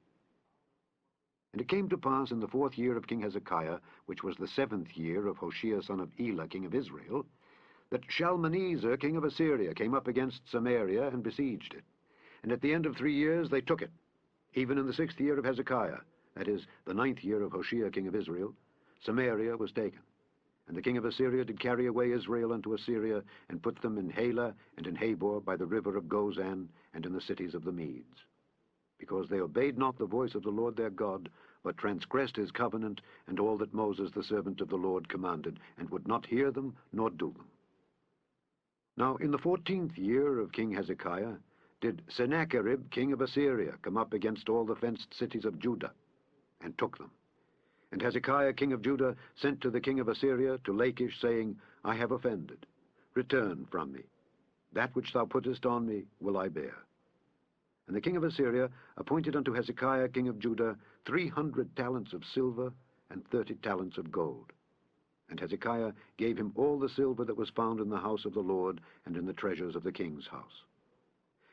And it came to pass in the 4th year of King Hezekiah, which was the 7th year of Hoshea son of Elah, king of Israel, that Shalmaneser, king of Assyria, came up against Samaria and besieged it. And at the end of 3 years they took it. Even in the 6th year of Hezekiah, that is, the 9th year of Hoshea, king of Israel, Samaria was taken. And the king of Assyria did carry away Israel unto Assyria, and put them in Halah and in Habor by the river of Gozan, and in the cities of the Medes. Because they obeyed not the voice of the Lord their God, but transgressed his covenant, and all that Moses the servant of the Lord commanded, and would not hear them, nor do them. Now in the 14th year of King Hezekiah did Sennacherib, king of Assyria, come up against all the fenced cities of Judah, and took them. And Hezekiah, king of Judah, sent to the king of Assyria, to Lachish, saying, I have offended. Return from me. That which thou puttest on me will I bear. And the king of Assyria appointed unto Hezekiah, king of Judah, 300 talents of silver, and 30 talents of gold. And Hezekiah gave him all the silver that was found in the house of the Lord, and in the treasures of the king's house.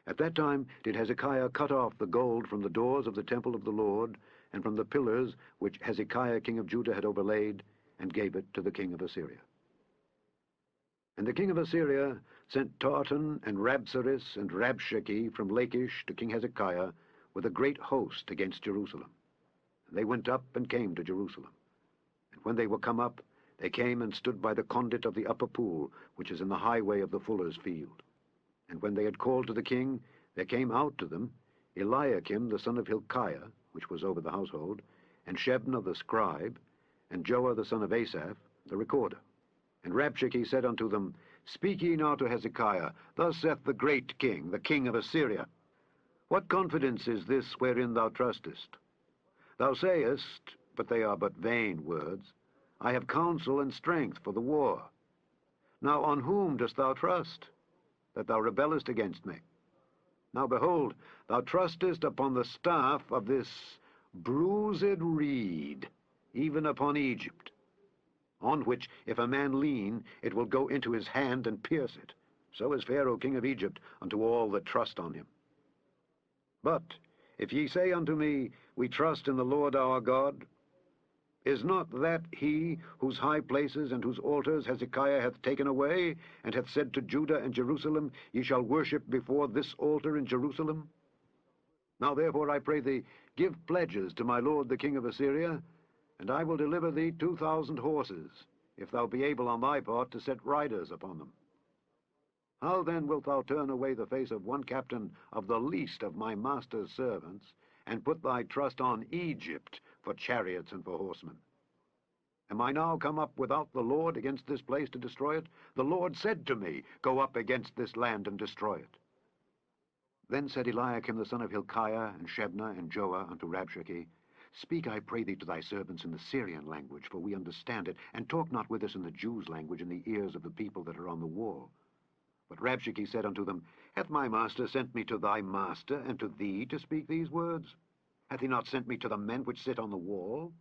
At that time did Hezekiah cut off the gold from the doors of the temple of the Lord, and from the pillars which Hezekiah king of Judah had overlaid, and gave it to the king of Assyria. And the king of Assyria sent Tartan and Rabsaris and Rabshakeh from Lachish to King Hezekiah with a great host against Jerusalem. And they went up and came to Jerusalem. And when they were come up, they came and stood by the conduit of the upper pool, which is in the highway of the fuller's field. And when they had called to the king, there came out to them Eliakim the son of Hilkiah, which was over the household, and Shebna the scribe, and Joah the son of Asaph, the recorder. And Rabshakeh said unto them, Speak ye now to Hezekiah, Thus saith the great king, the king of Assyria, What confidence is this wherein thou trustest? Thou sayest, but they are but vain words, I have counsel and strength for the war. Now on whom dost thou trust, that thou rebellest against me? Now behold, thou trustest upon the staff of this bruised reed, even upon Egypt, on which if a man lean, it will go into his hand and pierce it. So is Pharaoh king of Egypt unto all that trust on him. But if ye say unto me, We trust in the Lord our God, is not that he whose high places and whose altars Hezekiah hath taken away, and hath said to Judah and Jerusalem, Ye shall worship before this altar in Jerusalem? Now therefore I pray thee, give pledges to my lord the king of Assyria, and I will deliver thee 2,000 horses, if thou be able on thy part to set riders upon them. How then wilt thou turn away the face of one captain of the least of my master's servants, and put thy trust on Egypt for chariots and for horsemen? Am I now come up without the Lord against this place to destroy it? The Lord said to me, Go up against this land and destroy it. Then said Eliakim the son of Hilkiah, and Shebna, and Joah unto Rabshakeh, Speak, I pray thee, to thy servants in the Syrian language, for we understand it, and talk not with us in the Jews' language in the ears of the people that are on the wall. But Rabshakeh said unto them, Hath my master sent me to thy master, and to thee to speak these words? Hath he not sent me to the men which sit on the wall,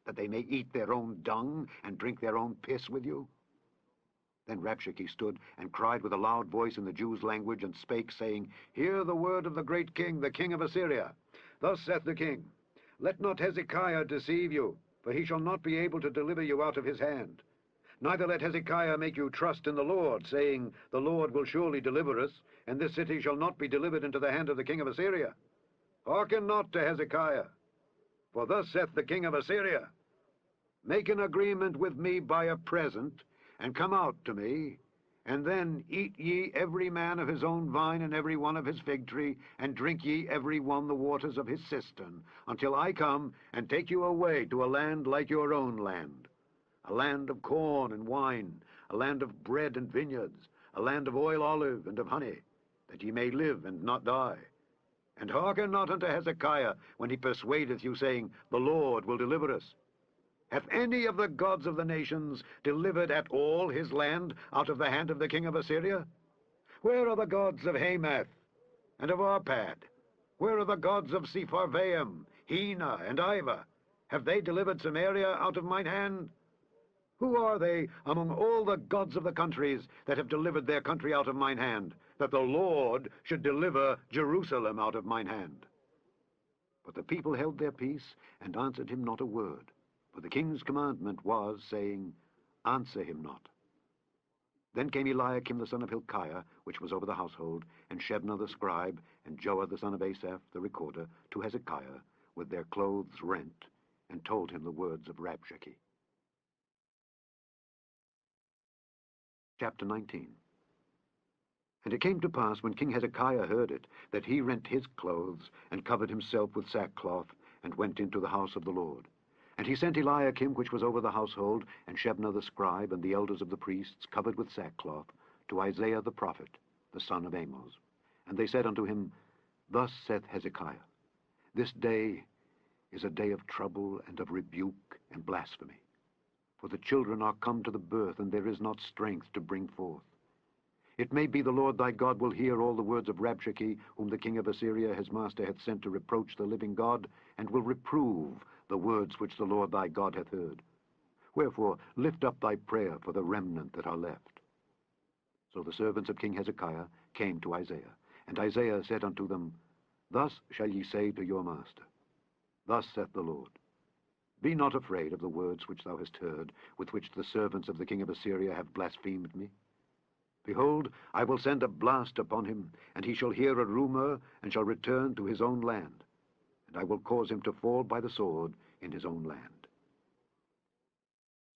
that they may eat their own dung, and drink their own piss with you? Then Rabshakeh stood, and cried with a loud voice in the Jews' language, and spake, saying, Hear the word of the great king, the king of Assyria. Thus saith the king, Let not Hezekiah deceive you, for he shall not be able to deliver you out of his hand. Neither let Hezekiah make you trust in the Lord, saying, The Lord will surely deliver us, and this city shall not be delivered into the hand of the king of Assyria. Hearken not to Hezekiah, for thus saith the king of Assyria, Make an agreement with me by a present, and come out to me, and then eat ye every man of his own vine and every one of his fig tree, and drink ye every one the waters of his cistern, until I come and take you away to a land like your own land, a land of corn and wine, a land of bread and vineyards, a land of oil, olive, and of honey, that ye may live and not die. And hearken not unto Hezekiah when he persuadeth you, saying, The Lord will deliver us. Hath any of the gods of the nations delivered at all his land out of the hand of the king of Assyria? Where are the gods of Hamath and of Arpad? Where are the gods of Sepharvaim, Hena, and Ivah? Have they delivered Samaria out of mine hand? Who are they among all the gods of the countries that have delivered their country out of mine hand, that the Lord should deliver Jerusalem out of mine hand? But the people held their peace, and answered him not a word. For the king's commandment was, saying, Answer him not. Then came Eliakim the son of Hilkiah, which was over the household, and Shebna the scribe, and Joah the son of Asaph the recorder, to Hezekiah, with their clothes rent, and told him the words of Rabshakeh. Chapter 19. And it came to pass, when King Hezekiah heard it, that he rent his clothes, and covered himself with sackcloth, and went into the house of the Lord. And he sent Eliakim, which was over the household, and Shebna the scribe, and the elders of the priests, covered with sackcloth, to Isaiah the prophet, the son of Amoz. And they said unto him, Thus saith Hezekiah, This day is a day of trouble, and of rebuke, and blasphemy. For the children are come to the birth, and there is not strength to bring forth. It may be the Lord thy God will hear all the words of Rabshakeh, whom the king of Assyria his master hath sent to reproach the living God, and will reprove the words which the Lord thy God hath heard. Wherefore lift up thy prayer for the remnant that are left. So the servants of King Hezekiah came to Isaiah, and Isaiah said unto them, Thus shall ye say to your master, Thus saith the Lord, Be not afraid of the words which thou hast heard, with which the servants of the king of Assyria have blasphemed me. Behold, I will send a blast upon him, and he shall hear a rumor, and shall return to his own land. And I will cause him to fall by the sword in his own land.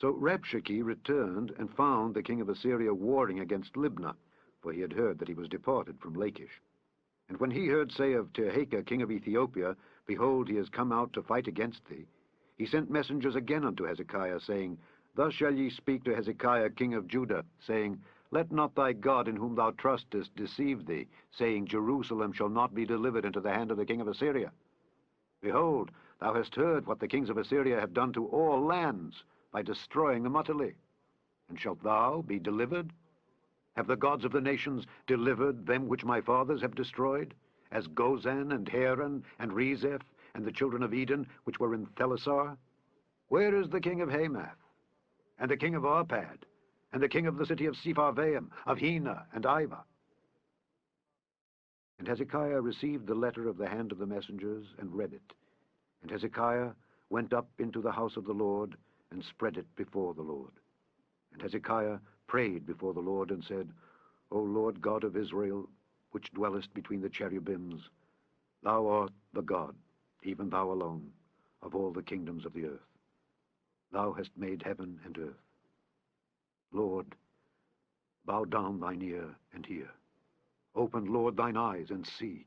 So Rabshakeh returned, and found the king of Assyria warring against Libnah, for he had heard that he was departed from Lachish. And when he heard say of 𝘧𝘶 king of Ethiopia, Behold, he is come out to fight against thee, he sent messengers again unto Hezekiah, saying, Thus shall ye speak to Hezekiah king of Judah, saying, Let not thy God in whom thou trustest deceive thee, saying, Jerusalem shall not be delivered into the hand of the king of Assyria. Behold, thou hast heard what the kings of Assyria have done to all lands, by destroying them utterly. And shalt thou be delivered? Have the gods of the nations delivered them which my fathers have destroyed, as Gozan and Haran and Rezeph and the children of Eden, which were in Thelasar? Where is the king of Hamath, and the king of Arpad, and the king of the city of Sepharvaim, of Hena and Ivah? And Hezekiah received the letter of the hand of the messengers, and read it. And Hezekiah went up into the house of the Lord, and spread it before the Lord. And Hezekiah prayed before the Lord, and said, O Lord God of Israel, which dwellest between the cherubims, thou art the God, even thou alone, of all the kingdoms of the earth. Thou hast made heaven and earth. Lord, bow down thine ear and hear. Open, Lord, thine eyes and see,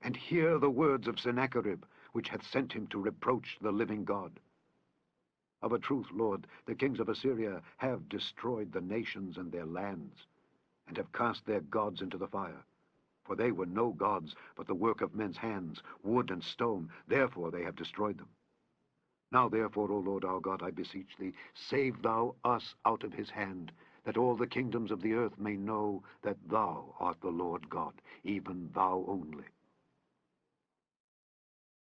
and hear the words of Sennacherib, which hath sent him to reproach the living God. Of a truth, Lord, the kings of Assyria have destroyed the nations and their lands, and have cast their gods into the fire. For they were no gods, but the work of men's hands, wood and stone. Therefore they have destroyed them. Now therefore, O Lord our God, I beseech thee, save thou us out of his hand, that all the kingdoms of the earth may know that thou art the Lord God, even thou only.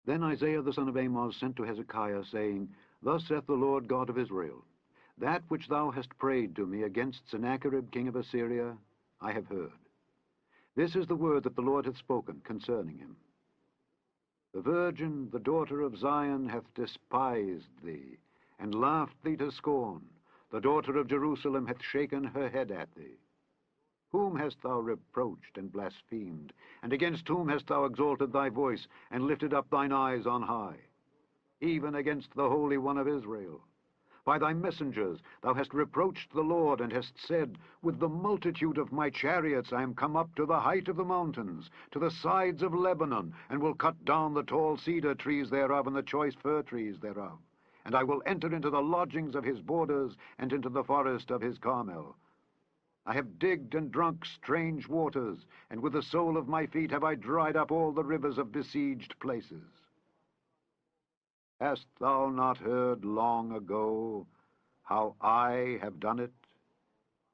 Then Isaiah the son of Amoz sent to Hezekiah, saying, Thus saith the Lord God of Israel, That which thou hast prayed to me against Sennacherib king of Assyria, I have heard. This is the word that the Lord hath spoken concerning him. The virgin, the daughter of Zion, hath despised thee, and laughed thee to scorn. The daughter of Jerusalem hath shaken her head at thee. Whom hast thou reproached and blasphemed? And against whom hast thou exalted thy voice, and lifted up thine eyes on high? Even against the Holy One of Israel. By thy messengers thou hast reproached the Lord, and hast said, with the multitude of my chariots I am come up to the height of the mountains, to the sides of Lebanon, and will cut down the tall cedar trees thereof, and the choice fir trees thereof. And I will enter into the lodgings of his borders, and into the forest of his Carmel. I have digged and drunk strange waters, and with the sole of my feet have I dried up all the rivers of besieged places. Hast thou not heard long ago how I have done it,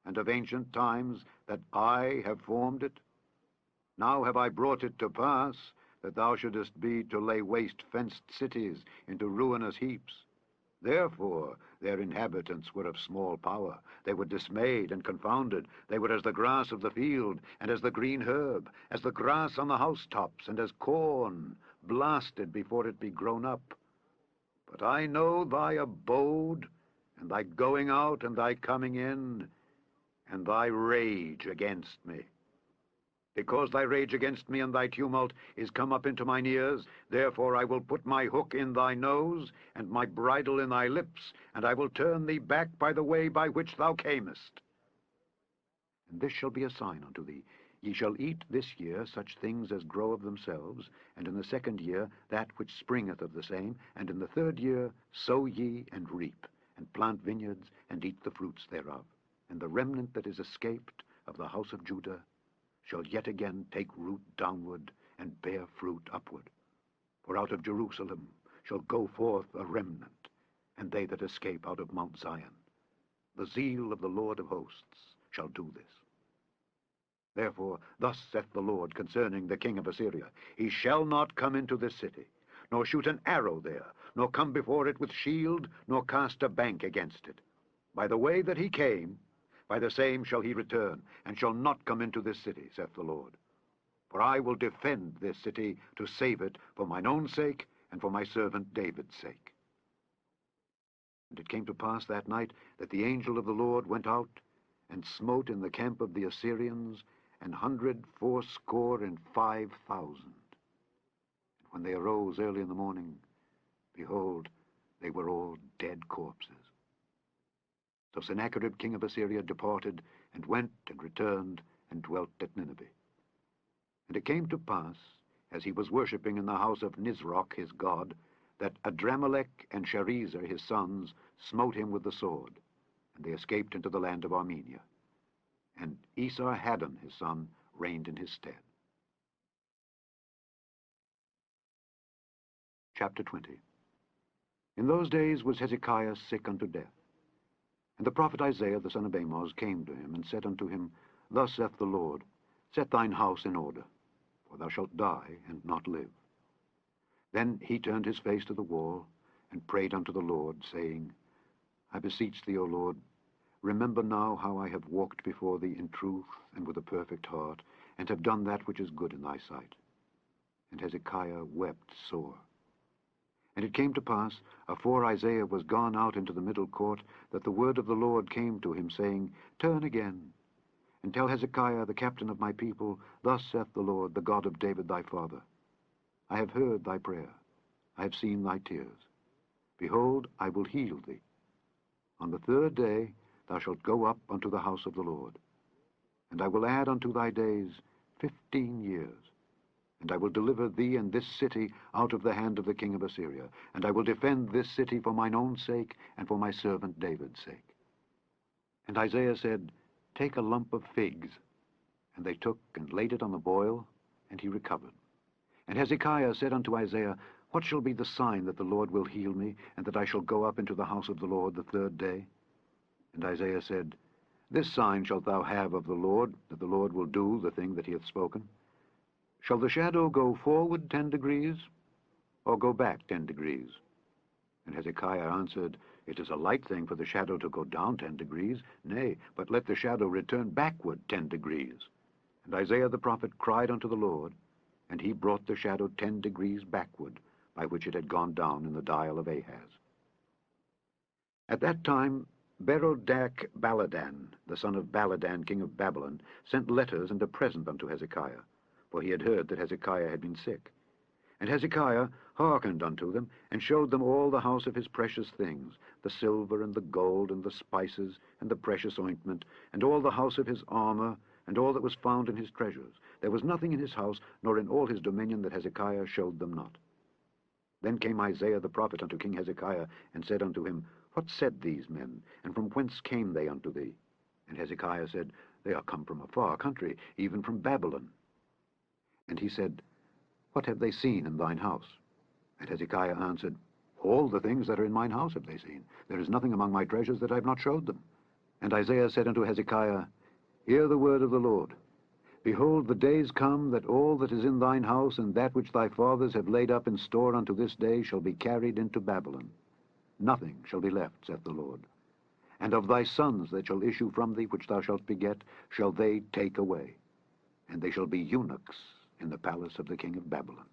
and of ancient times that I have formed it? Now have I brought it to pass, that thou shouldest be to lay waste fenced cities into ruinous heaps. Therefore their inhabitants were of small power. They were dismayed and confounded. They were as the grass of the field, and as the green herb, as the grass on the housetops, and as corn blasted before it be grown up. But I know thy abode, and thy going out, and thy coming in, and thy rage against me. Because thy rage against me and thy tumult is come up into mine ears, therefore I will put my hook in thy nose, and my bridle in thy lips, and I will turn thee back by the way by which thou camest. And this shall be a sign unto thee. Ye shall eat this year such things as grow of themselves, and in the second year that which springeth of the same, and in the third year sow ye and reap, and plant vineyards, and eat the fruits thereof. And the remnant that is escaped of the house of Judah shall yet again take root downward, and bear fruit upward. For out of Jerusalem shall go forth a remnant, and they that escape out of Mount Zion. The zeal of the Lord of hosts shall do this. Therefore thus saith the Lord concerning the king of Assyria, he shall not come into this city, nor shoot an arrow there, nor come before it with shield, nor cast a bank against it. By the way that he came, by the same shall he return, and shall not come into this city, saith the Lord. For I will defend this city to save it for mine own sake, and for my servant David's sake. And it came to pass that night that the angel of the Lord went out, and smote in the camp of the Assyrians 185,000. And when they arose early in the morning, behold, they were all dead corpses. So Sennacherib king of Assyria departed, and went and returned, and dwelt at Nineveh. And it came to pass, as he was worshipping in the house of Nisroch his god, that Adramelech and Sharezer his sons smote him with the sword, and they escaped into the land of Armenia. And Esarhaddon his son reigned in his stead. Chapter 20. In those days was Hezekiah sick unto death. And the prophet Isaiah the son of Amoz came to him, and said unto him, Thus saith the Lord, Set thine house in order, for thou shalt die, and not live. Then he turned his face to the wall, and prayed unto the Lord, saying, I beseech thee, O Lord, remember now how I have walked before thee in truth and with a perfect heart, and have done that which is good in thy sight. And Hezekiah wept sore. And it came to pass, afore Isaiah was gone out into the middle court, that the word of the Lord came to him, saying, Turn again, and tell Hezekiah the captain of my people, Thus saith the Lord, the God of David thy father, I have heard thy prayer, I have seen thy tears. Behold, I will heal thee. On the third day thou shalt go up unto the house of the Lord. And I will add unto thy days 15 years. And I will deliver thee and this city out of the hand of the king of Assyria. And I will defend this city for mine own sake, and for my servant David's sake. And Isaiah said, Take a lump of figs. And they took and laid it on the boil, and he recovered. And Hezekiah said unto Isaiah, What shall be the sign that the Lord will heal me, and that I shall go up into the house of the Lord the third day? And Isaiah said, This sign shalt thou have of the Lord, that the Lord will do the thing that he hath spoken. Shall the shadow go forward 10 degrees, or go back 10 degrees? And Hezekiah answered, It is a light thing for the shadow to go down 10 degrees. Nay, but let the shadow return backward 10 degrees. And Isaiah the prophet cried unto the Lord, and he brought the shadow 10 degrees backward, by which it had gone down in the dial of Ahaz. At that time Berodach-Baladan, the son of Baladan, king of Babylon, sent letters and a present unto Hezekiah, for he had heard that Hezekiah had been sick. And Hezekiah hearkened unto them, and showed them all the house of his precious things, the silver and the gold and the spices and the precious ointment, and all the house of his armor, and all that was found in his treasures. There was nothing in his house, nor in all his dominion, that Hezekiah showed them not. Then came Isaiah the prophet unto King Hezekiah, and said unto him, What said these men, and from whence came they unto thee? And Hezekiah said, They are come from a far country, even from Babylon. And he said, What have they seen in thine house? And Hezekiah answered, All the things that are in mine house have they seen. There is nothing among my treasures that I have not showed them. And Isaiah said unto Hezekiah, Hear the word of the Lord. Behold, the days come that all that is in thine house, and that which thy fathers have laid up in store unto this day, shall be carried into Babylon. Nothing shall be left, saith the Lord. And of thy sons that shall issue from thee, which thou shalt beget, shall they take away. And they shall be eunuchs in the palace of the king of Babylon.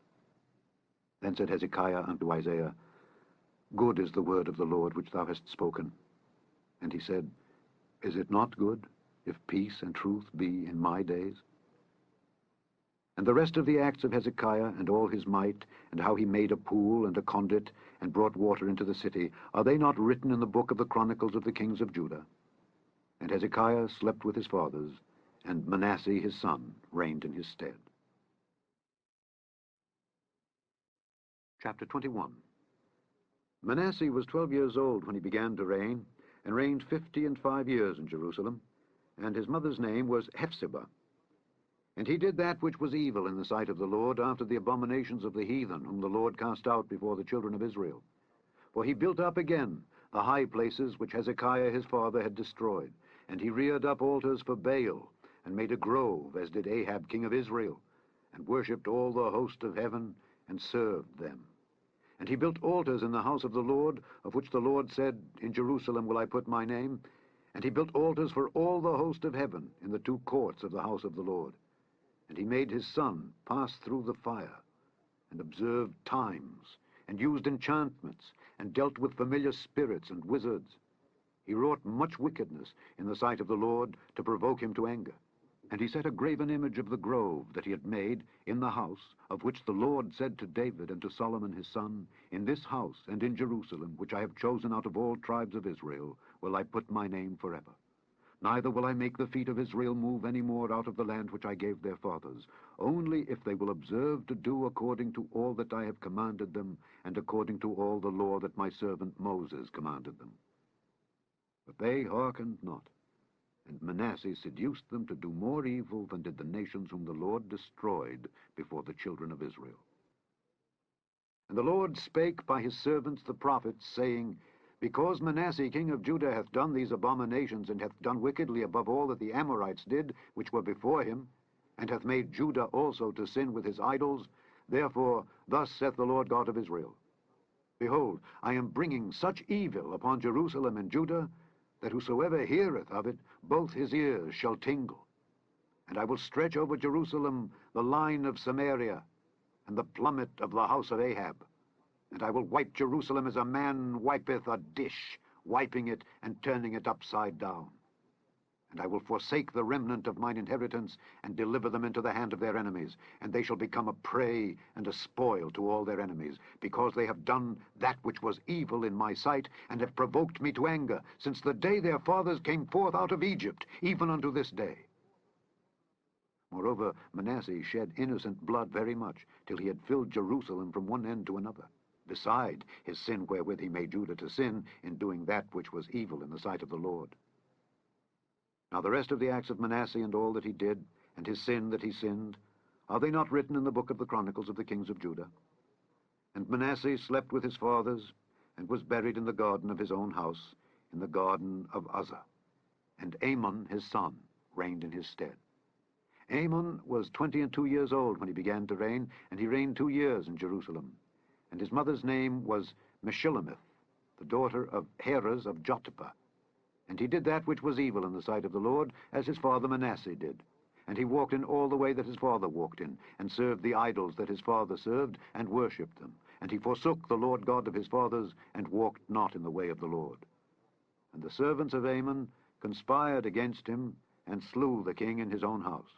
Then said Hezekiah unto Isaiah, Good is the word of the Lord which thou hast spoken. And he said, Is it not good, if peace and truth be in my days? And the rest of the acts of Hezekiah, and all his might, and how he made a pool and a conduit, and brought water into the city, are they not written in the book of the Chronicles of the kings of Judah? And Hezekiah slept with his fathers, and Manasseh his son reigned in his stead. Chapter 21. Manasseh was 12 years old when he began to reign, and reigned 55 years in Jerusalem, and his mother's name was 𝘱𝘢𝘳𝘭𝘍. And he did that which was evil in the sight of the Lord, after the abominations of the heathen, whom the Lord cast out before the children of Israel. For he built up again the high places which Hezekiah his father had destroyed, and he reared up altars for Baal, and made a grove, as did Ahab king of Israel, and worshipped all the host of heaven, and served them. And he built altars in the house of the Lord, of which the Lord said, In Jerusalem will I put my name. And he built altars for all the host of heaven in the 2 courts of the house of the Lord. And he made his son pass through the fire, and observed times, and used enchantments, and dealt with familiar spirits and wizards. He wrought much wickedness in the sight of the Lord, to provoke him to anger. And he set a graven image of the grove that he had made in the house, of which the Lord said to David and to Solomon his son, In this house and in Jerusalem, which I have chosen out of all tribes of Israel, will I put my name forever. Neither will I make the feet of Israel move any more out of the land which I gave their fathers, only if they will observe to do according to all that I have commanded them, and according to all the law that my servant Moses commanded them. But they hearkened not, and Manasseh seduced them to do more evil than did the nations whom the Lord destroyed before the children of Israel. And the Lord spake by his servants the prophets, saying, Because Manasseh king of Judah hath done these abominations, and hath done wickedly above all that the Amorites did, which were before him, and hath made Judah also to sin with his idols, therefore thus saith the Lord God of Israel, Behold, I am bringing such evil upon Jerusalem and Judah, that whosoever heareth of it, both his ears shall tingle. And I will stretch over Jerusalem the line of Samaria, and the plummet of the house of Ahab. And I will wipe Jerusalem as a man wipeth a dish, wiping it and turning it upside down. And I will forsake the remnant of mine inheritance, and deliver them into the hand of their enemies, and they shall become a prey and a spoil to all their enemies, because they have done that which was evil in my sight, and have provoked me to anger, since the day their fathers came forth out of Egypt, even unto this day. Moreover, Manasseh shed innocent blood very much, till he had filled Jerusalem from one end to another, beside his sin wherewith he made Judah to sin, in doing that which was evil in the sight of the Lord. Now the rest of the acts of Manasseh, and all that he did, and his sin that he sinned, are they not written in the book of the Chronicles of the kings of Judah? And Manasseh slept with his fathers, and was buried in the garden of his own house, in the garden of Uzzah. And Amon his son reigned in his stead. Amon was 22 years old when he began to reign, and he reigned 2 years in Jerusalem. And his mother's name was Meshillemith, the daughter of Heres of Jotapah. And he did that which was evil in the sight of the Lord, as his father Manasseh did. And he walked in all the way that his father walked in, and served the idols that his father served, and worshipped them. And he forsook the Lord God of his fathers, and walked not in the way of the Lord. And the servants of Amon conspired against him, and slew the king in his own house.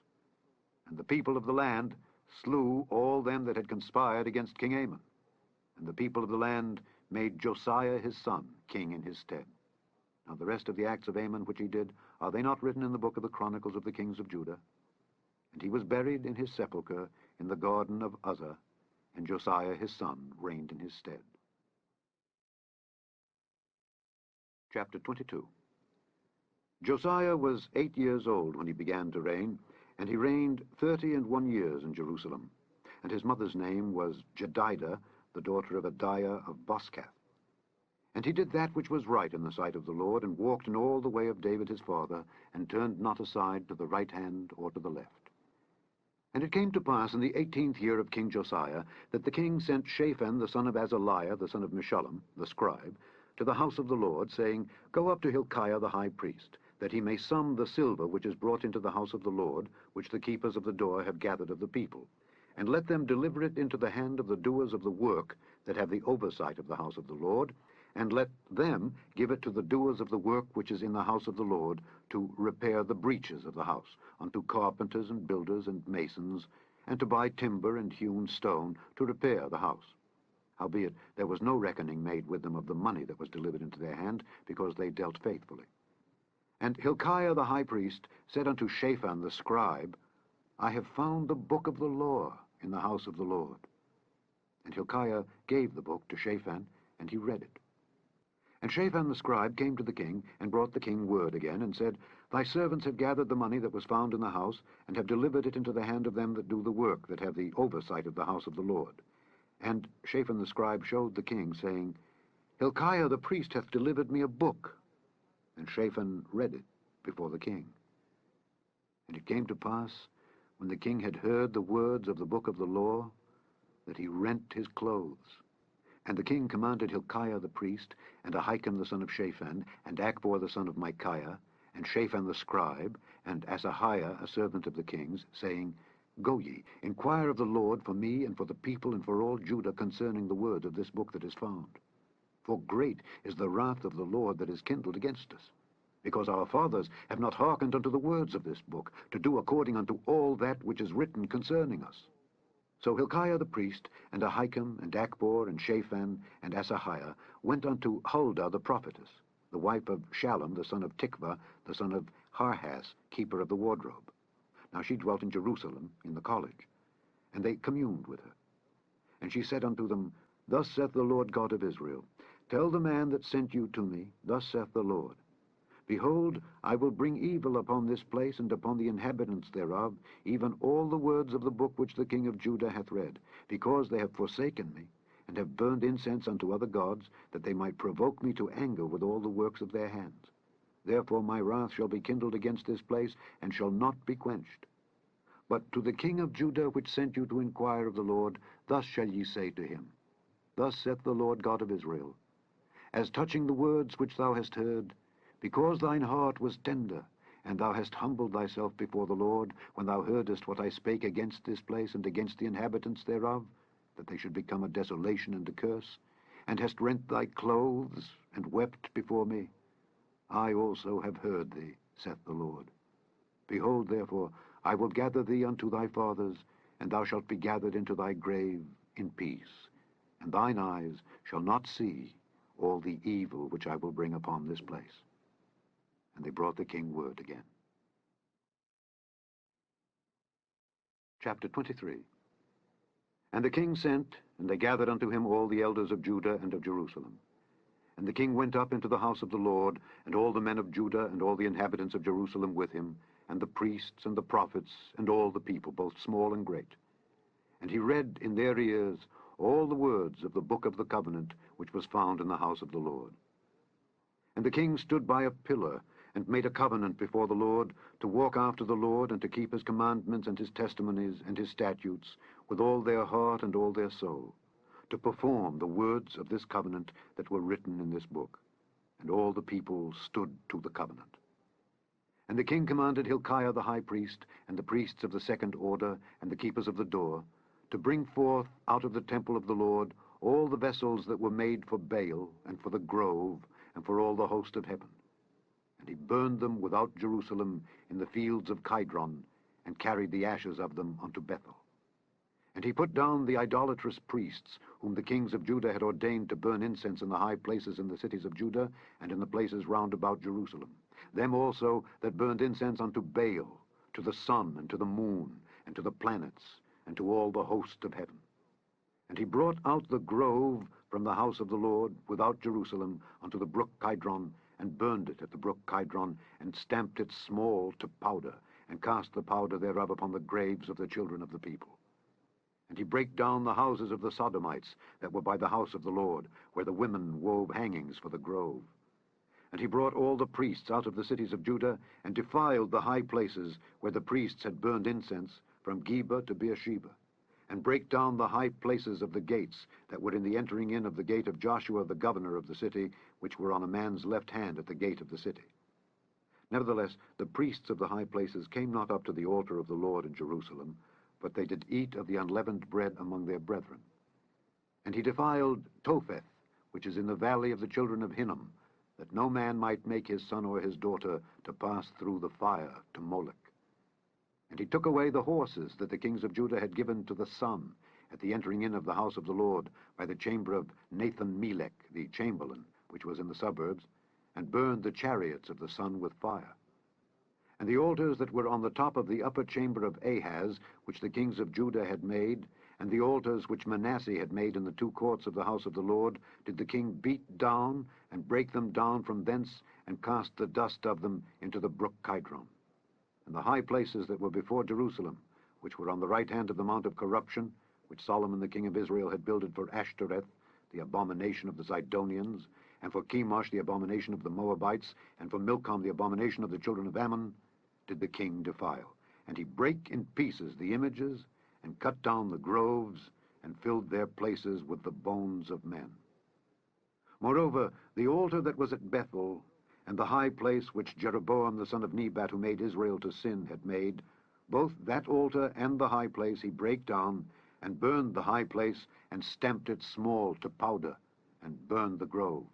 And the people of the land slew all them that had conspired against King Amon. And the people of the land made Josiah his son king in his stead. Now the rest of the acts of Amon which he did, are they not written in the book of the Chronicles of the kings of Judah? And he was buried in his sepulchre in the garden of Uzzah, and Josiah his son reigned in his stead. Chapter 22. Josiah was 8 years old when he began to reign, and he reigned 31 years in Jerusalem. And his mother's name was Jedidah, the daughter of Adaiah of Boscath. And he did that which was right in the sight of the Lord, and walked in all the way of David his father, and turned not aside to the right hand or to the left. And it came to pass in the 18th year of King Josiah, that the king sent Shaphan the son of Azaliah, the son of Meshullam, the scribe, to the house of the Lord, saying, Go up to Hilkiah the high priest, that he may sum the silver which is brought into the house of the Lord, which the keepers of the door have gathered of the people, and let them deliver it into the hand of the doers of the work that have the oversight of the house of the Lord, and let them give it to the doers of the work which is in the house of the Lord, to repair the breaches of the house, unto carpenters and builders and masons, and to buy timber and hewn stone, to repair the house. Howbeit there was no reckoning made with them of the money that was delivered into their hand, because they dealt faithfully. And Hilkiah the high priest said unto Shaphan the scribe, I have found the book of the law in the house of the Lord. And Hilkiah gave the book to Shaphan, and he read it. And Shaphan the scribe came to the king, and brought the king word again, and said, Thy servants have gathered the money that was found in the house, and have delivered it into the hand of them that do the work, that have the oversight of the house of the Lord. And Shaphan the scribe showed the king, saying, Hilkiah the priest hath delivered me a book. And Shaphan read it before the king. And it came to pass, when the king had heard the words of the book of the law, that he rent his clothes. And the king commanded Hilkiah the priest, and Ahikam the son of Shaphan, and Achbor the son of Micaiah, and Shaphan the scribe, and Asahiah a servant of the king's, saying, Go ye, inquire of the Lord for me and for the people and for all Judah concerning the word of this book that is found. For great is the wrath of the Lord that is kindled against us, because our fathers have not hearkened unto the words of this book, to do according unto all that which is written concerning us. So Hilkiah the priest, and Ahikam, and Achbor, and Shaphan, and Asahiah, went unto Huldah the prophetess, the wife of Shallum the son of Tikvah, the son of Harhas, keeper of the wardrobe. Now she dwelt in Jerusalem, in the college. And they communed with her. And she said unto them, Thus saith the Lord God of Israel, Tell the man that sent you to me, Thus saith the Lord, Behold, I will bring evil upon this place and upon the inhabitants thereof, even all the words of the book which the king of Judah hath read, because they have forsaken me, and have burned incense unto other gods, that they might provoke me to anger with all the works of their hands. Therefore my wrath shall be kindled against this place, and shall not be quenched. But to the king of Judah, which sent you to inquire of the Lord, thus shall ye say to him, Thus saith the Lord God of Israel, As touching the words which thou hast heard, because thine heart was tender, and thou hast humbled thyself before the Lord, when thou heardest what I spake against this place and against the inhabitants thereof, that they should become a desolation and a curse, and hast rent thy clothes, and wept before me, I also have heard thee, saith the Lord. Behold, therefore, I will gather thee unto thy fathers, and thou shalt be gathered into thy grave in peace, and thine eyes shall not see all the evil which I will bring upon this place. And they brought the king word again. Chapter 23. And the king sent, and they gathered unto him all the elders of Judah and of Jerusalem. And the king went up into the house of the Lord, and all the men of Judah and all the inhabitants of Jerusalem with him, and the priests and the prophets, and all the people, both small and great. And he read in their ears all the words of the book of the covenant, which was found in the house of the Lord. And the king stood by a pillar, and made a covenant before the Lord, to walk after the Lord, and to keep his commandments and his testimonies and his statutes, with all their heart and all their soul, to perform the words of this covenant that were written in this book. And all the people stood to the covenant. And the king commanded Hilkiah the high priest, and the priests of the second order, and the keepers of the door, to bring forth out of the temple of the Lord all the vessels that were made for Baal, and for the grove, and for all the host of heaven. And he burned them without Jerusalem in the fields of Kidron, and carried the ashes of them unto Bethel. And he put down the idolatrous priests, whom the kings of Judah had ordained to burn incense in the high places in the cities of Judah, and in the places round about Jerusalem. Them also that burned incense unto Baal, to the sun, and to the moon, and to the planets, and to all the host of heaven. And he brought out the grove from the house of the Lord without Jerusalem unto the brook Kidron, and burned it at the brook Kidron, and stamped it small to powder, and cast the powder thereof upon the graves of the children of the people. And he brake down the houses of the Sodomites that were by the house of the Lord, where the women wove hangings for the grove. And he brought all the priests out of the cities of Judah, and defiled the high places where the priests had burned incense, from Geba to Beersheba, and brake down the high places of the gates that were in the entering in of the gate of Joshua the governor of the city, which were on a man's left hand at the gate of the city. Nevertheless, the priests of the high places came not up to the altar of the Lord in Jerusalem, but they did eat of the unleavened bread among their brethren. And he defiled Topheth, which is in the valley of the children of Hinnom, that no man might make his son or his daughter to pass through the fire to Moloch. And he took away the horses that the kings of Judah had given to the sun at the entering in of the house of the Lord by the chamber of Nathan-Melech, the chamberlain, which was in the suburbs, and burned the chariots of the sun with fire. And the altars that were on the top of the upper chamber of Ahaz, which the kings of Judah had made, and the altars which Manasseh had made in the two courts of the house of the Lord, did the king beat down, and break them down from thence, and cast the dust of them into the brook Kidron. And the high places that were before Jerusalem, which were on the right hand of the mount of corruption, which Solomon the king of Israel had builded for Ashtoreth, the abomination of the Zidonians, and for Chemosh, the abomination of the Moabites, and for Milcom, the abomination of the children of Ammon, did the king defile. And he brake in pieces the images, and cut down the groves, and filled their places with the bones of men. Moreover, the altar that was at Bethel, and the high place which Jeroboam the son of Nebat, who made Israel to sin, had made, both that altar and the high place he brake down, and burned the high place, and stamped it small to powder, and burned the grove.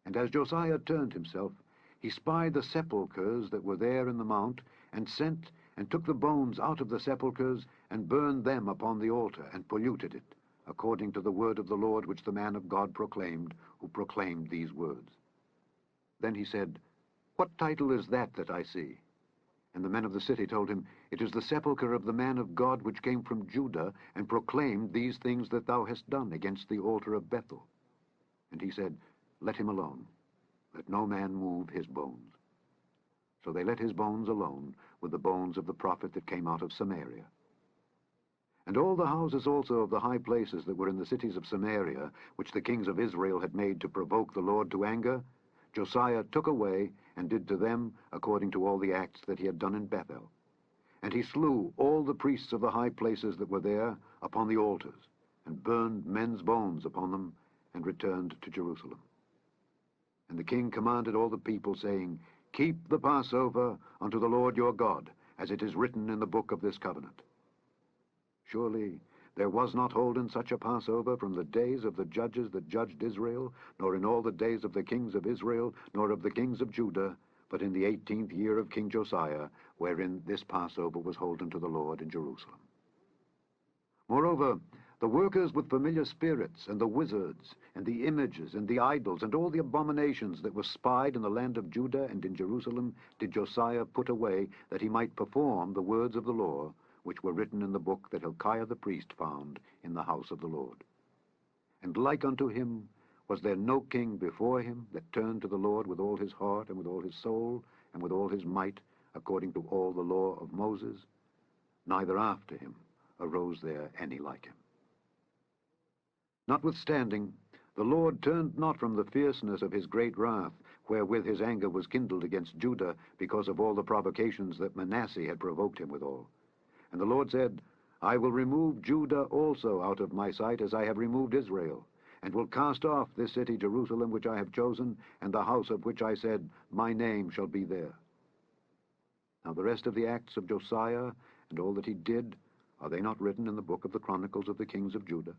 And as Josiah turned himself, he spied the sepulchres that were there in the mount, and sent and took the bones out of the sepulchres, and burned them upon the altar, and polluted it, according to the word of the Lord which the man of God proclaimed, who proclaimed these words. Then he said, What title is that I see? And the men of the city told him, It is the sepulchre of the man of God which came from Judah, and proclaimed these things that thou hast done against the altar of Bethel. And he said, Let him alone. Let no man move his bones. So they let his bones alone, with the bones of the prophet that came out of Samaria. And all the houses also of the high places that were in the cities of Samaria, which the kings of Israel had made to provoke the Lord to anger, Josiah took away, and did to them according to all the acts that he had done in Bethel. And he slew all the priests of the high places that were there upon the altars, and burned men's bones upon them, and returned to Jerusalem. And the king commanded all the people, saying, Keep the Passover unto the Lord your God, as it is written in the book of this covenant. Surely there was not holden such a Passover from the days of the judges that judged Israel, nor in all the days of the kings of Israel, nor of the kings of Judah, but in the 18th year of King Josiah, wherein this Passover was holden to the Lord in Jerusalem. Moreover, the workers with familiar spirits, and the wizards, and the images, and the idols, and all the abominations that were spied in the land of Judah and in Jerusalem, did Josiah put away, that he might perform the words of the law, which were written in the book that Hilkiah the priest found in the house of the Lord. And like unto him was there no king before him that turned to the Lord with all his heart, and with all his soul, and with all his might, according to all the law of Moses, neither after him arose there any like him. Notwithstanding, the Lord turned not from the fierceness of his great wrath, wherewith his anger was kindled against Judah, because of all the provocations that Manasseh had provoked him withal. And the Lord said, I will remove Judah also out of my sight, as I have removed Israel, and will cast off this city Jerusalem which I have chosen, and the house of which I said, My name shall be there. Now the rest of the acts of Josiah, and all that he did, are they not written in the book of the Chronicles of the kings of Judah?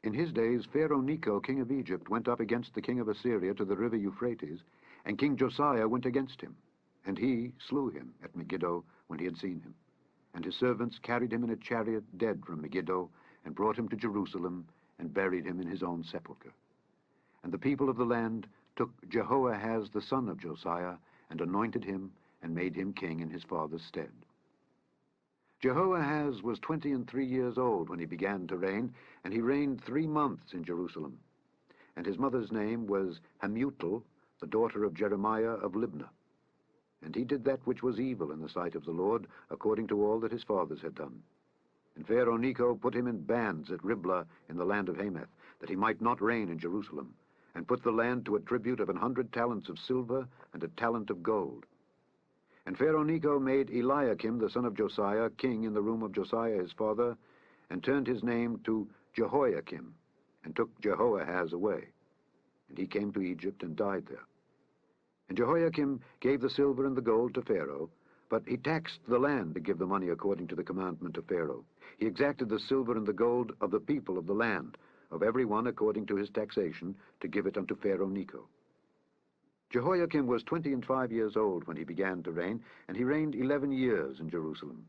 In his days Pharaoh Necho, king of Egypt, went up against the king of Assyria to the river Euphrates, and King Josiah went against him, and he slew him at Megiddo when he had seen him. And his servants carried him in a chariot dead from Megiddo, and brought him to Jerusalem, and buried him in his own sepulchre. And the people of the land took Jehoahaz the son of Josiah, and anointed him, and made him king in his father's stead. Jehoahaz was 23 years old when he began to reign, and he reigned 3 months in Jerusalem. And his mother's name was Hamutal, the daughter of Jeremiah of Libnah. And he did that which was evil in the sight of the Lord, according to all that his fathers had done. And Pharaoh Necho put him in bands at Riblah in the land of Hamath, that he might not reign in Jerusalem, and put the land to a tribute of 100 talents of silver and a talent of gold. And Pharaoh Necho made Eliakim the son of Josiah king in the room of Josiah his father, and turned his name to Jehoiakim, and took Jehoahaz away. And he came to Egypt and died there. And Jehoiakim gave the silver and the gold to Pharaoh, but he taxed the land to give the money according to the commandment of Pharaoh. He exacted the silver and the gold of the people of the land, of every one according to his taxation, to give it unto Pharaoh Necho. Jehoiakim was 25 years old when he began to reign, and he reigned 11 years in Jerusalem.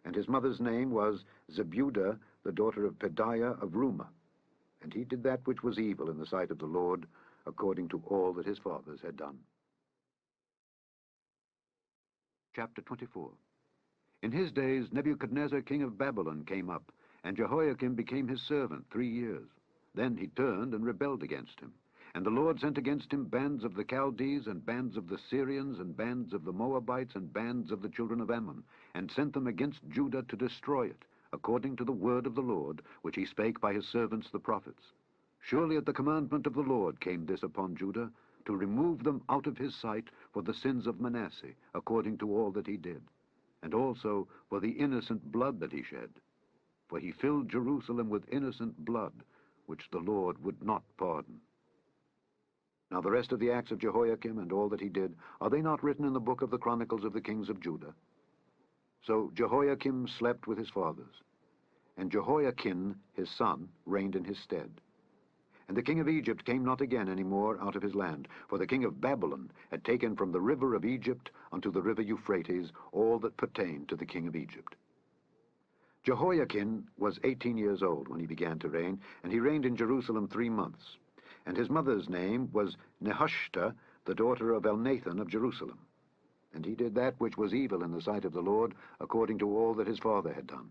And his mother's name was Zebudah, the daughter of Pedaiah of Rumah. And he did that which was evil in the sight of the Lord, according to all that his fathers had done. Chapter 24. In his days Nebuchadnezzar king of Babylon came up, and Jehoiakim became his servant 3 years. Then he turned and rebelled against him. And the Lord sent against him bands of the Chaldees, and bands of the Syrians, and bands of the Moabites, and bands of the children of Ammon, and sent them against Judah to destroy it, according to the word of the Lord, which he spake by his servants the prophets. Surely at the commandment of the Lord came this upon Judah, to remove them out of his sight for the sins of Manasseh, according to all that he did, and also for the innocent blood that he shed. For he filled Jerusalem with innocent blood, which the Lord would not pardon. Now the rest of the acts of Jehoiakim and all that he did, are they not written in the book of the Chronicles of the kings of Judah? So Jehoiakim slept with his fathers, and Jehoiakim his son reigned in his stead. And the king of Egypt came not again any more out of his land, for the king of Babylon had taken from the river of Egypt unto the river Euphrates all that pertained to the king of Egypt. Jehoiakim was 18 years old when he began to reign, and he reigned in Jerusalem 3 months. And his mother's name was Nehushta, the daughter of Elnathan of Jerusalem. And he did that which was evil in the sight of the Lord, according to all that his father had done.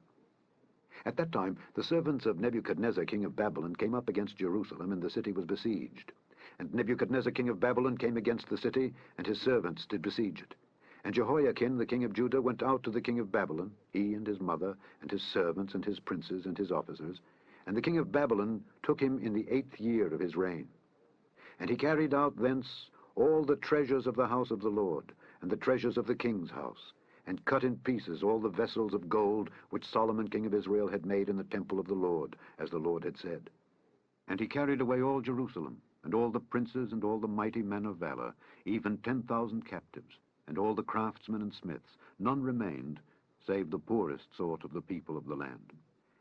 At that time the servants of Nebuchadnezzar king of Babylon came up against Jerusalem, and the city was besieged. And Nebuchadnezzar king of Babylon came against the city, and his servants did besiege it. And Jehoiakim the king of Judah went out to the king of Babylon, he and his mother, and his servants, and his princes, and his officers. And the king of Babylon took him in the 8th year of his reign. And he carried out thence all the treasures of the house of the Lord, and the treasures of the king's house, and cut in pieces all the vessels of gold which Solomon king of Israel had made in the temple of the Lord, as the Lord had said. And he carried away all Jerusalem, and all the princes, and all the mighty men of valor, even 10,000 captives, and all the craftsmen and smiths. None remained, save the poorest sort of the people of the land.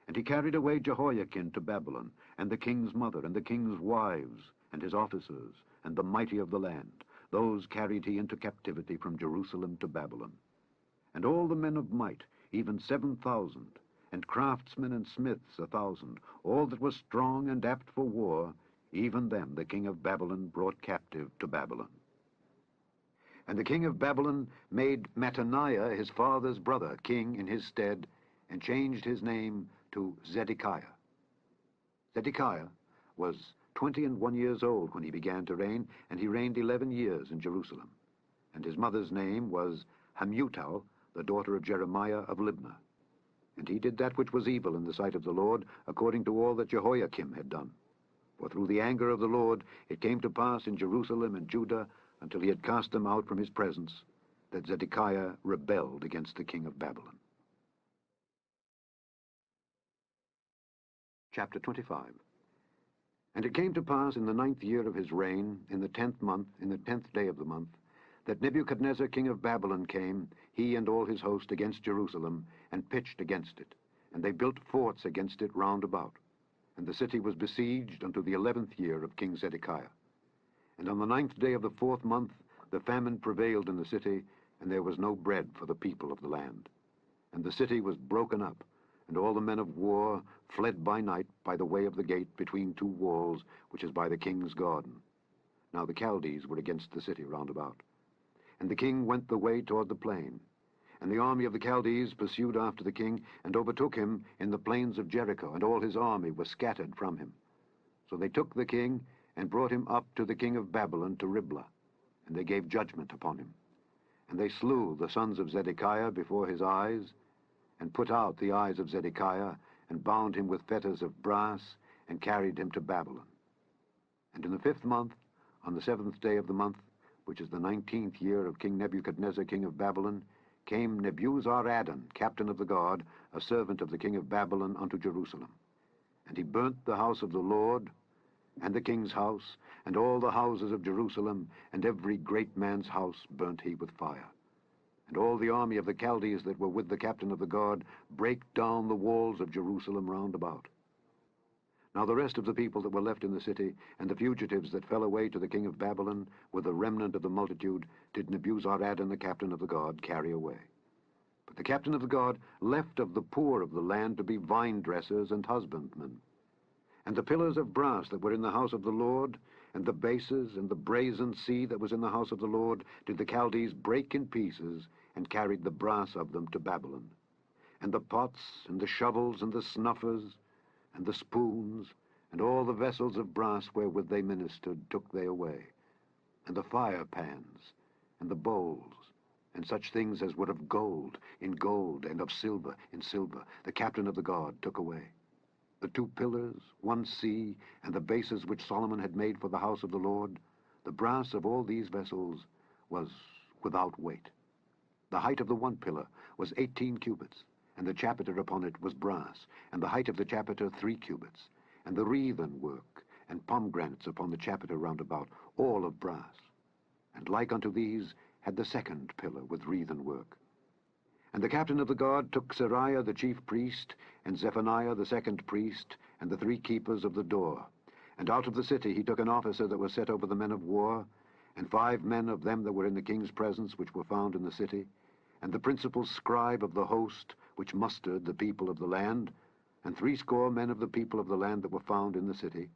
And he carried away Jehoiakim to Babylon, and the king's mother, and the king's wives, and his officers, and the mighty of the land. Those carried he into captivity from Jerusalem to Babylon. And all the men of might, even 7,000, and craftsmen and smiths 1,000, all that was strong and apt for war, even them the king of Babylon brought captive to Babylon. And the king of Babylon made Mattaniah his father's brother king in his stead, and changed his name to Zedekiah. Zedekiah was 21 years old when he began to reign, and he reigned 11 years in Jerusalem. And his mother's name was Hamutal, the daughter of Jeremiah of Libnah. And he did that which was evil in the sight of the Lord, according to all that Jehoiakim had done. For through the anger of the Lord it came to pass in Jerusalem and Judah, until he had cast them out from his presence, that Zedekiah rebelled against the king of Babylon. Chapter 25. And it came to pass in the 9th year of his reign, in the 10th month, in the 10th day of the month, that Nebuchadnezzar king of Babylon came, he and all his host, against Jerusalem, and pitched against it. And they built forts against it round about. And the city was besieged unto the 11th year of King Zedekiah. And on the 9th day of the 4th month the famine prevailed in the city, and there was no bread for the people of the land. And the city was broken up, and all the men of war fled by night by the way of the gate between two walls, which is by the king's garden. Now the Chaldees were against the city round about. And the king went the way toward the plain. And the army of the Chaldees pursued after the king, and overtook him in the plains of Jericho, and all his army was scattered from him. So they took the king, and brought him up to the king of Babylon to Riblah, and they gave judgment upon him. And they slew the sons of Zedekiah before his eyes, and put out the eyes of Zedekiah, and bound him with fetters of brass, and carried him to Babylon. And in the 5th month, on the 7th day of the month, which is the 19th year of King Nebuchadnezzar, king of Babylon, came Nebuzaradan, captain of the guard, a servant of the king of Babylon, unto Jerusalem. And he burnt the house of the Lord, and the king's house, and all the houses of Jerusalem, and every great man's house burnt he with fire. And all the army of the Chaldees that were with the captain of the guard brake down the walls of Jerusalem round about. Now the rest of the people that were left in the city, and the fugitives that fell away to the king of Babylon, with the remnant of the multitude, did Nebuzaradan, the captain of the guard, carry away. But the captain of the guard left of the poor of the land to be vine dressers and husbandmen. And the pillars of brass that were in the house of the Lord, and the bases, and the brazen sea that was in the house of the Lord, did the Chaldees break in pieces, and carried the brass of them to Babylon. And the pots, and the shovels, and the snuffers, and the spoons, and all the vessels of brass wherewith they ministered, took they away. And the fire pans, and the bowls, and such things as were of gold, in gold, and of silver, in silver, the captain of the guard took away. The 2 pillars, 1 sea, and the bases which Solomon had made for the house of the Lord, the brass of all these vessels was without weight. The height of the 1 pillar was 18 cubits, and the chapiter upon it was brass, and the height of the chapiter 3 cubits, and the wreathen work, and pomegranates upon the chapiter round about, all of brass. And like unto these had the 2nd pillar with wreathen work. And the captain of the guard took Seraiah the chief priest, and Zephaniah the 2nd priest, and the 3 keepers of the door. And out of the city he took an officer that was set over the men of war, and 5 men of them that were in the king's presence, which were found in the city, and the principal scribe of the host, which mustered the people of the land, and 60 men of the people of the land that were found in the city.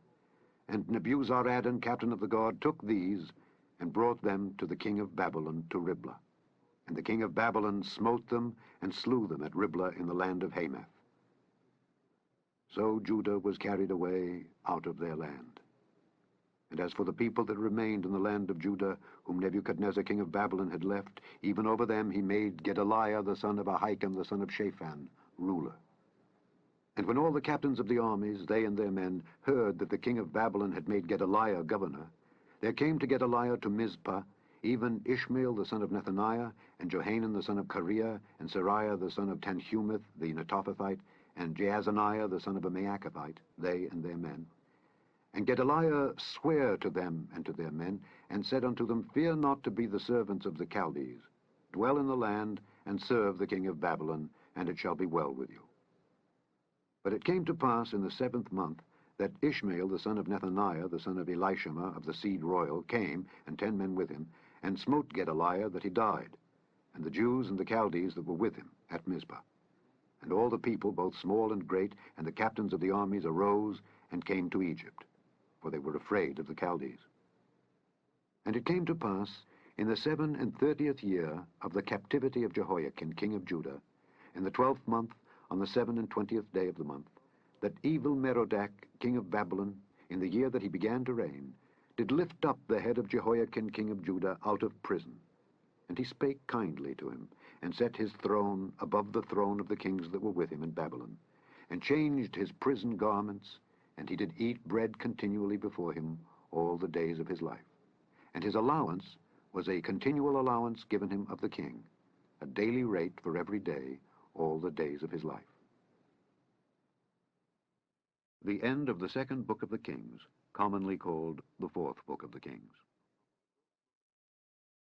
And Nebuzaradan, captain of the guard, took these, and brought them to the king of Babylon to Riblah. And the king of Babylon smote them, and slew them at Riblah in the land of Hamath. So Judah was carried away out of their land. And as for the people that remained in the land of Judah, whom Nebuchadnezzar king of Babylon had left, even over them he made Gedaliah the son of Ahikam the son of Shaphan ruler. And when all the captains of the armies, they and their men, heard that the king of Babylon had made Gedaliah governor, there came to Gedaliah to Mizpah even Ishmael the son of Nethaniah, and Johanan the son of Kareah, and Seraiah the son of Tanhumeth the Netophathite, and Jaazaniah the son of a Maacathite, they and their men. And Gedaliah sware to them and to their men, and said unto them, Fear not to be the servants of the Chaldees. Dwell in the land, and serve the king of Babylon, and it shall be well with you. But it came to pass in the 7th month, that Ishmael the son of Nethaniah, the son of Elishama of the seed royal, came, and 10 men with him, and smote Gedaliah that he died, and the Jews and the Chaldees that were with him at Mizpah. And all the people, both small and great, and the captains of the armies arose, and came to Egypt, for they were afraid of the Chaldees. And it came to pass, in the 37th year of the captivity of Jehoiakim king of Judah, in the 12th month, on the 27th day of the month, that Evil-Merodach king of Babylon, in the year that he began to reign, did lift up the head of Jehoiakim king of Judah out of prison. And he spake kindly to him, and set his throne above the throne of the kings that were with him in Babylon, and changed his prison garments, and he did eat bread continually before him all the days of his life. And his allowance was a continual allowance given him of the king, a daily rate for every day, all the days of his life. The end of the 2nd book of the Kings, commonly called the 4th book of the Kings.